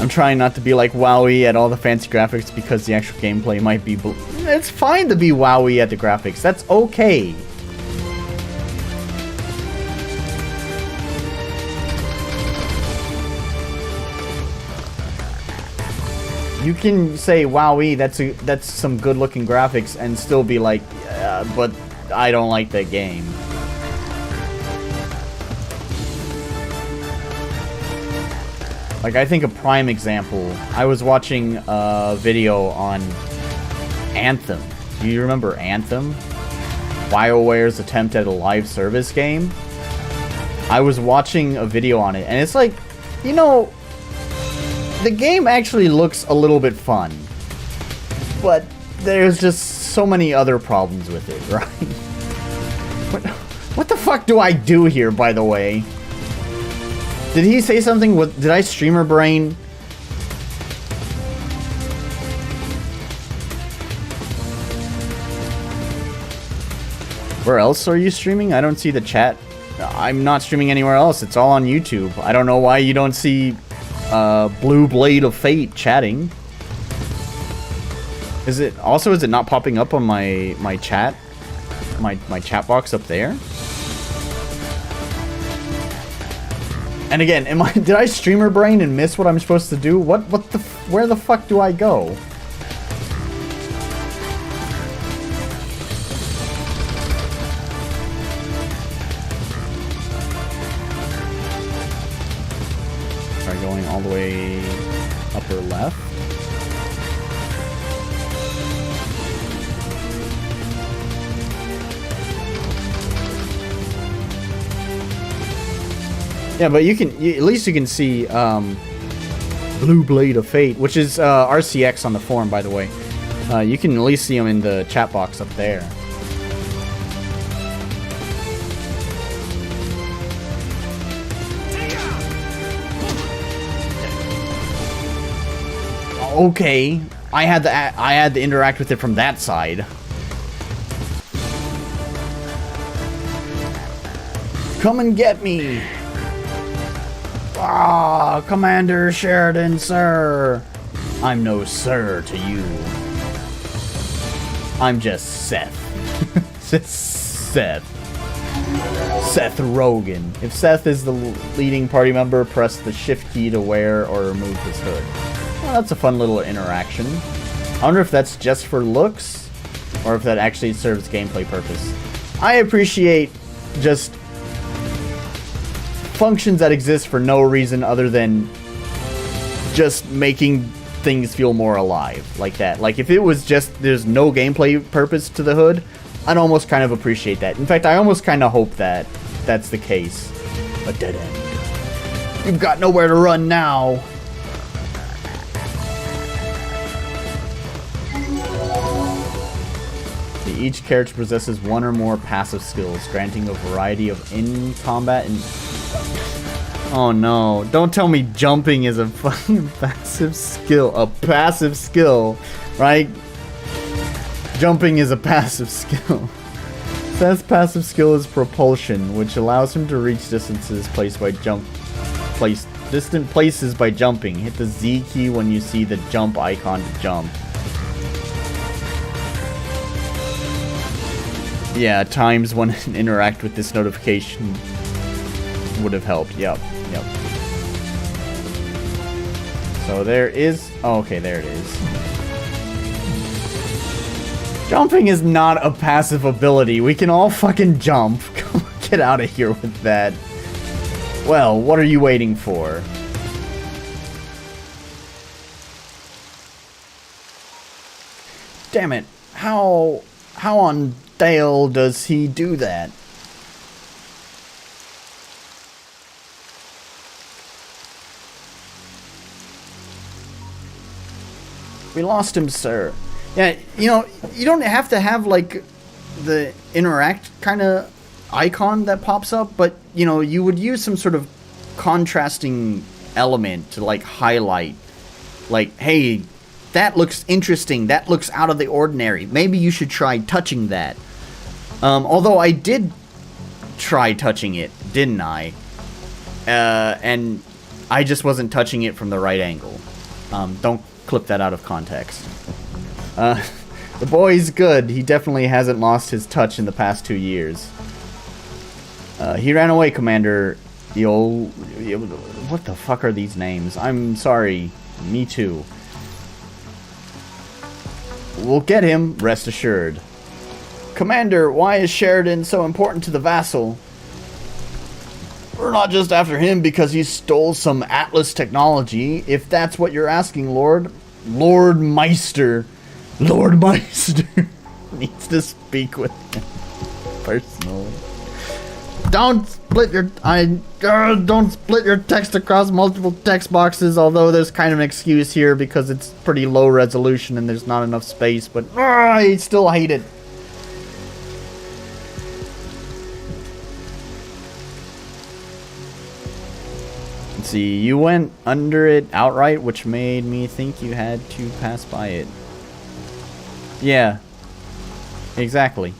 I'm trying not to be like wowie at all the fancy graphics because the actual gameplay might be... It's fine to be wowie at the graphics. That's okay. You can say, "Wowee, that's some good-looking graphics," and still be like, yeah, "But I don't like that game." Like, I think a prime example. I was watching a video on Anthem. Do you remember Anthem? BioWare's attempt at a live service game. I was watching a video on it, and it's like, you know. The game actually looks a little bit fun, but there's just so many other problems with it, right? What the fuck do I do here, by the way? Did he say something? Did I streamer brain? Where else are you streaming? I don't see the chat. I'm not streaming anywhere else. It's all on YouTube. I don't know why you don't see... Blue Blade of Fate chatting. Is it not popping up on my chat? My chat box up there? And again, did I streamer brain and miss what I'm supposed to do? Where the fuck do I go? Going all the way upper left. Yeah, but at least you can see Blue Blade of Fate, which is RCX on the forum, by the way. You can at least see them in the chat box up there. Okay, I had to interact with it from that side. Come and get me! Ah, Commander Sheridan, sir! I'm no sir to you. I'm just Seth. Seth Rogen. If Seth is the leading party member, press the shift key to wear or remove his hood. Well, that's a fun little interaction. I wonder if that's just for looks, or if that actually serves gameplay purpose. I appreciate just functions that exist for no reason other than just making things feel more alive, like that. Like, if it was just there's no gameplay purpose to the hood, I'd almost kind of appreciate that. In fact, I almost kind of hope that that's the case. A dead end. You've got nowhere to run now. Each character possesses one or more passive skills, granting a variety of in-combat and... Oh no, don't tell me jumping is a fucking passive skill. A passive skill, right? Jumping is a passive skill. Seth's passive skill is propulsion, which allows him to reach distances distant places by jumping. Hit the Z key when you see the jump icon to jump. Yeah, times when interact with this notification would have helped. Yep. So there is... Oh, okay, there it is. Jumping is not a passive ability. We can all fucking jump. Get out of here with that. Well, what are you waiting for? Damn it. How on Dale does he do that? We lost him, sir. Yeah, you know, you don't have to have, like, the interact kind of icon that pops up, but, you know, you would use some sort of contrasting element to, like, highlight. Like, hey, that looks interesting. That looks out of the ordinary. Maybe you should try touching that. Although I did try touching it, didn't I? And I just wasn't touching it from the right angle. Don't clip that out of context. The boy's good. He definitely hasn't lost his touch in the past 2 years. He ran away, Commander. What the fuck are these names? I'm sorry. Me too. We'll get him, rest assured. Commander, why is Sheridan so important to the vassal? We're not just after him because he stole some Atlas technology. If that's what you're asking, Lord Meister needs to speak with him personally. Don't split your text across multiple text boxes, although there's kind of an excuse here because it's pretty low resolution and there's not enough space, but I still hate it. Let's see, you went under it outright, which made me think you had to pass by it. Yeah, exactly.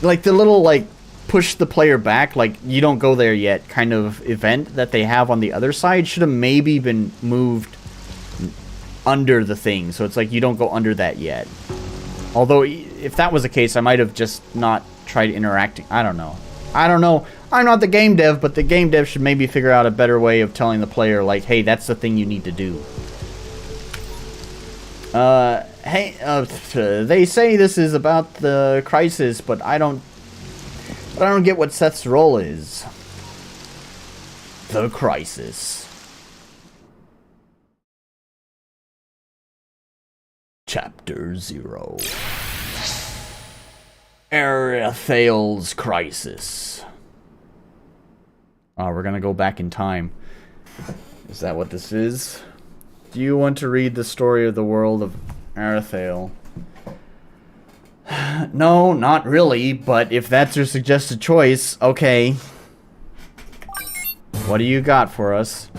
Like the little, like, push the player back, like, you don't go there yet kind of event that they have on the other side should have maybe been moved under the thing. So it's like you don't go under that yet. Although, if that was the case, I might have just not tried interacting. I don't know. I'm not the game dev, but the game dev should maybe figure out a better way of telling the player, like, hey, that's the thing you need to do. They say this is about the crisis, but I don't get what Seth's role is. The crisis. Chapter 0. Arethal's crisis. Oh, we're gonna go back in time. Is that what this is? Do you want to read the story of the world of Arethale? No, not really, but if that's your suggested choice, okay. What do you got for us?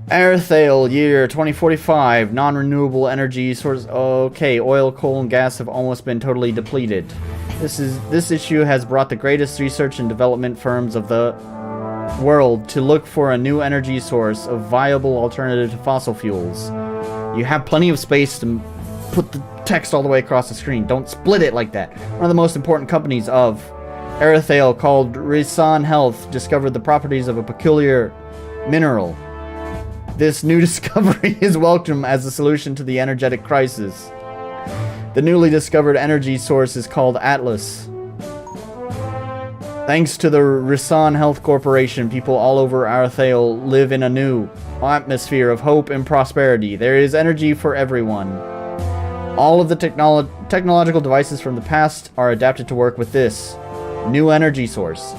Arethale, year 2045, non-renewable energy source. Okay, oil, coal, and gas have almost been totally depleted. This issue has brought the greatest research and development firms of the world to look for a new energy source, a viable alternative to fossil fuels. You have plenty of space to put the text all the way across the screen. Don't split it like that. One of the most important companies of Arethale, called Risan Health, discovered the properties of a peculiar mineral. This new discovery is welcome as a solution to the energetic crisis. The newly discovered energy source is called Atlas. Thanks to the Risan Health Corporation, people all over Arathale live in a new atmosphere of hope and prosperity. There is energy for everyone. All of the technological devices from the past are adapted to work with this new energy source.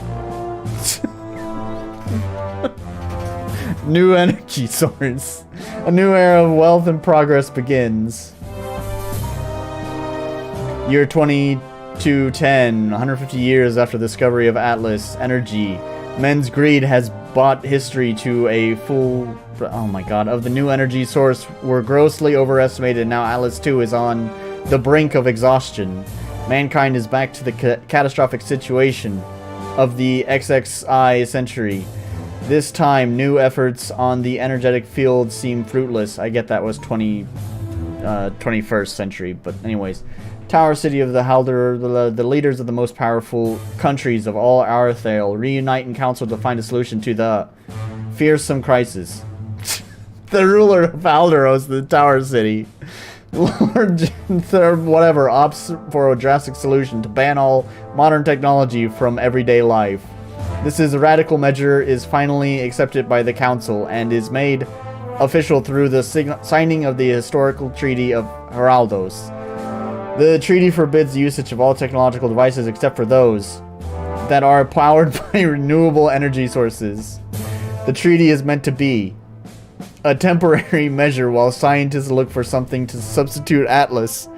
New energy source. A new era of wealth and progress begins. Year 2210, 150 years after the discovery of Atlas energy. Men's greed has brought history to a full... Oh my god. Of the new energy source were grossly overestimated. Now Atlas 2 is on the brink of exhaustion. Mankind is back to the catastrophic situation of the XXI century. This time, new efforts on the energetic field seem fruitless. I get that was 21st century, but anyways. Tower City of the Halder, the leaders of the most powerful countries of all Arathale reunite in council to find a solution to the fearsome crisis. The ruler of Alderos, the Tower City. Lord whatever, opts for a drastic solution to ban all modern technology from everyday life. This is a radical measure is finally accepted by the council and is made official through the signing of the historical Treaty of Heraldos. The treaty forbids the usage of all technological devices except for those that are powered by renewable energy sources. The treaty is meant to be a temporary measure while scientists look for something to substitute Atlas.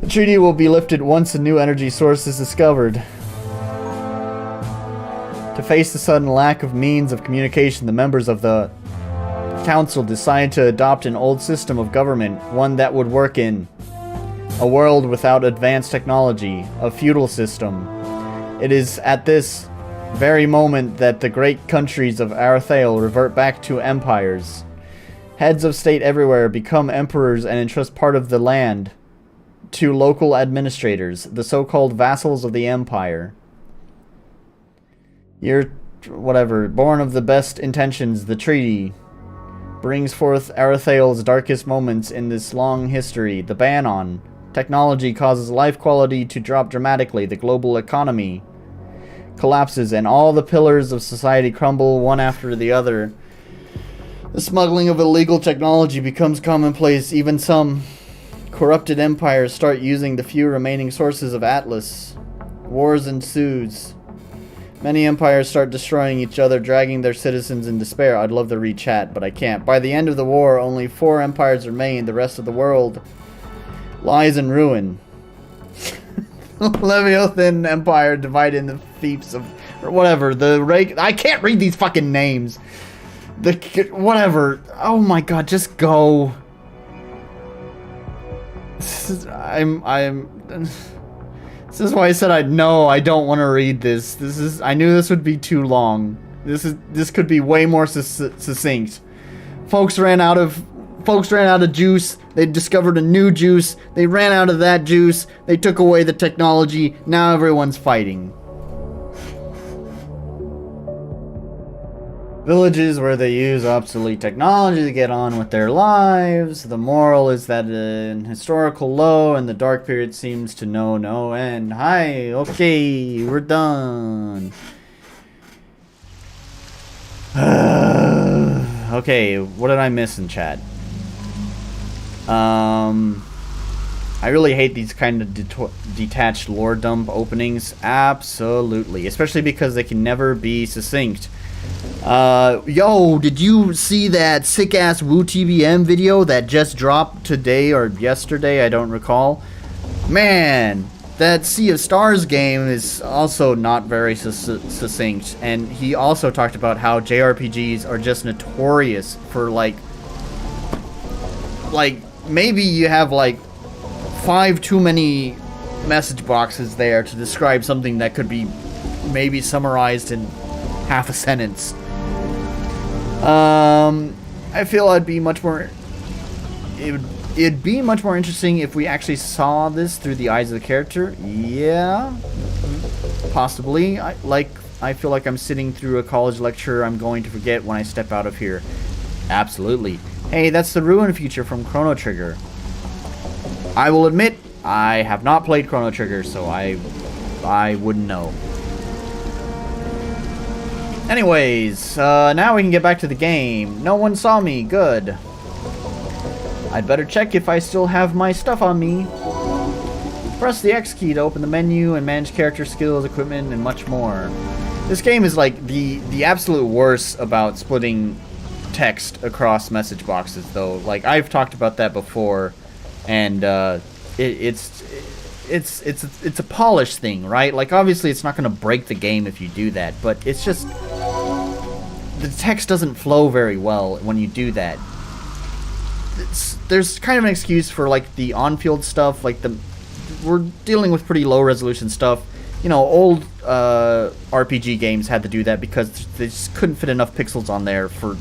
The treaty will be lifted once a new energy source is discovered. To face the sudden lack of means of communication, the members of the council decided to adopt an old system of government, one that would work in a world without advanced technology, a feudal system. It is at this very moment that the great countries of Arathale revert back to empires. Heads of state everywhere become emperors and entrust part of the land to local administrators, the so-called vassals of the empire. Year whatever, born of the best intentions, the treaty brings forth Arathale's darkest moments in this long history. The ban on technology causes life quality to drop dramatically. The global economy collapses and all the pillars of society crumble one after the other. The smuggling of illegal technology becomes commonplace. Even some corrupted empires start using the few remaining sources of Atlas. Wars ensues. Many empires start destroying each other, dragging their citizens in despair. I'd love to read chat, but I can't. By the end of the war, only 4 empires remain. The rest of the world lies in ruin. Leviathan Empire divided in the fiefs of... or whatever. I can't read these fucking names. Whatever. Oh my god, just go. This is why I said I don't want to read this. I knew this would be too long. This could be way more succinct. Folks ran out of juice. They discovered a new juice. They ran out of that juice. They took away the technology. Now everyone's fighting. Villages where they use obsolete technology to get on with their lives. The moral is that an historical low and the dark period seems to know no end. Hi, okay, we're done. Okay, what did I miss in chat? I really hate these kind of detached lore dump openings. Absolutely. Especially because they can never be succinct. Yo, did you see that sick-ass WooTBM video that just dropped today or yesterday? I don't recall. Man, that Sea of Stars game is also not very succinct. And he also talked about how JRPGs are just notorious for, like maybe you have, 5 too many message boxes there to describe something that could be maybe summarized in half a sentence. I feel it'd be much more interesting if we actually saw this through the eyes of the character. Yeah, possibly. I feel like I'm sitting through a college lecture I'm going to forget when I step out of here. Absolutely. Hey, that's the Ruin feature from Chrono Trigger. I will admit, I have not played Chrono Trigger, so I wouldn't know. Anyways, now we can get back to the game. No one saw me. Good. I'd better check if I still have my stuff on me. Press the X key to open the menu and manage character skills, equipment, and much more. This game is like the absolute worst about splitting text across message boxes, though. Like, I've talked about that before, and it's a polish thing, right? Like, obviously it's not going to break the game if you do that, but it's just the text doesn't flow very well when you do that. There's kind of an excuse for like the on-field stuff, like we're dealing with pretty low resolution stuff. You know, old RPG games had to do that because they just couldn't fit enough pixels on there for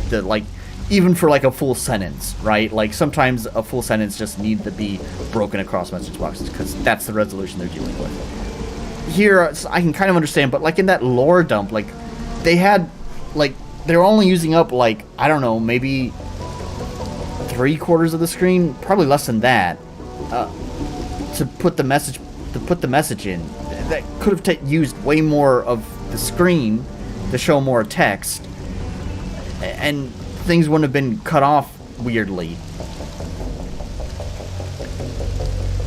the like, even for like a full sentence, right? Like sometimes a full sentence just needs to be broken across message boxes because that's the resolution they're dealing with. Here, I can kind of understand, but like in that lore dump, like they had, like, they're only using up like, I don't know, maybe 3/4 of the screen, probably less than that, to put the message in. That could have used way more of the screen to show more text, and things wouldn't have been cut off weirdly.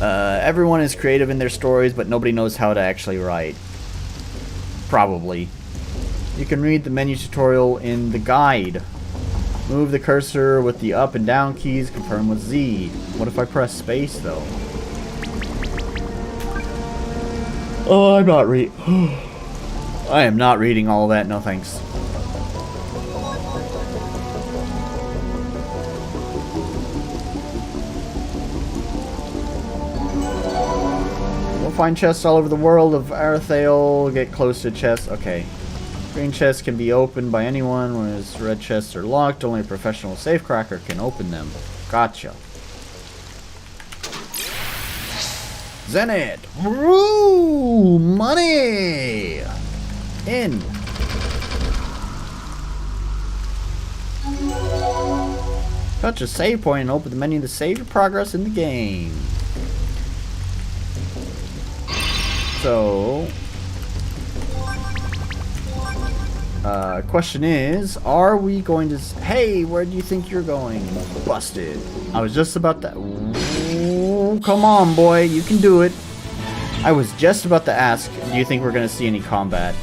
Everyone is creative in their stories, but nobody knows how to actually write. Probably. You can read the menu tutorial in the guide. Move the cursor with the up and down keys, confirm with Z. What if I press space, though? Oh, I'm not I am not reading all that, no thanks. We'll find chests all over the world of Arathael. Get close to chests. Okay. Green chests can be opened by anyone, whereas red chests are locked. Only a professional safecracker can open them. Gotcha. Zenith! Woo! Money! In. Touch a save point and open the menu to save your progress in the game. So... question is, are we going to... Hey, where do you think you're going? Busted. I was just about to... Ooh, come on, boy. You can do it. I was just about to ask, do you think we're going to see any combat?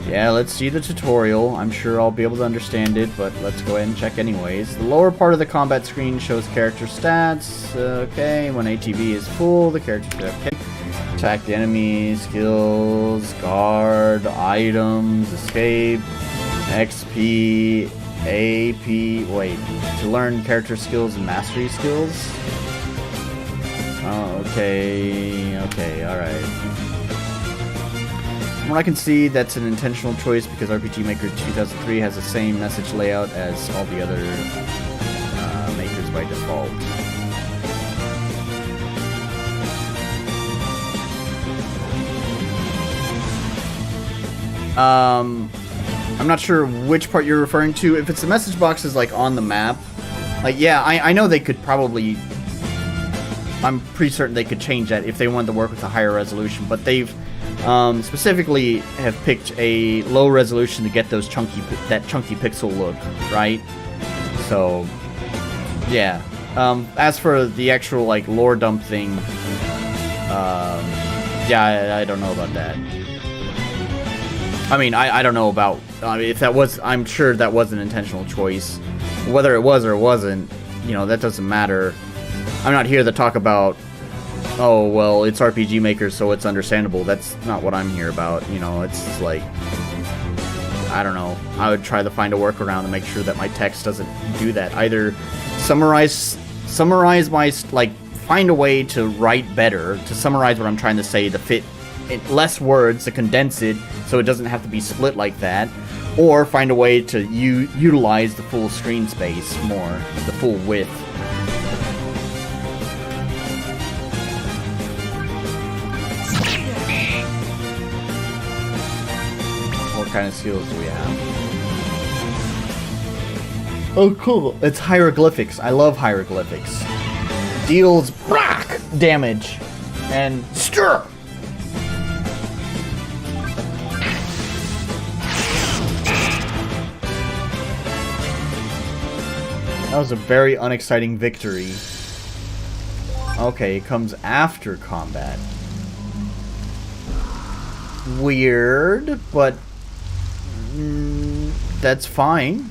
Yeah, let's see the tutorial. I'm sure I'll be able to understand it, but let's go ahead and check anyways. The lower part of the combat screen shows character stats. Okay, when ATB is full, the character... Okay. Attack the enemy, skills, guard, items, escape, XP, AP, wait, to learn character skills and mastery skills? Oh, okay, alright. From what I can see, that's an intentional choice because RPG Maker 2003 has the same message layout as all the other makers by default. I'm not sure which part you're referring to. If it's the message boxes like on the map, like, yeah, I know they could probably, I'm pretty certain they could change that if they wanted to work with a higher resolution, but they've specifically have picked a low resolution to get those chunky pixel look, right? So, yeah. As for the actual like lore dump thing, yeah, I don't know about that. I mean, I don't know about, if that was, I'm sure that was an intentional choice. Whether it was or wasn't, you know, that doesn't matter. I'm not here to talk about, oh, well, it's RPG Maker, so it's understandable. That's not what I'm here about, you know, it's like, I don't know. I would try to find a workaround to make sure that my text doesn't do that. Either summarize my, like, find a way to write better, to summarize what I'm trying to say, to fit less words, to condense it so it doesn't have to be split like that, or find a way to utilize the full screen space more, the full width. What kind of skills do we have? Oh, cool. It's hieroglyphics. I love hieroglyphics. deals damage. And stir! That was a very unexciting victory. Okay, it comes after combat. Weird, but that's fine.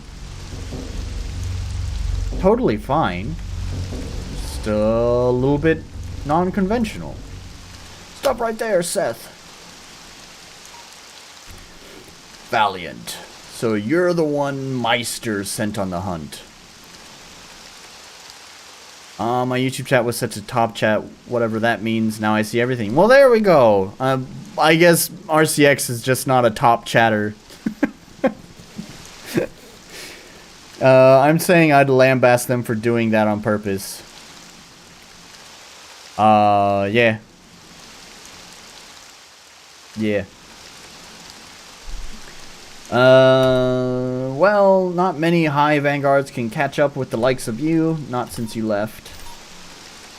Totally fine. Just a little bit non-conventional. Stop right there, Seth. Valiant. So you're the one Meister sent on the hunt. My YouTube chat was set to top chat, whatever that means. Now I see everything. Well, there we go. I guess RCX is just not a top chatter. I'm saying I'd lambast them for doing that on purpose. Yeah. Yeah. Well, not many high vanguards can catch up with the likes of you, not since you left.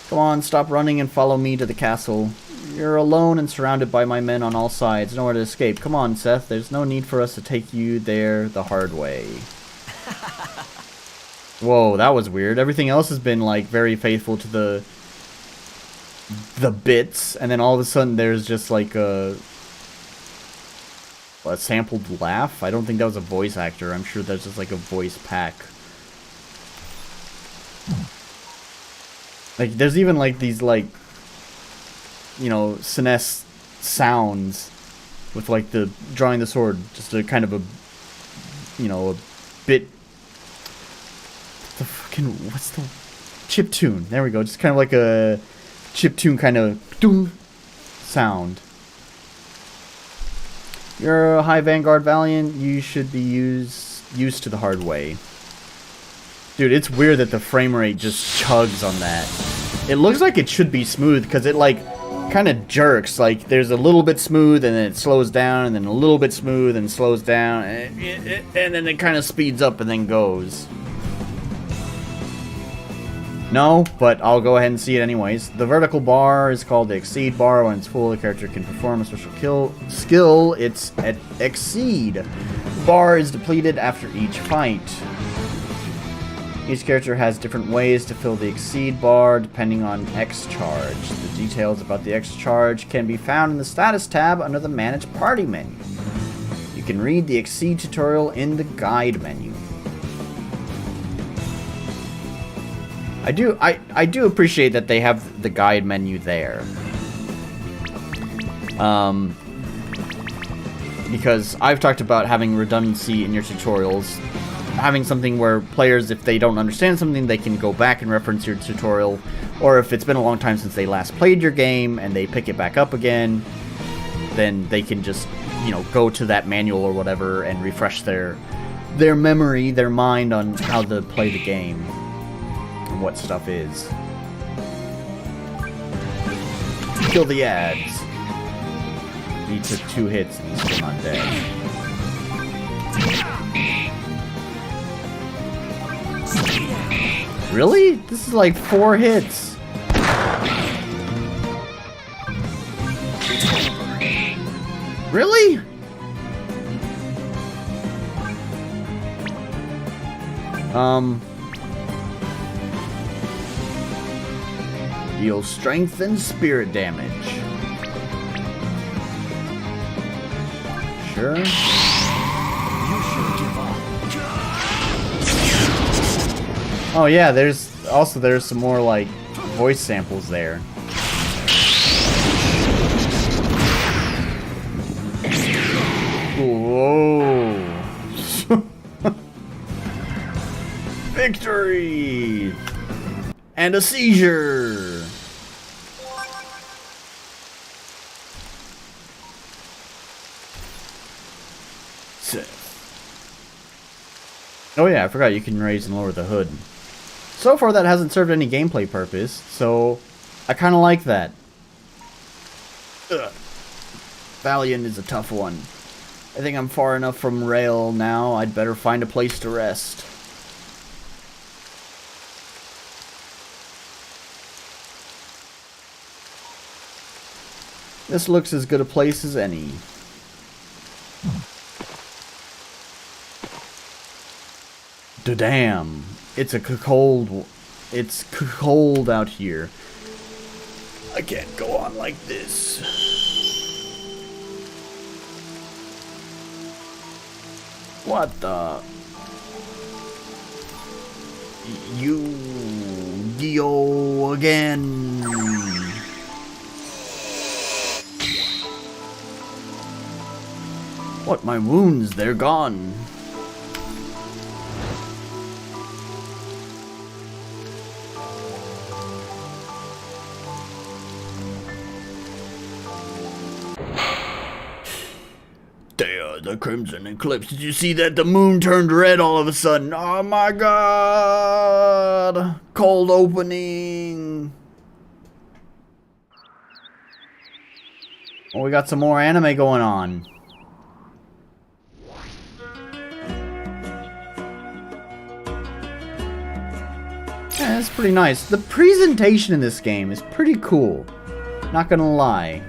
Come on, stop running and follow me to the castle. You're alone and surrounded by my men on all sides, nowhere to escape. Come on, Seth, there's no need for us to take you there the hard way. Whoa, that was weird. Everything else has been, like, very faithful to the bits, and then all of a sudden there's just, like, a sampled laugh? I don't think that was a voice actor. I'm sure that's just like a voice pack. Like, there's even like these, like, you know, SNES sounds with like the drawing the sword, just a kind of a, you know, a bit. The fucking, what's the chiptune? There we go. Just kind of like a chiptune kind of doom sound. You're a high vanguard valiant. You should be used to the hard way. Dude, it's weird that the frame rate just chugs on that. It looks like it should be smooth because it like kind of jerks. Like there's a little bit smooth and then it slows down and then a little bit smooth and slows down and then it kind of speeds up and then goes. No, but I'll go ahead and see it anyways. The vertical bar is called the Exceed bar. When it's full, the character can perform a special skill. It's at Exceed. The bar is depleted after each fight. Each character has different ways to fill the Exceed bar depending on X charge. The details about the X charge can be found in the Status tab under the Manage Party menu. You can read the Exceed tutorial in the Guide menu. I do appreciate that they have the guide menu there. Because I've talked about having redundancy in your tutorials. Having something where players, if they don't understand something, they can go back and reference your tutorial. Or if it's been a long time since they last played your game and they pick it back up again, then they can just, you know, go to that manual or whatever and refresh their memory, their mind on how to play the game. What stuff is. Kill the ads. He took 2 hits and he's still not dead. Really? This is like 4 hits. Really? Deal strength and spirit damage. Sure. Oh yeah, there's some more like voice samples there. Whoa. Victory! And a seizure! Oh yeah, I forgot you can raise and lower the hood. So far that hasn't served any gameplay purpose, so I kinda like that. Ugh. Valiant is a tough one. I think I'm far enough from rail now, I'd better find a place to rest. This looks as good a place as any. Damn. It's cold out here. I can't go on like this. What the? Yu-Gi-Oh again. What, my wounds? They're gone. Theia, the Crimson Eclipse. Did you see that? The moon turned red all of a sudden. Oh my god. Cold opening. Oh, we got some more anime going on. Yeah, that's pretty nice. The presentation in this game is pretty cool. Not gonna lie.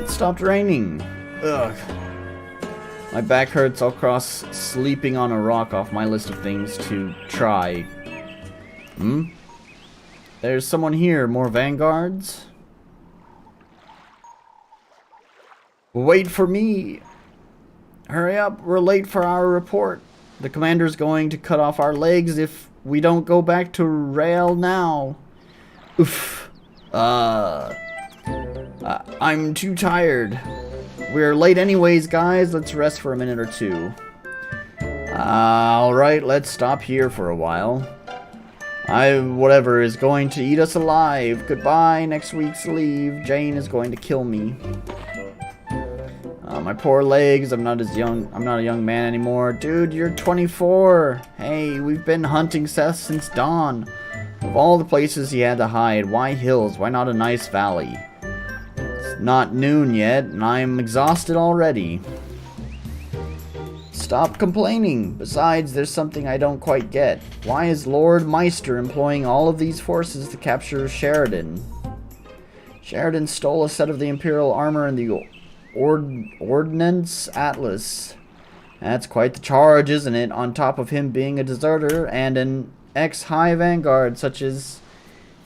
It stopped raining. Ugh. My back hurts. I'll cross sleeping on a rock off my list of things to try. There's someone here. More vanguards? Wait for me. Hurry up. We're late for our report. The commander's going to cut off our legs if we don't go back to rail now. Oof. I'm too tired. We're late anyways, guys. Let's rest for a minute or two. Alright, let's stop here for a while. Whatever is going to eat us alive. Goodbye, next week's leave. Jane is going to kill me. My poor legs. I'm not a young man anymore. Dude, you're 24. Hey, we've been hunting Seth since dawn. Of all the places he had to hide, why hills? Why not a nice valley? It's not noon yet, and I'm exhausted already. Stop complaining. Besides, there's something I don't quite get. Why is Lord Meister employing all of these forces to capture Sheridan? Sheridan stole a set of the Imperial armor and the Ordnance Atlas. That's quite the charge, isn't it? On top of him being a deserter and an ex-high vanguard, such as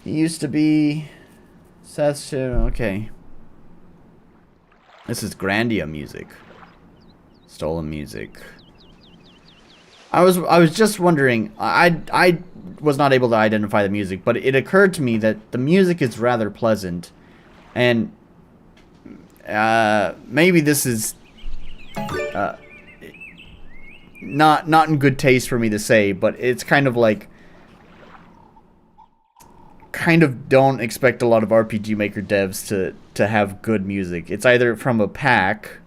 he used to be. Seth's. Okay. This is Grandia music. Stolen music. I was just wondering. I was not able to identify the music, but it occurred to me that the music is rather pleasant, and maybe this is not in good taste for me to say, but it's kind of like, don't expect a lot of RPG Maker devs to have good music. It's either from a pack,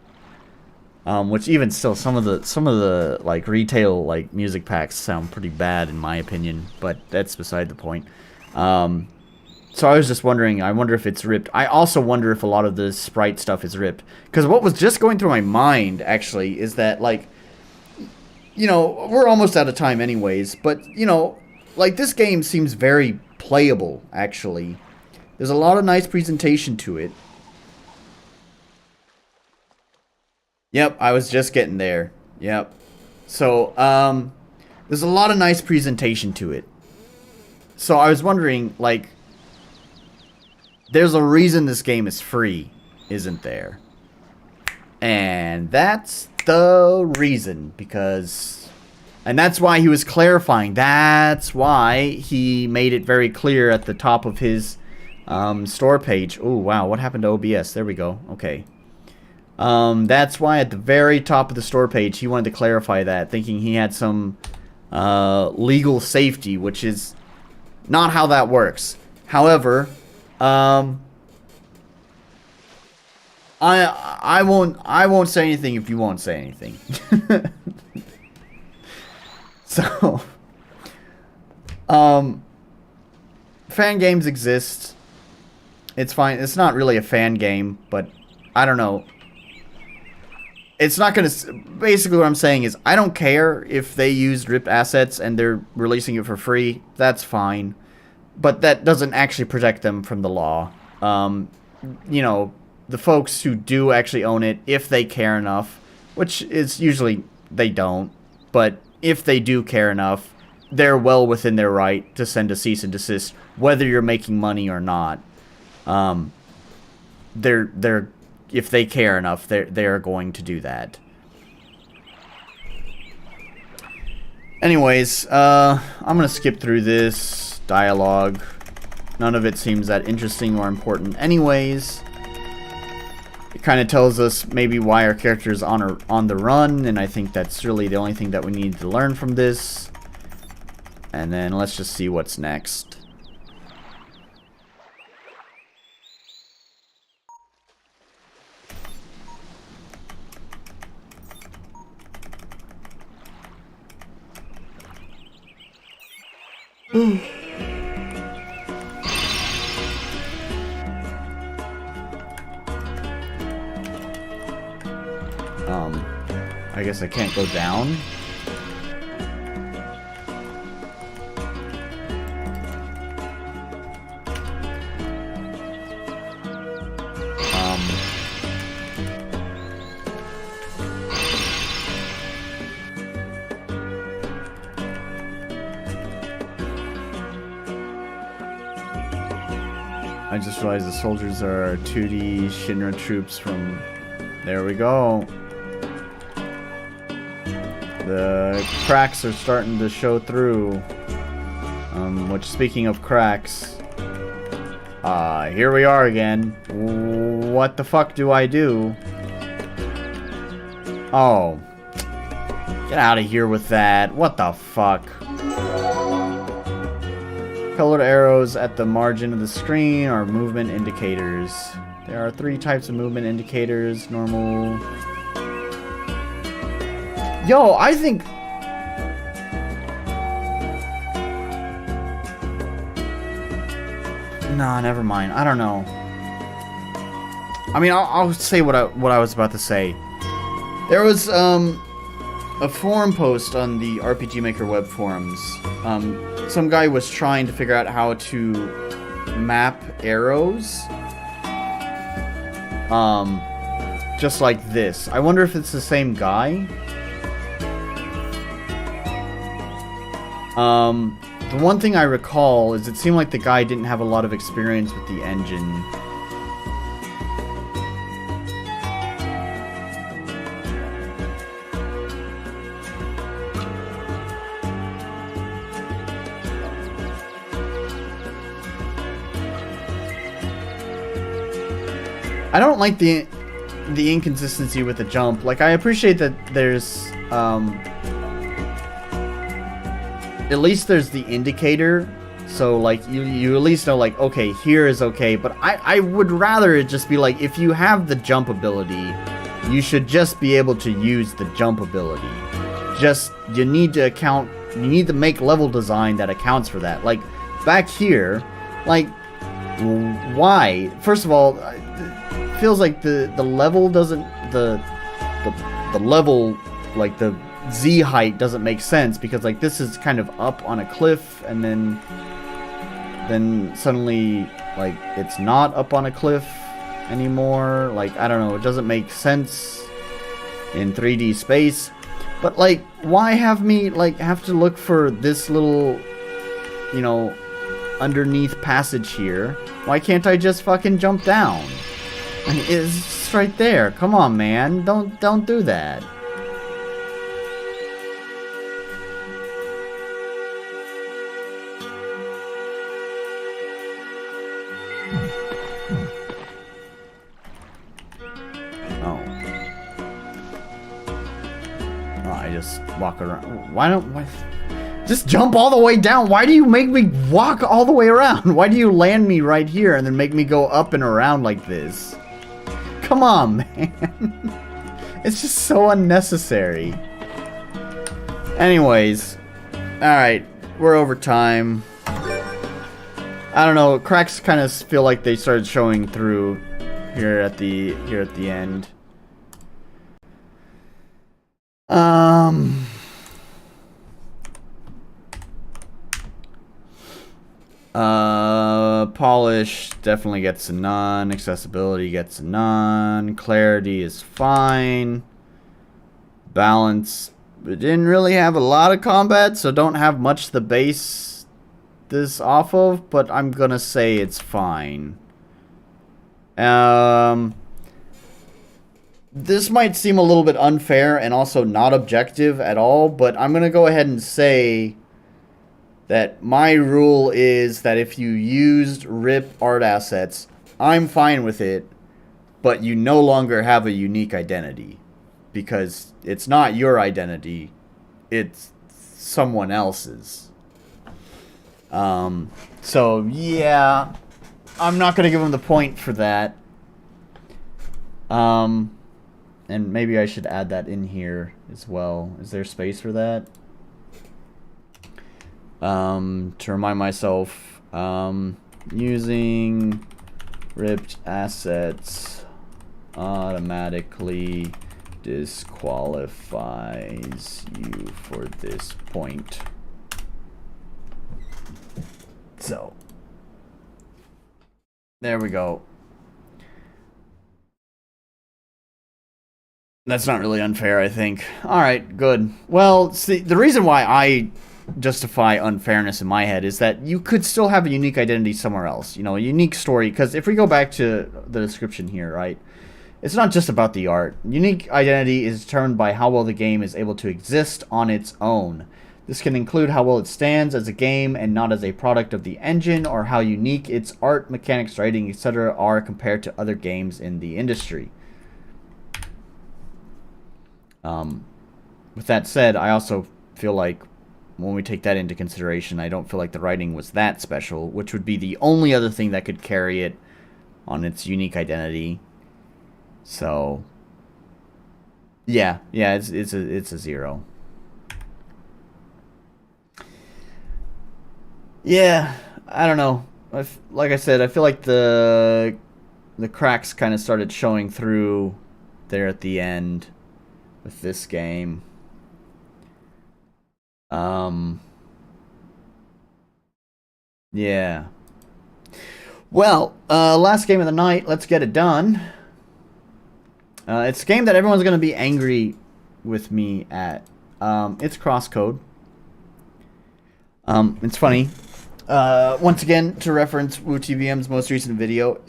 which even still some of the like retail like music packs sound pretty bad in my opinion, but that's beside the point. So I was just wondering, I wonder if it's ripped. I also wonder if a lot of the sprite stuff is ripped. Because what was just going through my mind, actually, is that, like, you know, we're almost out of time anyways. But, you know, like, this game seems very playable, actually. There's a lot of nice presentation to it. Yep, I was just getting there. Yep. So, there's a lot of nice presentation to it. So I was wondering, like, there's a reason this game is free, isn't there? And that's the reason, because... And that's why he was clarifying. That's why he made it very clear at the top of his store page. Oh, wow, what happened to OBS? There we go. Okay. That's why at the very top of the store page, he wanted to clarify that, thinking he had some legal safety, which is not how that works. However... I won't say anything if you won't say anything. So, fan games exist. It's fine. It's not really a fan game, but I don't know. it's not going to... Basically what I'm saying is I don't care if they used RIP assets and they're releasing it for free. That's fine. But that doesn't actually protect them from the law. You know, the folks who do actually own it, if they care enough, which is usually they don't, but if they do care enough, they're well within their right to send a cease and desist, whether you're making money or not. They're if they care enough, they're going to do that. Anyways, I'm gonna skip through this dialogue. None of it seems that interesting or important anyways. It kind of tells us maybe why our character is on the run, and I think that's really the only thing that we need to learn from this. And then let's just see what's next. I guess I can't go down. I just realized the soldiers are 2D Shinra troops from... There we go. The cracks are starting to show through. Which, speaking of cracks... here we are again. What the fuck do I do? Oh. Get out of here with that. What the fuck? Colored arrows at the margin of the screen are movement indicators. There are 3 types of movement indicators. Normal. Yo, I think... Nah, never mind. I don't know. I mean, I'll say what I was about to say. There was a forum post on the RPG Maker web forums. Some guy was trying to figure out how to map arrows. Just like this. I wonder if it's the same guy. The one thing I recall is it seemed like the guy didn't have a lot of experience with the engine. I don't like the inconsistency with the jump. Like, I appreciate that there's at least there's the indicator, so like you at least know, like, okay, here is okay. But I would rather it just be like, if you have the jump ability, you should just be able to use the jump ability. Just you need to make level design that accounts for that. Like back here, like, why? First of all, it feels like the level doesn't the level, like the Z height doesn't make sense, because like this is kind of up on a cliff, and then suddenly like it's not up on a cliff anymore. Like, I don't know, it doesn't make sense in 3D space. But like, why have me like have to look for this little, you know, underneath passage here? Why can't I just fucking jump down? I mean, it's right there. Come on, man. Don't do that. Just walk around. Why just jump all the way down? Why do you make me walk all the way around? Why do you land me right here and then make me go up and around like this? Come on, man. It's just so unnecessary. Anyways, alright, we're over time. I don't know, cracks kind of feel like they started showing through here at the end. Polish definitely gets a none. Accessibility gets a none. Clarity is fine. Balance, it didn't really have a lot of combat, so don't have much to base this off of, but I'm gonna say it's fine. This might seem a little bit unfair and also not objective at all, but I'm gonna go ahead and say that my rule is that if you used RIP art assets, I'm fine with it, but you no longer have a unique identity. Because it's not your identity, it's someone else's. So, yeah, I'm not going to give him the point for that. And maybe I should add that in here as well. Is there space for that? To remind myself, using ripped assets automatically disqualifies you for this point. So, there we go. That's not really unfair, I think. Alright, good. Well, see, the reason why I justify unfairness in my head is that you could still have a unique identity somewhere else. You know, a unique story. Because if we go back to the description here, right? It's not just about the art. Unique identity is determined by how well the game is able to exist on its own. This can include how well it stands as a game and not as a product of the engine, or how unique its art, mechanics, writing, etc. are compared to other games in the industry. With that said, I also feel like when we take that into consideration, I don't feel like the writing was that special, which would be the only other thing that could carry it on its unique identity. So, yeah, it's a 0. Yeah, I don't know. Like I said, I feel like the cracks kind of started showing through there at the end with this game. Yeah. Well, last game of the night. Let's get it done. It's a game that everyone's going to be angry with me at. It's CrossCode. It's funny. Once again, to reference WooTBM's most recent video,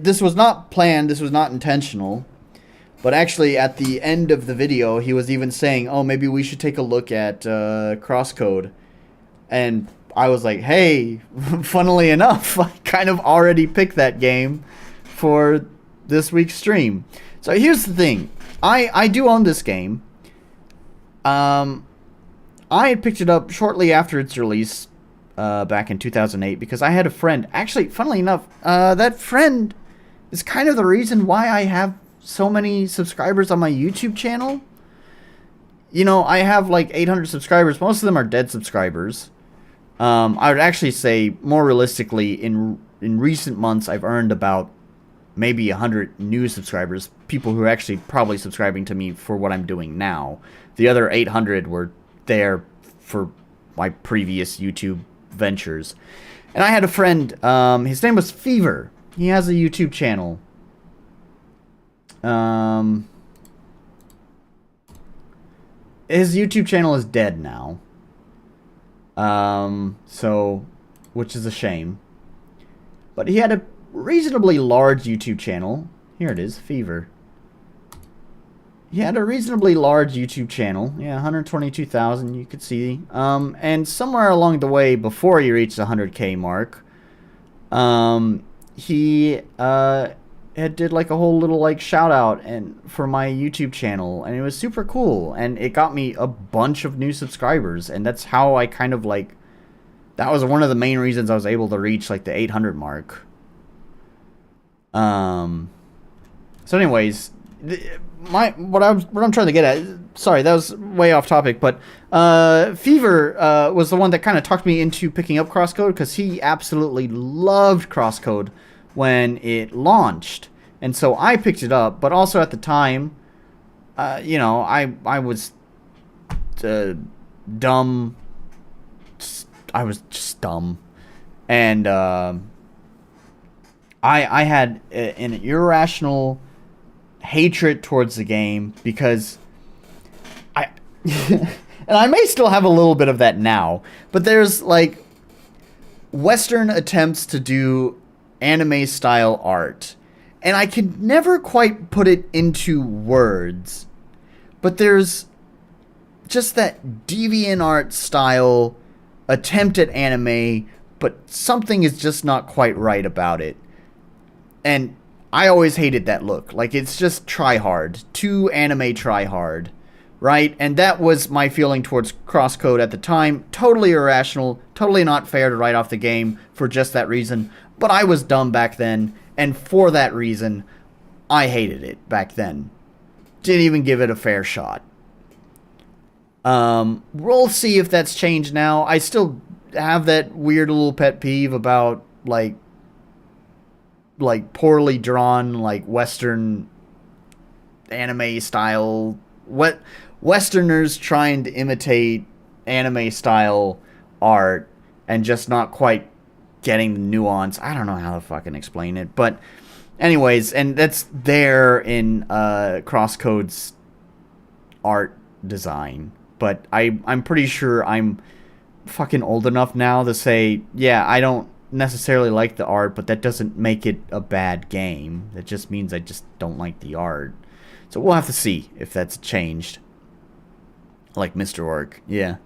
this was not planned, this was not intentional, but actually at the end of the video, he was even saying, oh, maybe we should take a look at CrossCode. And I was like, hey, funnily enough, I kind of already picked that game for this week's stream. So here's the thing. I do own this game. I had picked it up shortly after its release back in 2008 because I had a friend. Actually, funnily enough, that friend is kind of the reason why I have so many subscribers on my YouTube channel. You know, I have like 800 subscribers. Most of them are dead subscribers. I would actually say, more realistically, in recent months, I've earned about maybe 100 new subscribers, people who are actually probably subscribing to me for what I'm doing now. The other 800 were there for my previous YouTube ventures. And I had a friend, his name was Fever. He has a YouTube channel. His YouTube channel is dead now. So, which is a shame. But he had a reasonably large YouTube channel. Here it is, Fever. He had a reasonably large YouTube channel. Yeah, 122,000, you could see. And somewhere along the way, before he reached the 100K mark, he had did like a whole little like shout out for my YouTube channel, and it was super cool, and it got me a bunch of new subscribers, and that's how I kind of like, that was one of the main reasons I was able to reach like the 800 mark. So anyways, what I'm trying to get at, sorry, that was way off topic, but Fever was the one that kind of talked me into picking up CrossCode, because he absolutely loved CrossCode when it launched, and so I picked it up. But also at the time, you know, I was dumb. I was just dumb, And I had an irrational hatred towards the game because I and I may still have a little bit of that now, but there's like Western attempts to do anime style art, and I could never quite put it into words, but there's just that DeviantArt style attempt at anime, but something is just not quite right about it. And I always hated that look. Like, it's just try hard. Too anime try hard. Right? And that was my feeling towards CrossCode at the time. Totally irrational. Totally not fair to write off the game for just that reason. But I was dumb back then. And for that reason, I hated it back then. Didn't even give it a fair shot. We'll see if that's changed now. I still have that weird little pet peeve about, like poorly drawn, like, Western anime style. Westerners trying to imitate anime style art and just not quite getting the nuance. I don't know how to fucking explain it. But anyways, and that's there in CrossCode's art design. But I'm pretty sure I'm fucking old enough now to say, yeah, I don't necessarily like the art, but that doesn't make it a bad game. That just means I just don't like the art. So we'll have to see if that's changed. Like Mr. Orc, yeah.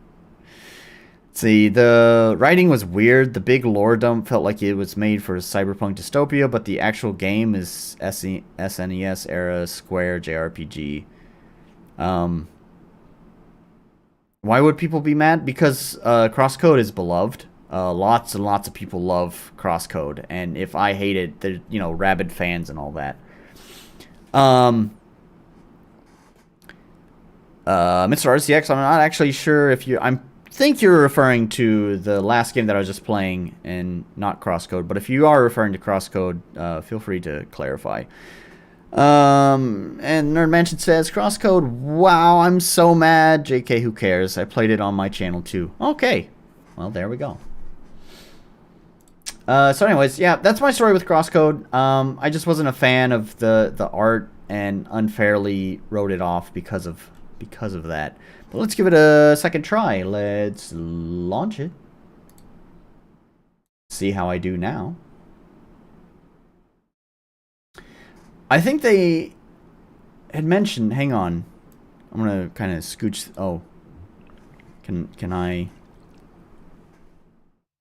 See, the writing was weird. The big lore dump felt like it was made for cyberpunk dystopia, but the actual game is SNES era Square JRPG. Why would people be mad? Because CrossCode is beloved. Lots and lots of people love CrossCode, and if I hate it, they're, you know, rabid fans and all that. Mr. RCX, I'm not actually sure if you... I think you're referring to the last game that I was just playing and not CrossCode, but if you are referring to CrossCode, feel free to clarify. And Nerd Mansion says, CrossCode, wow, I'm so mad. JK, who cares? I played it on my channel too. Okay. Well, there we go. So anyways, yeah, that's my story with CrossCode. I just wasn't a fan of the art and unfairly wrote it off because of that. But let's give it a second try. Let's launch it. See how I do now. I think they had mentioned, hang on. I'm gonna kind of scooch. Oh, can I?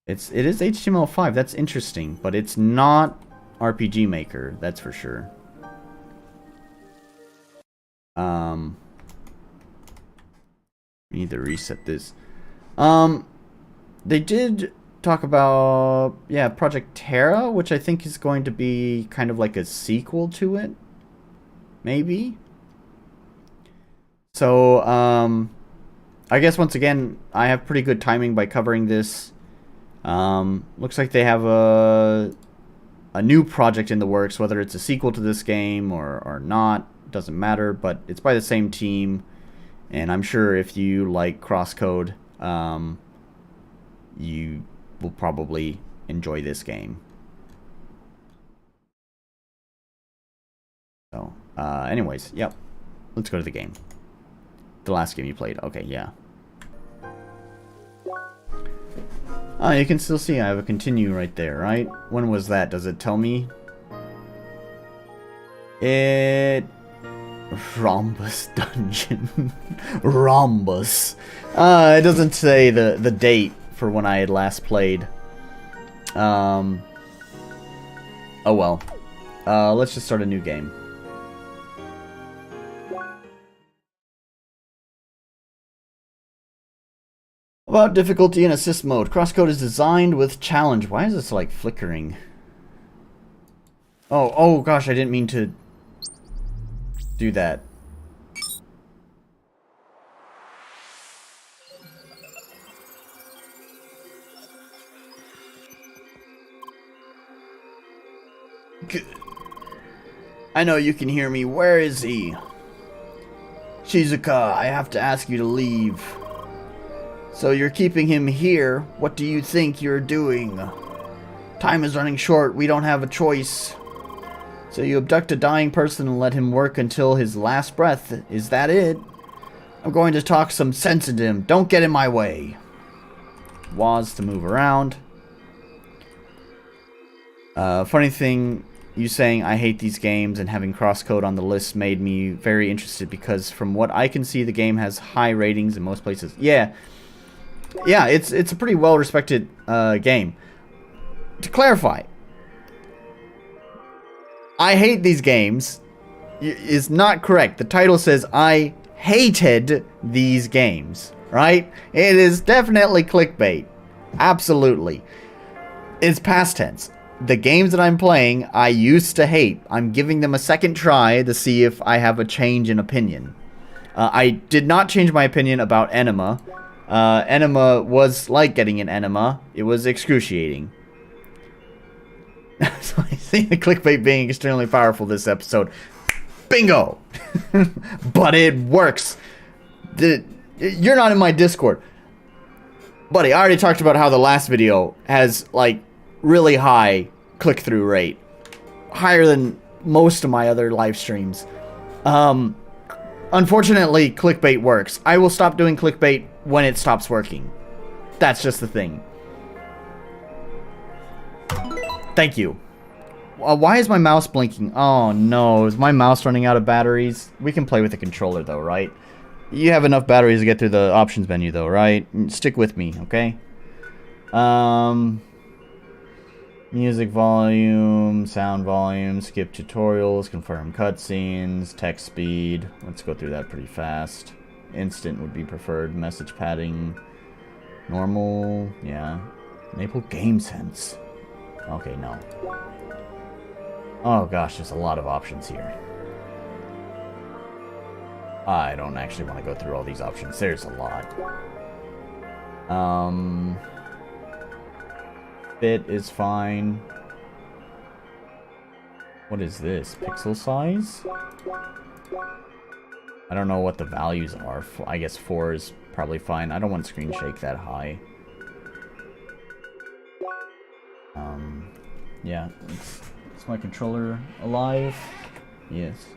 It is HTML5. That's interesting, but it's not RPG Maker. That's for sure. We need to reset this. They did talk about, yeah, Project Terra, which I think is going to be kind of like a sequel to it. Maybe. So, I guess once again, I have pretty good timing by covering this. Looks like they have a new project in the works, whether it's a sequel to this game or not, doesn't matter, but it's by the same team, and I'm sure if you like CrossCode, you will probably enjoy this game. So, anyways, yep, let's go to the game. The last game you played, okay, yeah. Oh, you can still see I have a continue right there, right? When was that? Does it tell me? Rhombus Dungeon. Rhombus. It doesn't say the date for when I had last played. Oh well. Let's just start a new game. About difficulty and assist mode. CrossCode is designed with challenge. Why is this like flickering? Oh gosh, I didn't mean to do that. I know you can hear me. Where is he? Shizuka, I have to ask you to leave. So you're keeping him here? What do you think you're doing? Time is running short. We don't have a choice. So you abduct a dying person and let him work until his last breath. Is that it? I'm going to talk some sense into him. Don't get in my way. WAS to move around. Funny thing, you saying I hate these games and having CrossCode on the list made me very interested because from what I can see, the game has high ratings in most places. Yeah, it's a pretty well-respected game. To clarify, I hate these games is not correct. The title says I hated these games, right? It is definitely clickbait. Absolutely. It's past tense. The games that I'm playing, I used to hate. I'm giving them a second try to see if I have a change in opinion. I did not change my opinion about Enima. Enima was like getting an enema. It was excruciating. So I see the clickbait being extremely powerful this episode. Bingo! But it works. You're not in my Discord. Buddy, I already talked about how the last video has, like, really high click-through rate. Higher than most of my other live streams. Unfortunately, clickbait works. I will stop doing clickbait when it stops working. That's just the thing. Thank you. Why is my mouse blinking? Oh no, is my mouse running out of batteries? We can play with the controller though, right? You have enough batteries to get through the options menu though, right? Stick with me, okay? Music volume, sound volume, skip tutorials, confirm cutscenes, text speed. Let's go through that pretty fast. Instant would be preferred. Message padding. Normal, yeah. Enable game sense. Okay, no. Oh gosh, there's a lot of options here. I don't actually want to go through all these options. There's a lot. Fit is fine. What is this? Pixel size? I don't know what the values are. I guess 4 is probably fine. I don't want screen shake that high. Yeah. Is my controller alive? Yes.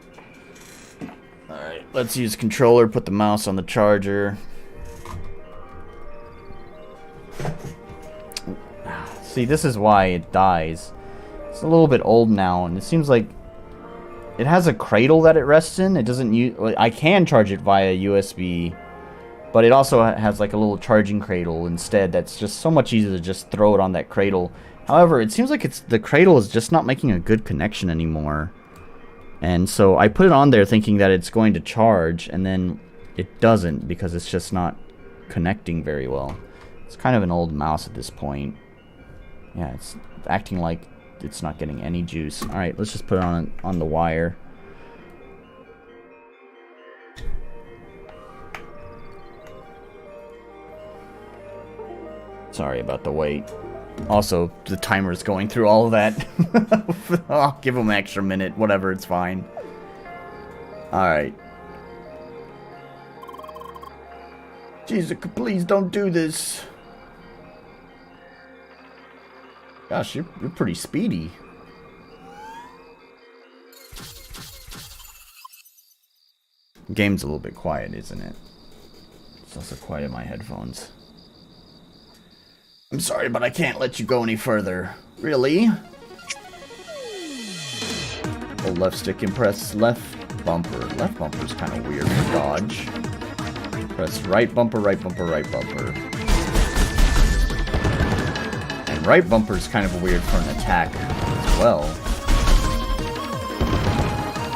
Alright, let's use controller, put the mouse on the charger. See, this is why it dies. It's a little bit old now, and it seems like it has a cradle that it rests in. It doesn't use... I can charge it via USB, but it also has like a little charging cradle instead. That's just so much easier to just throw it on that cradle. However, it seems like the cradle is just not making a good connection anymore. And so I put it on there thinking that it's going to charge, and then it doesn't because it's just not connecting very well. It's kind of an old mouse at this point. Yeah, it's acting like it's not getting any juice. Alright, let's just put it on the wire. Sorry about the wait. Also, the timer's going through all of that. I'll give him an extra minute. Whatever, it's fine. Alright. Jesus, please don't do this. Gosh, you're pretty speedy. The game's a little bit quiet, isn't it? It's also quiet in my headphones. I'm sorry, but I can't let you go any further. Really? Hold left stick and press left bumper. Left bumper's kind of weird for dodge. Press right bumper, right bumper, right bumper. And right bumper's kind of weird for an attack as well.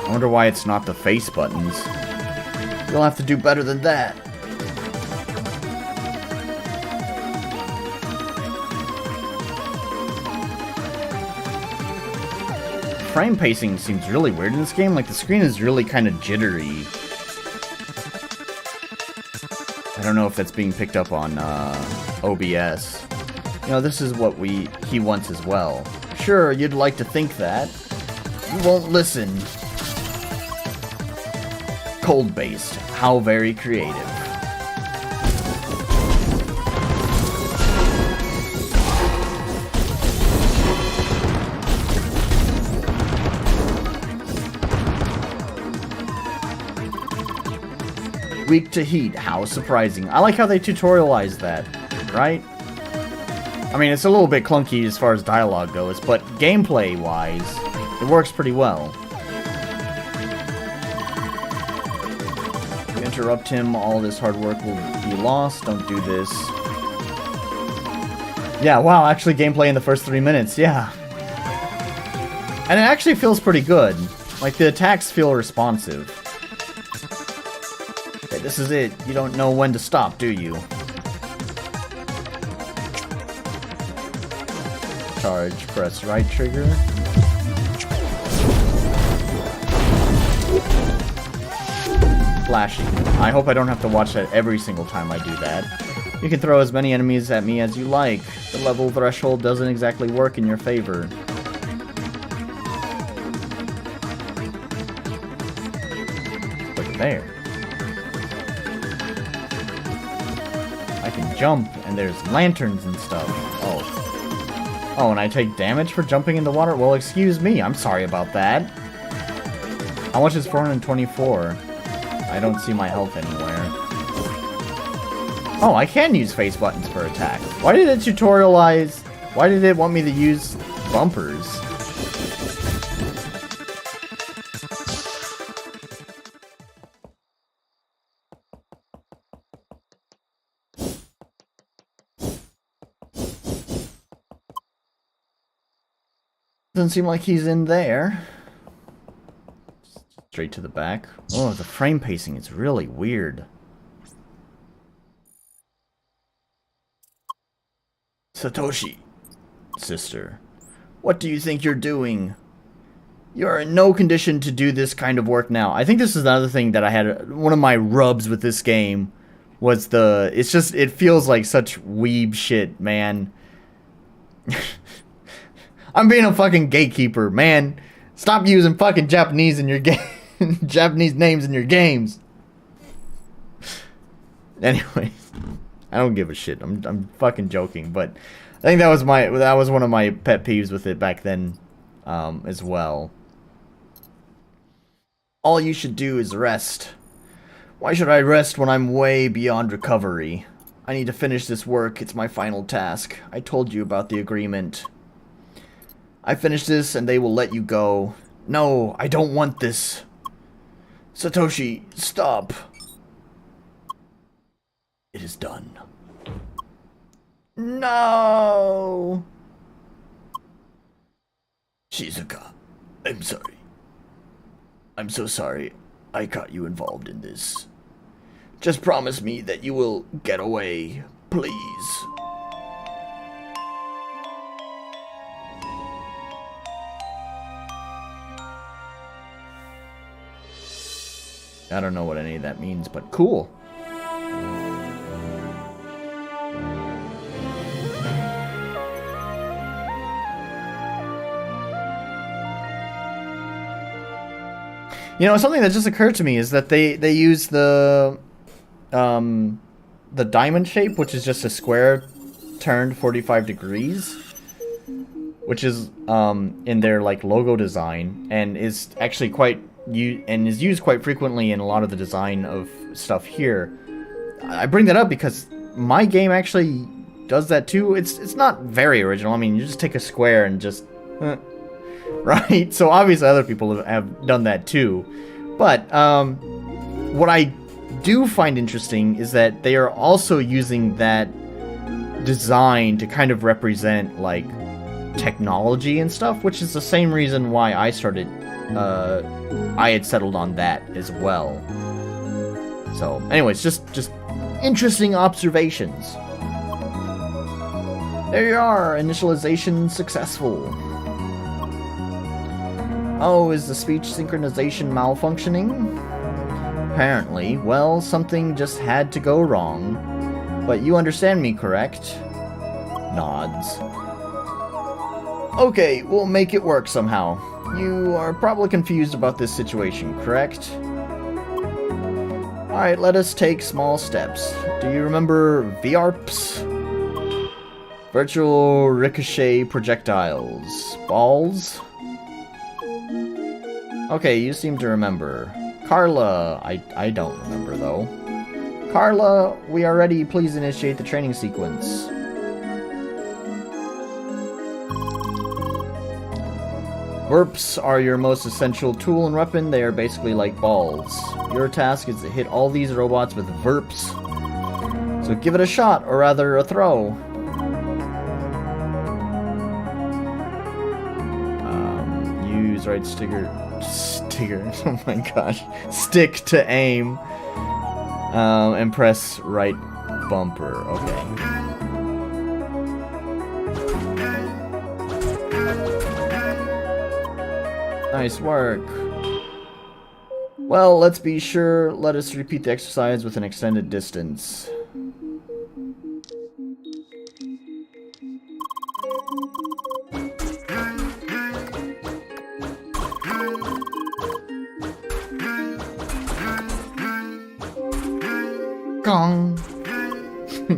I wonder why it's not the face buttons. You'll have to do better than that. Frame pacing seems really weird in this game. Like, the screen is really kind of jittery. I don't know if that's being picked up on OBS. You know, this is what he wants as well. Sure, you'd like to think that. You won't listen. Cold-based. How very creative. Weak to heat. How surprising. I like how they tutorialized that, right? I mean, it's a little bit clunky as far as dialogue goes, but gameplay-wise, it works pretty well. If you interrupt him, all this hard work will be lost. Don't do this. Yeah, wow, actually gameplay in the first 3 minutes, yeah. And it actually feels pretty good. Like, the attacks feel responsive. Okay, this is it. You don't know when to stop, do you? Charge, press right trigger. Flashing. I hope I don't have to watch that every single time I do that. You can throw as many enemies at me as you like. The level threshold doesn't exactly work in your favor. Look there. I can jump, and there's lanterns and stuff. Oh. Oh, and I take damage for jumping in the water? Well, excuse me. I'm sorry about that. How much is 424? I don't see my health anywhere. Oh, I can use face buttons for attack. Why did it tutorialize? Why did it want me to use bumpers? Doesn't seem like he's in there. Straight to the back. Oh, the frame pacing is really weird. Satoshi, sister, what do you think you're doing? You're in no condition to do this kind of work now. I think this is another thing that I had. One of my rubs with this game was it feels like such weeb shit, man. I'm being a fucking gatekeeper, man. Stop using fucking Japanese in your game. Japanese names in your games. Anyways, I don't give a shit. I'm fucking joking, but I think that was one of my pet peeves with it back then, as well. All you should do is rest. Why should I rest when I'm way beyond recovery? I need to finish this work. It's my final task. I told you about the agreement. I finish this and they will let you go. No, I don't want this. Satoshi, stop. It is done. No. Shizuka, I'm sorry. I'm so sorry I got you involved in this. Just promise me that you will get away, please. I don't know what any of that means, but cool. You know, something that just occurred to me is that they use the diamond shape, which is just a square turned 45 degrees, which is in their like logo design, and is actually is used quite frequently in a lot of the design of stuff here. I bring that up because my game actually does that too. It's not very original. I mean, you just take a square and just right? So obviously other people have done that too. But what I do find interesting is that they are also using that design to kind of represent like technology and stuff, which is the same reason why I started I had settled on that as well. So anyways, just interesting observations. There you are, initialization successful. Oh, is the speech synchronization malfunctioning? Apparently. Well, something just had to go wrong. But you understand me, correct? Nods. Okay, we'll make it work somehow. You are probably confused about this situation, correct? Alright, let us take small steps. Do you remember VARPs? Virtual ricochet projectiles. Balls? Okay, you seem to remember. Carla, I don't remember though. Carla, we are ready. Please initiate the training sequence. Verps are your most essential tool and weapon. They are basically like balls. Your task is to hit all these robots with verps. So give it a shot, or rather a throw. Use right sticker, oh my gosh, stick to aim, and press right bumper. Okay. Nice work. Well, let's be sure. Let us repeat the exercise with an extended distance. Gong.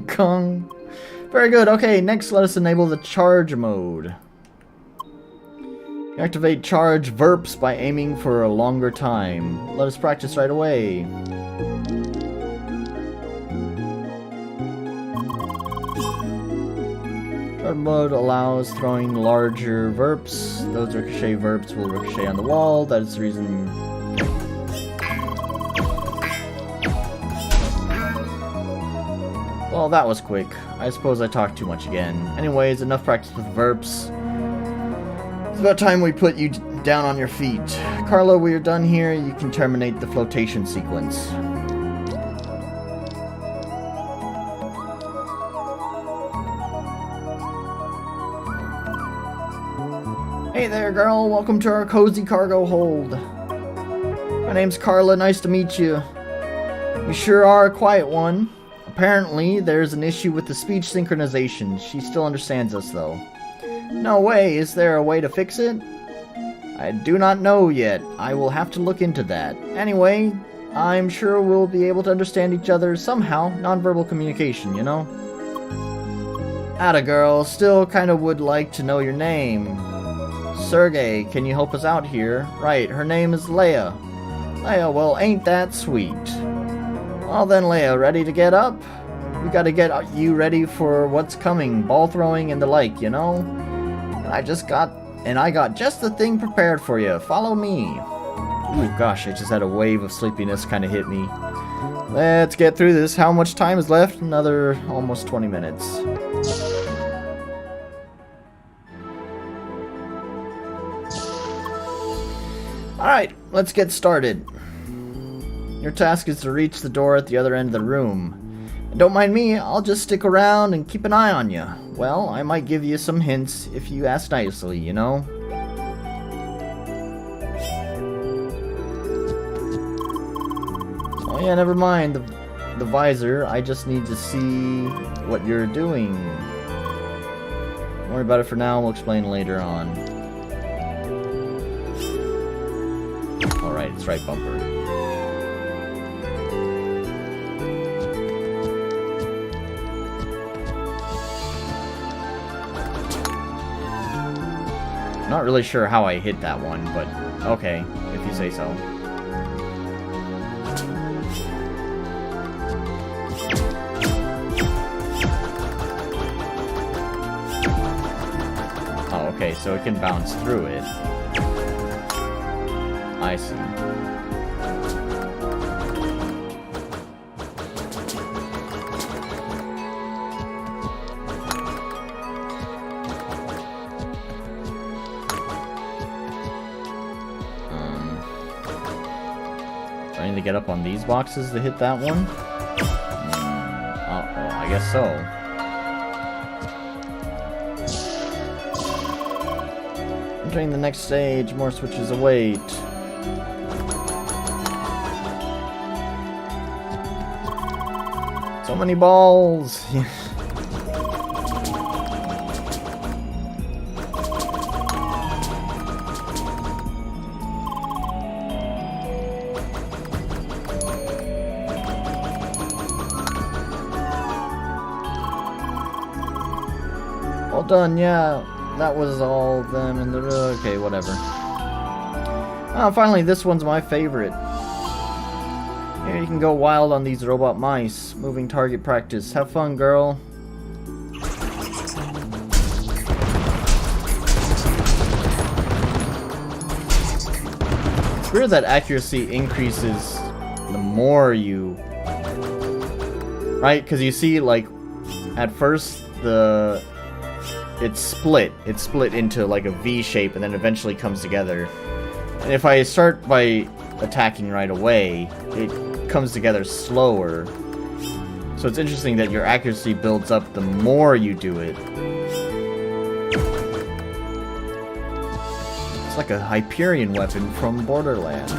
Gong. Very good. Okay, next let us enable the charge mode. Activate charge verps by aiming for a longer time. Let us practice right away. Charge mode allows throwing larger verps. Those ricochet verps will ricochet on the wall. That is the reason. Well, that was quick. I suppose I talked too much again. Anyways, enough practice with verps. It's about time we put you down on your feet. Carla, we are done here. You can terminate the flotation sequence. Hey there, girl. Welcome to our cozy cargo hold. My name's Carla. Nice to meet you. You sure are a quiet one. Apparently, there's an issue with the speech synchronization. She still understands us, though. No way. Is there a way to fix it? I do not know yet. I will have to look into that. Anyway, I'm sure we'll be able to understand each other somehow. Nonverbal communication, you know? Atta girl. Still kind of would like to know your name. Sergey, can you help us out here? Right, her name is Leia. Leia, well, ain't that sweet. Well then, Leia, ready to get up? We gotta get you ready for what's coming. Ball throwing and the like, you know? I got just the thing prepared for you. Follow me. Ooh, gosh, I just had a wave of sleepiness kind of hit me. Let's get through this. How much time is left? Another almost 20 minutes. Alright, let's get started. Your task is to reach the door at the other end of the room. And don't mind me, I'll just stick around and keep an eye on you. Well, I might give you some hints if you ask nicely, you know? Oh yeah, never mind the visor. I just need to see what you're doing. Don't worry about it for now, we'll explain later on. Alright, it's right bumper. Not really sure how I hit that one, but okay, if you say so. Oh, okay, so it can bounce through it. I see. I need to get up on these boxes to hit that one? Oh, I guess so. Entering the next stage, more switches await. So many balls! All done, yeah. That was all of them and the... Okay, whatever. Oh, finally, this one's my favorite. Here, you can go wild on these robot mice. Moving target practice. Have fun, girl. It's weird that accuracy increases the more you... Right? Because you see, like, at first, it's split. It's split into, like, a V shape and then eventually comes together. And if I start by attacking right away, it comes together slower. So it's interesting that your accuracy builds up the more you do it. It's like a Hyperion weapon from Borderlands.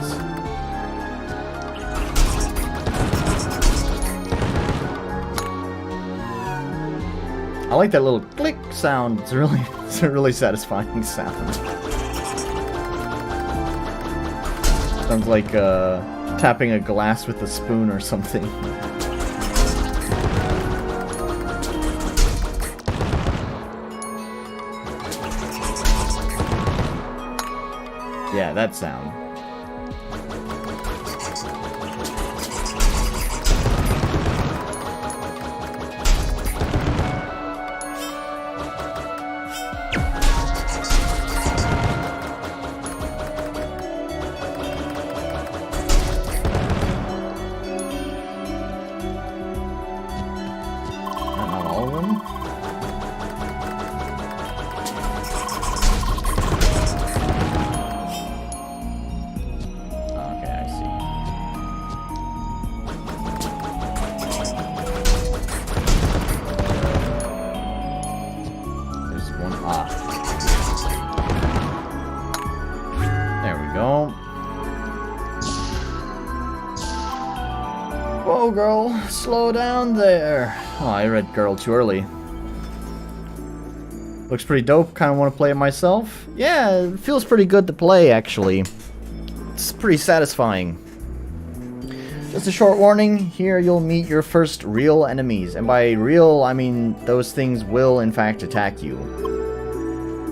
I like that little click sound. It's a really satisfying sound. Sounds like tapping a glass with a spoon or something. Yeah, that sound. Not all of them. Okay, I see. There's one. Ah. There we go. Whoa, girl. Slow down there. Oh, I read girl too early. Looks pretty dope. Kind of want to play it myself. Yeah, it feels pretty good to play, actually. It's pretty satisfying. Just a short warning, here you'll meet your first real enemies. And by real, I mean those things will, in fact, attack you.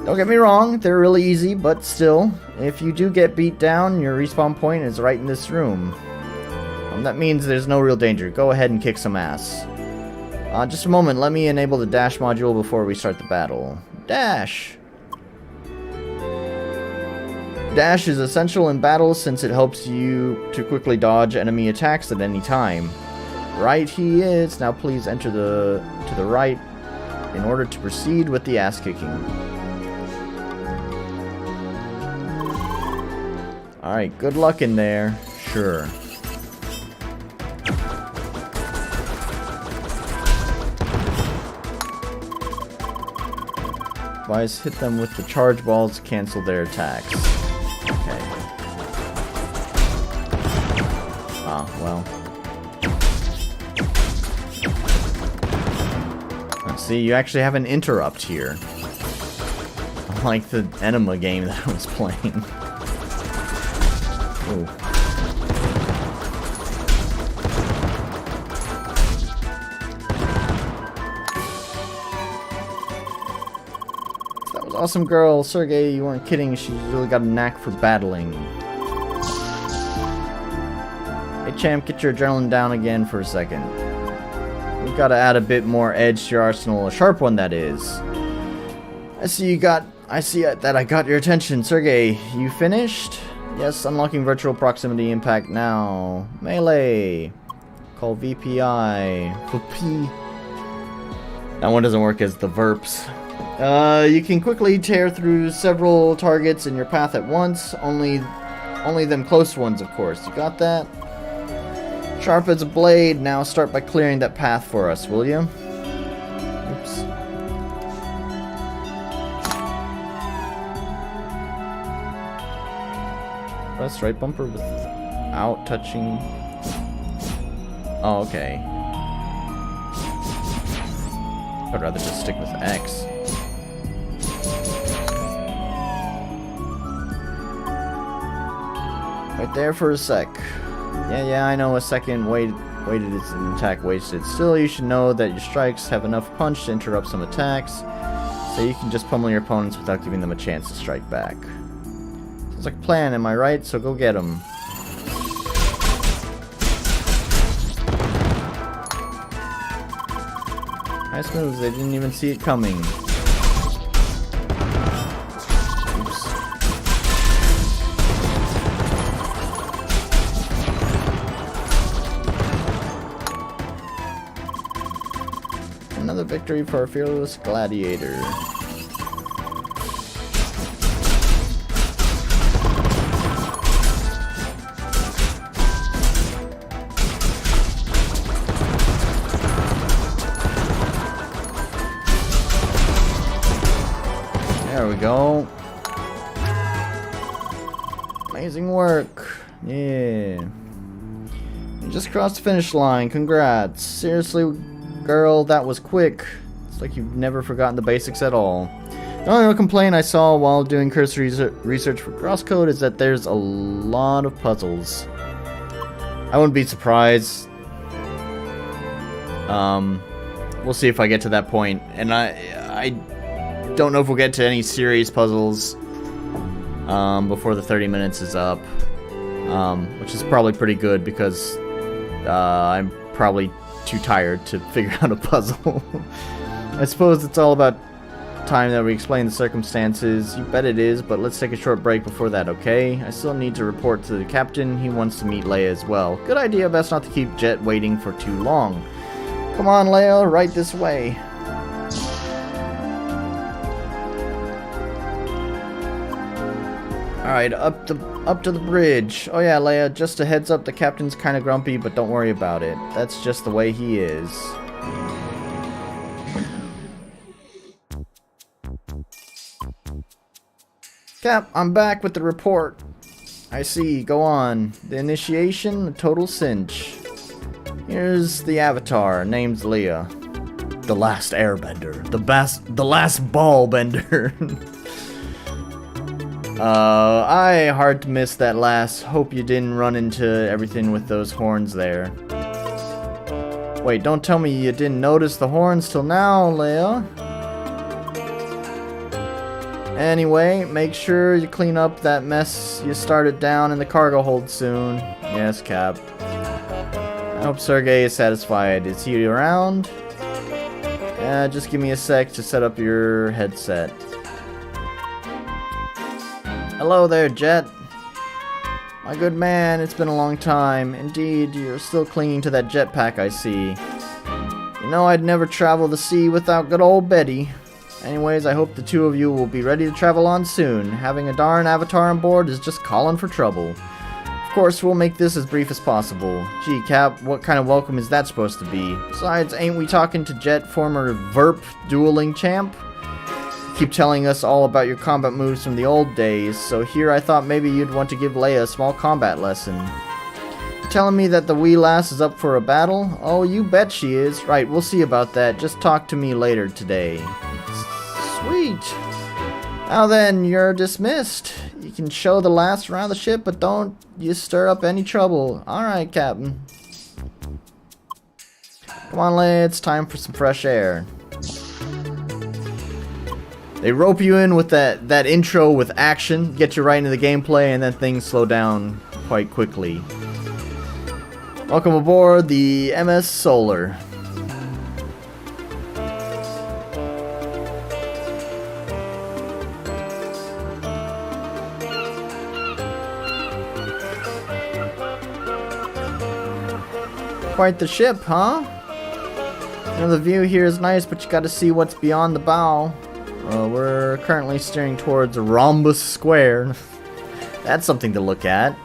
Don't get me wrong, they're really easy, but still, if you do get beat down, your respawn point is right in this room. That means there's no real danger. Go ahead and kick some ass. Just a moment, let me enable the dash module before we start the battle. Dash! Dash is essential in battle since it helps you to quickly dodge enemy attacks at any time. Right he is. Now please enter to the right in order to proceed with the ass kicking. Alright, good luck in there. Sure. Advise hit them with the charge balls to cancel their attacks. Okay. Ah, well. Let's see, you actually have an interrupt here. Unlike the Enima game that I was playing. Ooh. Awesome girl, Sergey, you weren't kidding, she's really got a knack for battling. Hey champ, get your adrenaline down again for a second. We've got to add a bit more edge to your arsenal, a sharp one that is. I see that I got your attention. Sergey, you finished? Yes, unlocking virtual proximity impact now. Melee. Call VPI. VP. That one doesn't work as the VERPs. You can quickly tear through several targets in your path at once. Only them close ones, of course. You got that? Sharp as a blade. Now start by clearing that path for us, will you? Oops. Press right bumper without touching. Oh, okay. I'd rather just stick with X. Right there for a sec. Yeah, I know a second waited is an attack wasted. Still, you should know that your strikes have enough punch to interrupt some attacks, so you can just pummel your opponents without giving them a chance to strike back. Sounds like a plan, am I right? So go get them. Nice moves, they didn't even see it coming. Oops. Another victory for our fearless gladiator. There we go. Amazing work. Yeah. You just crossed the finish line. Congrats. Seriously, girl, that was quick. It's like you've never forgotten the basics at all. The only complaint I saw while doing cursory research for CrossCode is that there's a lot of puzzles. I wouldn't be surprised. We'll see if I get to that point. And I don't know if we'll get to any serious puzzles before the 30 minutes is up, which is probably pretty good because I'm probably too tired to figure out a puzzle. I suppose it's all about time that we explain the circumstances. You bet it is, but let's take a short break before that, okay? I still need to report to the captain. He wants to meet Leia as well. Good idea, best not to keep Jet waiting for too long. Come on, Leia, right this way. Alright, up to the bridge. Oh yeah, Leia, just a heads up, the captain's kinda grumpy, but don't worry about it. That's just the way he is. Cap, I'm back with the report. I see, go on. The initiation, a total cinch. Here's the avatar, name's Leia. The last airbender. The last ball bender. Hard to miss that last. Hope you didn't run into everything with those horns there. Wait, don't tell me you didn't notice the horns till now, Leia. Anyway, make sure you clean up that mess you started down in the cargo hold soon. Yes, Cap. I hope Sergey is satisfied. Is he around? Yeah, just give me a sec to set up your headset. Hello there, Jet. My good man, it's been a long time. Indeed, you're still clinging to that jetpack, I see. You know I'd never travel the sea without good old Betty. Anyways, I hope the two of you will be ready to travel on soon. Having a darn avatar on board is just calling for trouble. Of course, we'll make this as brief as possible. Gee, Cap, what kind of welcome is that supposed to be? Besides, ain't we talking to Jet, former Verp dueling champ? Keep telling us all about your combat moves from the old days, so here I thought maybe you'd want to give Leia a small combat lesson. You're telling me that the wee lass is up for a battle? Oh, you bet she is. Right, we'll see about that. Just talk to me later today. Sweet. Now then, you're dismissed. You can show the lass around the ship, but don't you stir up any trouble. Alright, Captain. Come on, Leia, it's time for some fresh air. They rope you in with that intro with action, get you right into the gameplay, and then things slow down quite quickly. Welcome aboard the MS Solar. Quite the ship, huh? You know, the view here is nice, but you gotta see what's beyond the bow. We're currently steering towards a rhombus square. That's something to look at.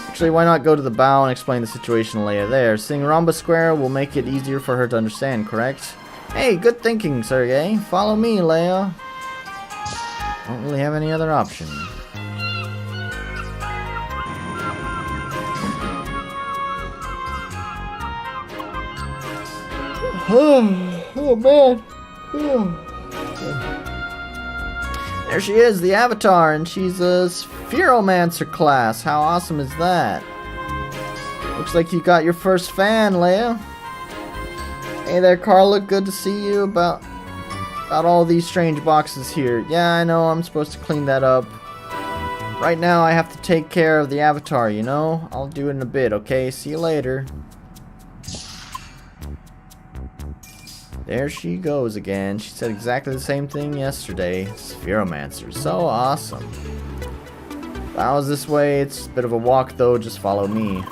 Actually, why not go to the bow and explain the situation to Leia there? Seeing rhombus square will make it easier for her to understand, correct? Hey, good thinking, Sergey. Follow me, Leia. Don't really have any other option. Oh man. There she is, the Avatar, and she's a Spheromancer class. How awesome is that? Looks like you got your first fan, Leia. Hey there, Carla. Good to see you. About all these strange boxes here. Yeah, I know. I'm supposed to clean that up. Right now, I have to take care of the Avatar, you know? I'll do it in a bit, okay? See you later. There she goes again. She said exactly the same thing yesterday. Spheromancer. So awesome. If I was this way, it's a bit of a walk though. Just follow me.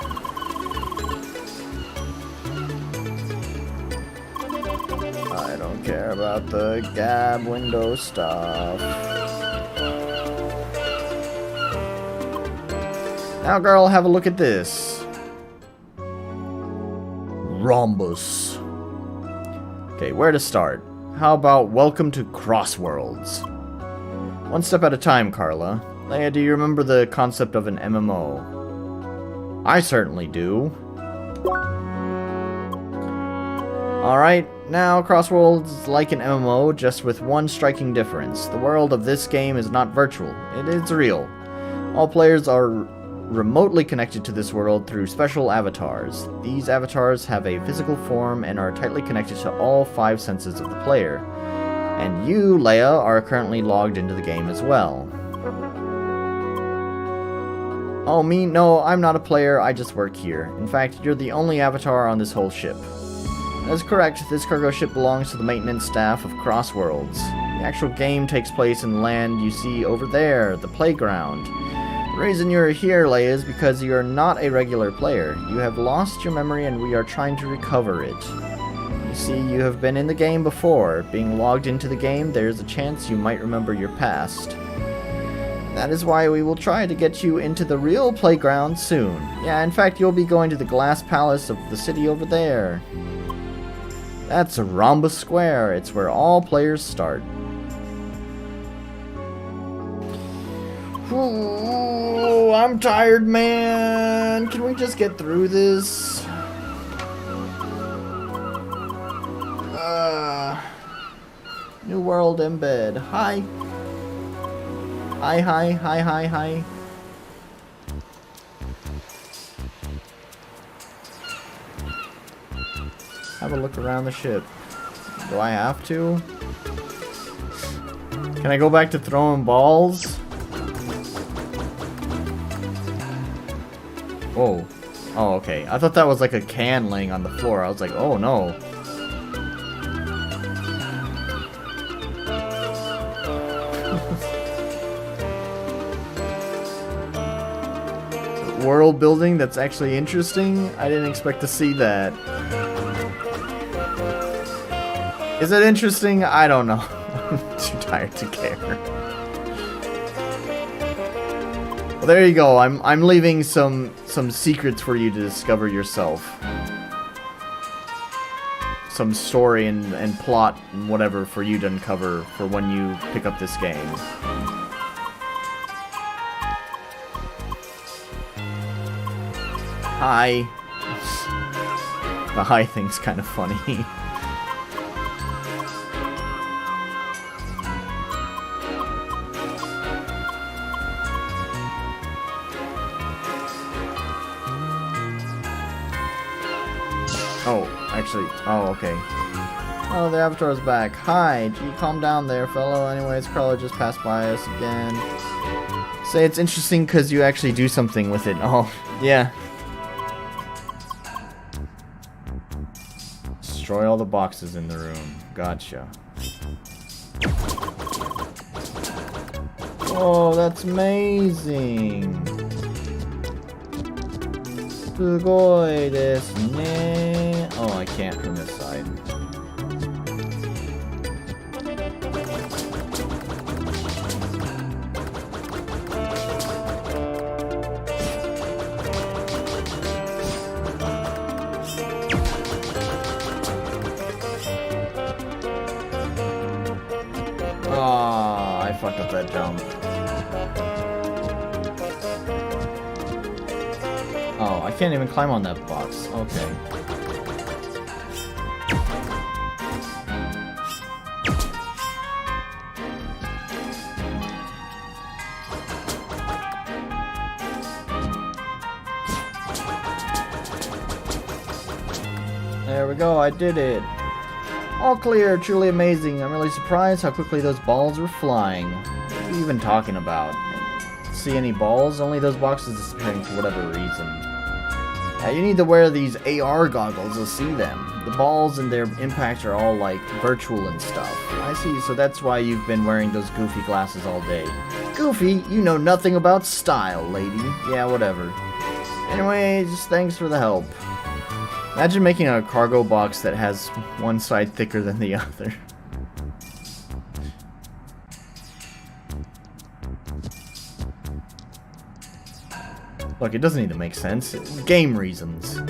I don't care about the gab window stuff. Now, girl, have a look at this. Rhombus. Okay, where to start? How about welcome to Crossworlds? One step at a time, Carla. Theia, do you remember the concept of an MMO? I certainly do. Alright, now Crossworlds is like an MMO, just with one striking difference. The world of this game is not virtual, it is real. All players are remotely connected to this world through special avatars. These avatars have a physical form and are tightly connected to all 5 senses of the player. And you, Leia, are currently logged into the game as well. Oh, me? No, I'm not a player, I just work here. In fact, you're the only avatar on this whole ship. That is correct, this cargo ship belongs to the maintenance staff of Crossworlds. The actual game takes place in the land you see over there, the playground. The reason you're here, Leia, is because you are not a regular player. You have lost your memory and we are trying to recover it. You see, you have been in the game before. Being logged into the game, there is a chance you might remember your past. That is why we will try to get you into the real playground soon. Yeah, in fact, you'll be going to the glass palace of the city over there. That's a Rhombus Square. It's where all players start. Ooh, I'm tired, man. Can we just get through this? New world embed. Hi. Hi. Have a look around the ship. Do I have to? Can I go back to throwing balls? Whoa. Oh, okay. I thought that was like a can laying on the floor. I was like, oh no. World building that's actually interesting. I didn't expect to see that. Is it interesting? I don't know. I'm too tired to care. Well, there you go. I'm leaving some secrets for you to discover yourself. Some story and plot and whatever for you to uncover for when you pick up this game. Hi. The hi thing's kind of funny. Oh, actually, oh, okay. Oh, the avatar's back. Hi, gee, calm down there, fellow. Anyways, Crawler just passed by us again. Say it's interesting because you actually do something with it. Oh, yeah. Destroy all the boxes in the room. Gotcha. Oh, that's amazing. すごいですね. Oh, I can't from this side. Ah, I fucked up that jump. Oh, I can't even climb on that box. Okay. There we go, I did it. All clear, truly amazing. I'm really surprised how quickly those balls were flying. What are you even talking about? See any balls? Only those boxes disappearing for whatever reason. You need to wear these AR goggles to see them. the balls and their impacts are all like virtual and stuff. I see, so that's why you've been wearing those goofy glasses all day. Goofy? You know nothing about style, lady. Yeah, whatever. Anyway, just thanks for the help. Imagine making a cargo box that has one side thicker than the other. Look, it doesn't need to make sense. It's game reasons.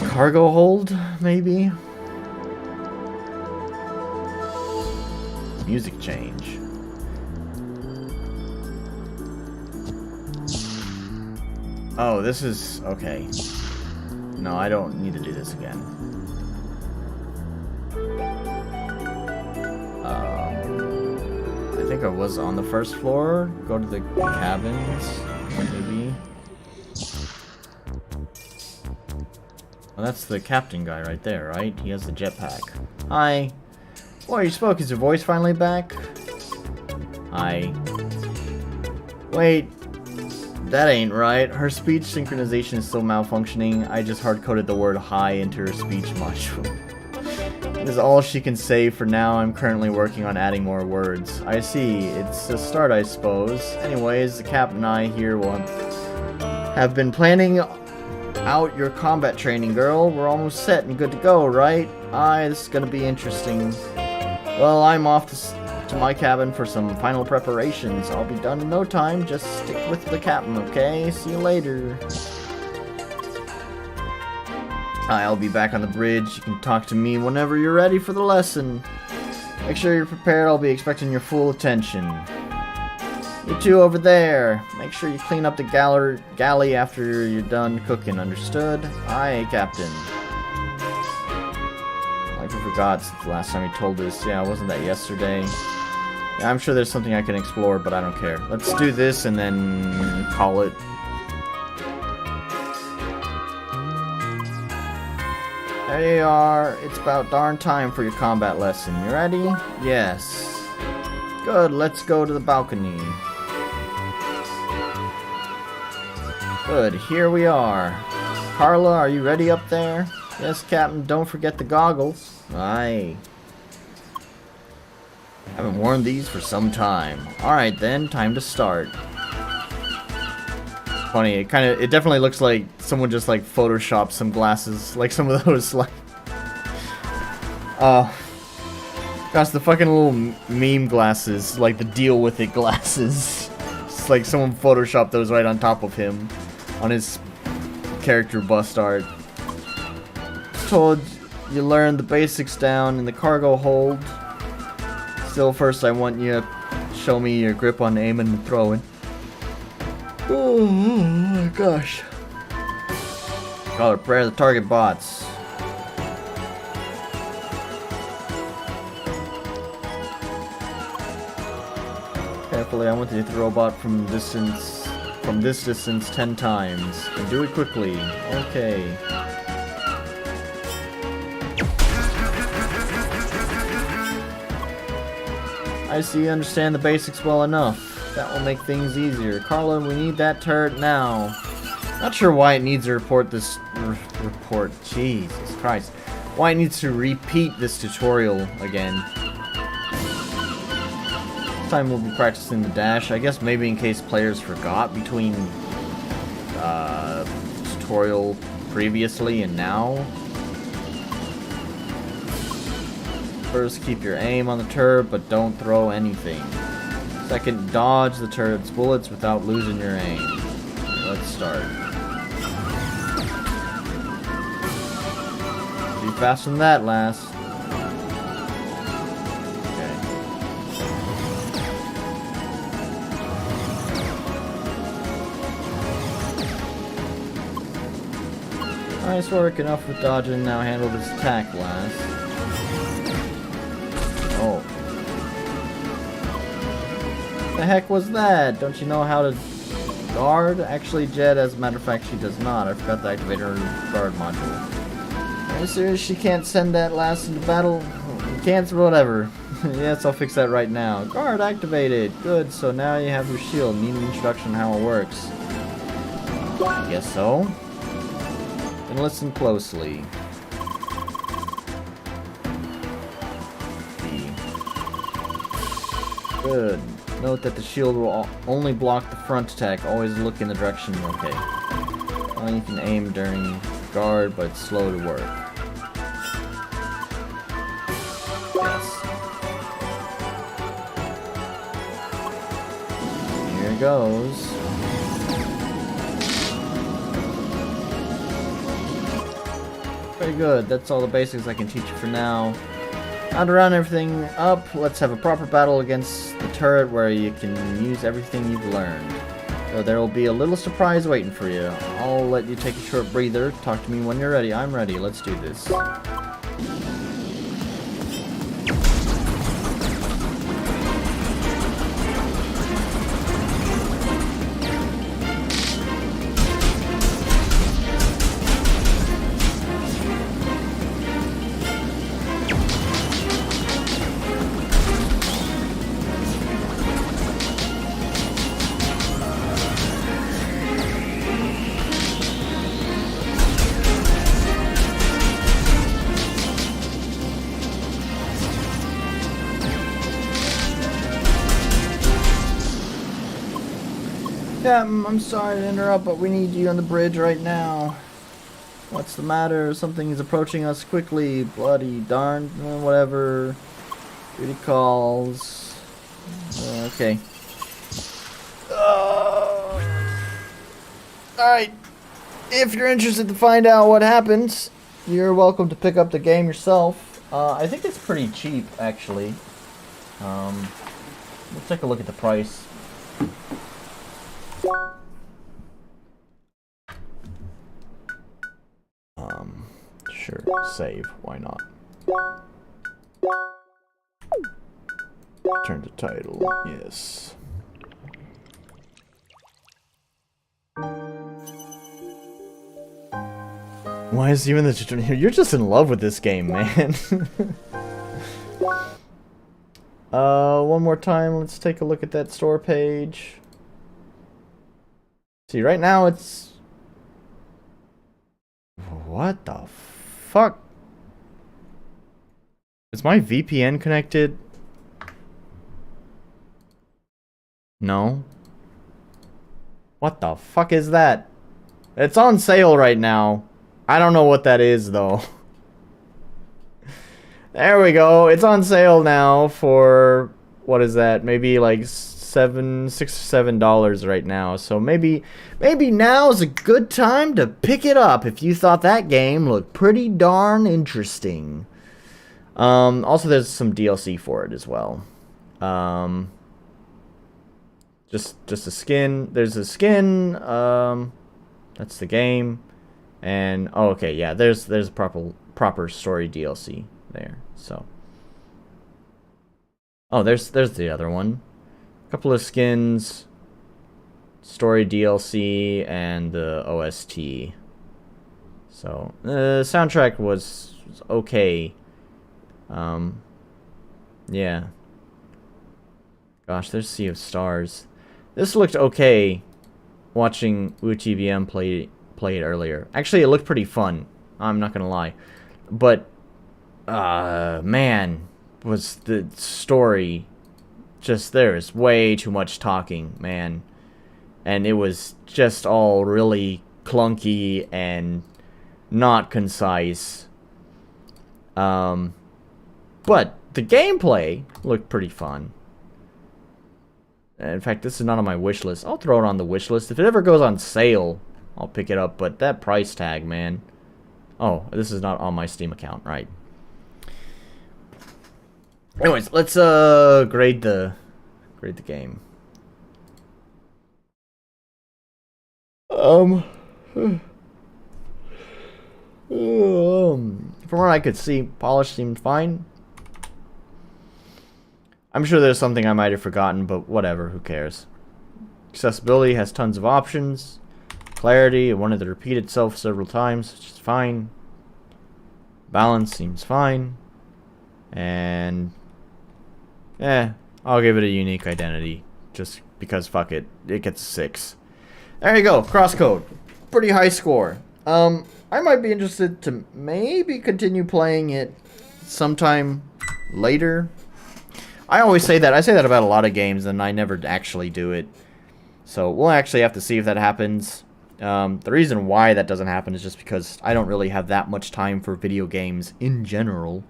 Cargo hold, maybe? Music change. Oh, this is... okay. No, I don't need to do this again. I think I was on the first floor. Go to the cabins, maybe. Well, that's the captain guy right there, right? He has the jetpack. Hi. Boy, you spoke. Is your voice finally back? Hi. Wait. That ain't right. Her speech synchronization is still malfunctioning. I just hard-coded the word hi into her speech module. This is all she can say for now. I'm currently working on adding more words. I see. It's a start, I suppose. Anyways, the captain and I here will have been planning out your combat training, girl. We're almost set and good to go, right? This is gonna be interesting. Well, I'm off to my cabin for some final preparations. I'll be done in no time. Just stick with the captain, okay? See you later. I'll be back on the bridge. You can talk to me whenever you're ready for the lesson. Make sure you're prepared. I'll be expecting your full attention. You two over there. Make sure you clean up the galley after you're done cooking. Understood? Aye, Captain. Like I forgot since the last time he told us. Yeah, wasn't that yesterday? Yeah, I'm sure there's something I can explore, but I don't care. Let's do this and then call it. There you are. It's about darn time for your combat lesson. You ready? Yes. Good, let's go to the balcony. Good, here we are. Carla, are you ready up there? Yes, Captain, don't forget the goggles. Aye. Haven't worn these for some time. Alright then, time to start. Funny, it definitely looks like someone just like photoshopped some glasses, like some of those like gosh, the fucking little meme glasses, like the deal with it glasses. It's like someone photoshopped those right on top of him on his character bust art. Just told you learned the basics down in the cargo hold. Still, first I want you to show me your grip on aiming and throwing. Oh my gosh. Call her prayer the target bots. Carefully, I want you to hit the robot from this distance 10 times. And do it quickly. Okay. I see you understand the basics well enough. That will make things easier. Carla, we need that turret now. Not sure why it needs to report this... report. Jesus Christ. Why it needs to repeat this tutorial again. This time we'll be practicing the dash. I guess maybe in case players forgot between... tutorial previously and now. First, keep your aim on the turret, but don't throw anything. Second, dodge the turret's bullets without losing your aim. Let's start. Be faster than that, lass. Okay. Nice work, enough with dodging. Now handle this attack, lass. Oh. The heck was that? Don't you know how to guard? Actually, Jed, as a matter of fact, she does not. I forgot to activate her guard module. Are you serious? She can't send that lass into battle? Can't, whatever. Yes, I'll fix that right now. Guard activated. Good, so now you have your shield. Need an introduction on how it works. I guess so. And listen closely. B. Good. Note that the shield will only block the front attack. Always look in the direction. Okay. Well, you can aim during guard, but it's slow to work. Yes. Here it goes. Very good. That's all the basics I can teach you for now. Now to round everything up, let's have a proper battle against the turret where you can use everything you've learned. So there will be a little surprise waiting for you. I'll let you take a short breather. Talk to me when you're ready. I'm ready. Let's do this. Yeah, I'm sorry to interrupt, but we need you on the bridge right now. What's the matter? Something is approaching us quickly. Bloody darn, whatever. Duty calls. Okay. Alright. If you're interested to find out what happens, you're welcome to pick up the game yourself. I think it's pretty cheap, actually. We'll take a look at the price. Sure, save, why not? Turn to title, yes. Why is even the tutorial? You're just in love with this game, man. One more time, let's take a look at that store page. See, right now it's... What the fuck? Is my VPN connected? No. What the fuck is that? It's on sale right now. I don't know what that is, though. There we go. It's on sale now for... What is that? Maybe like $6 or $7 right now. So maybe now's a good time to pick it up if you thought that game looked pretty darn interesting. Also, there's some DLC for it as well. Just a skin. There's a skin. That's the game. And oh, okay, yeah. There's a proper story DLC there. So. Oh, there's the other one. A couple of skins, story DLC, and the OST. So the soundtrack was okay. Yeah. Gosh, there's Sea of Stars. This looked okay. Watching UTBM play it earlier. Actually, it looked pretty fun. I'm not gonna lie, but man. Was the story just there's way too much talking, man, and it was just all really clunky and not concise, but the gameplay looked pretty fun. In fact, this is not on my wish list. I'll throw it on the wish list. If it ever goes on sale, I'll pick it up, but that price tag, man. Oh, this is not on my Steam account, right? Anyways, let's grade the game. From what I could see, polish seemed fine. I'm sure there's something I might have forgotten, but whatever, who cares? Accessibility has tons of options. Clarity, it wanted to repeat itself several times, which is fine. Balance seems fine. And I'll give it a unique identity. Just because, fuck it. It gets a 6. There you go. CrossCode. Pretty high score. I might be interested to maybe continue playing it sometime later. I always say that. I say that about a lot of games, and I never actually do it. So we'll actually have to see if that happens. The reason why that doesn't happen is just because I don't really have that much time for video games in general.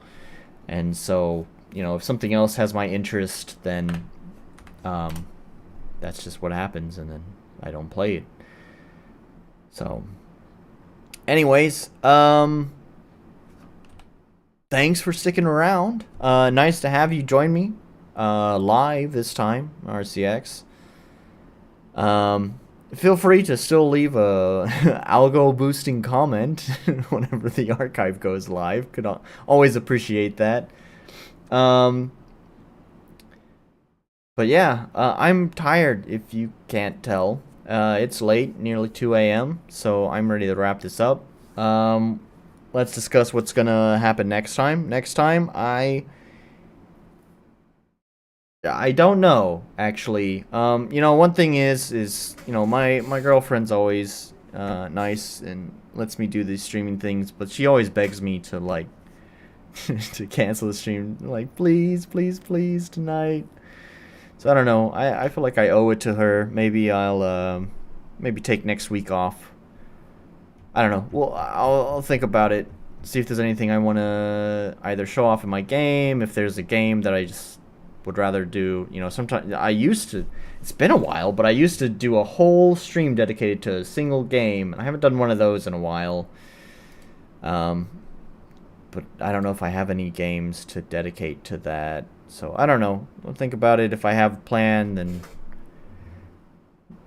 And so, you know, if something else has my interest, then that's just what happens, and then I don't play it. So, anyways, thanks for sticking around. Nice to have you join me live this time, RCX. Feel free to still leave a algo boosting comment whenever the archive goes live. Could always appreciate that. But yeah, I'm tired if you can't tell. It's late, nearly 2 a.m., so I'm ready to wrap this up. Let's discuss what's gonna happen next time. Next time, I don't know, actually. You know, one thing is you know, my girlfriend's always nice and lets me do these streaming things, but she always begs me to, like, to cancel the stream. Like, please, please, please, tonight. So I don't know. I feel like I owe it to her. Maybe I'll maybe take next week off. I don't know. Well, I'll think about it. See if there's anything I want to either show off in my game. If there's a game that I just would rather do. You know, sometimes I used to. It's been a while, but I used to do a whole stream dedicated to a single game. I haven't done one of those in a while. But I don't know if I have any games to dedicate to that. So, I don't know. I'll think about it. If I have a plan, then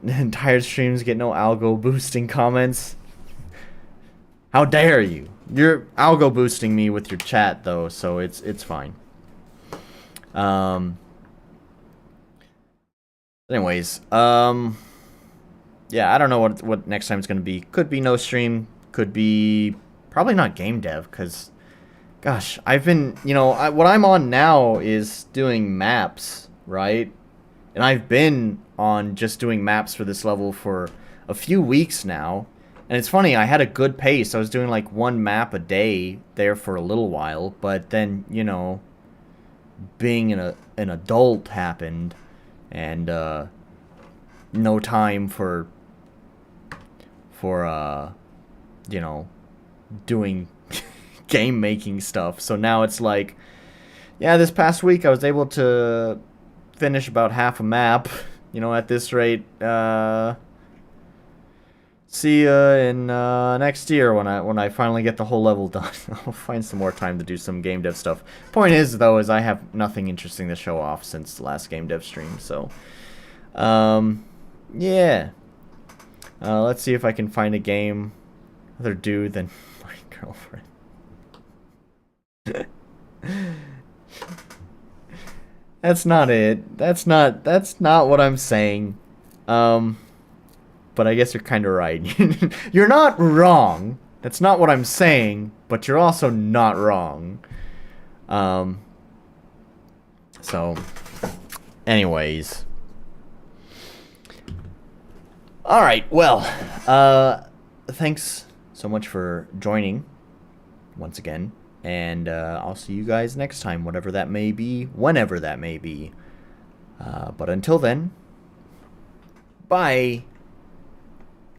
the entire streams get no algo boosting comments. How dare you? You're algo boosting me with your chat, though, so it's fine. Anyways, yeah, I don't know what next time is going to be. Could be no stream. Could be probably not game dev, because... Gosh, I've been, you know, what I'm on now is doing maps, right? And I've been on just doing maps for this level for a few weeks now. And it's funny, I had a good pace. I was doing like one map a day there for a little while. But then, you know, being an adult happened. And no time for you know, doing... game making stuff. So now it's like, yeah, this past week I was able to finish about half a map. You know, at this rate, see ya in next year when I finally get the whole level done. I'll find some more time to do some game dev stuff. Point is, though, is I have nothing interesting to show off since the last game dev stream. So yeah, let's see if I can find a game other dude than my girlfriend. That's not it. That's not what I'm saying. But I guess you're kind of right. You're not wrong. That's not what I'm saying, but you're also not wrong. So anyways. All right. Well, thanks so much for joining once again. And I'll see you guys next time, whatever that may be, whenever that may be. But until then, bye.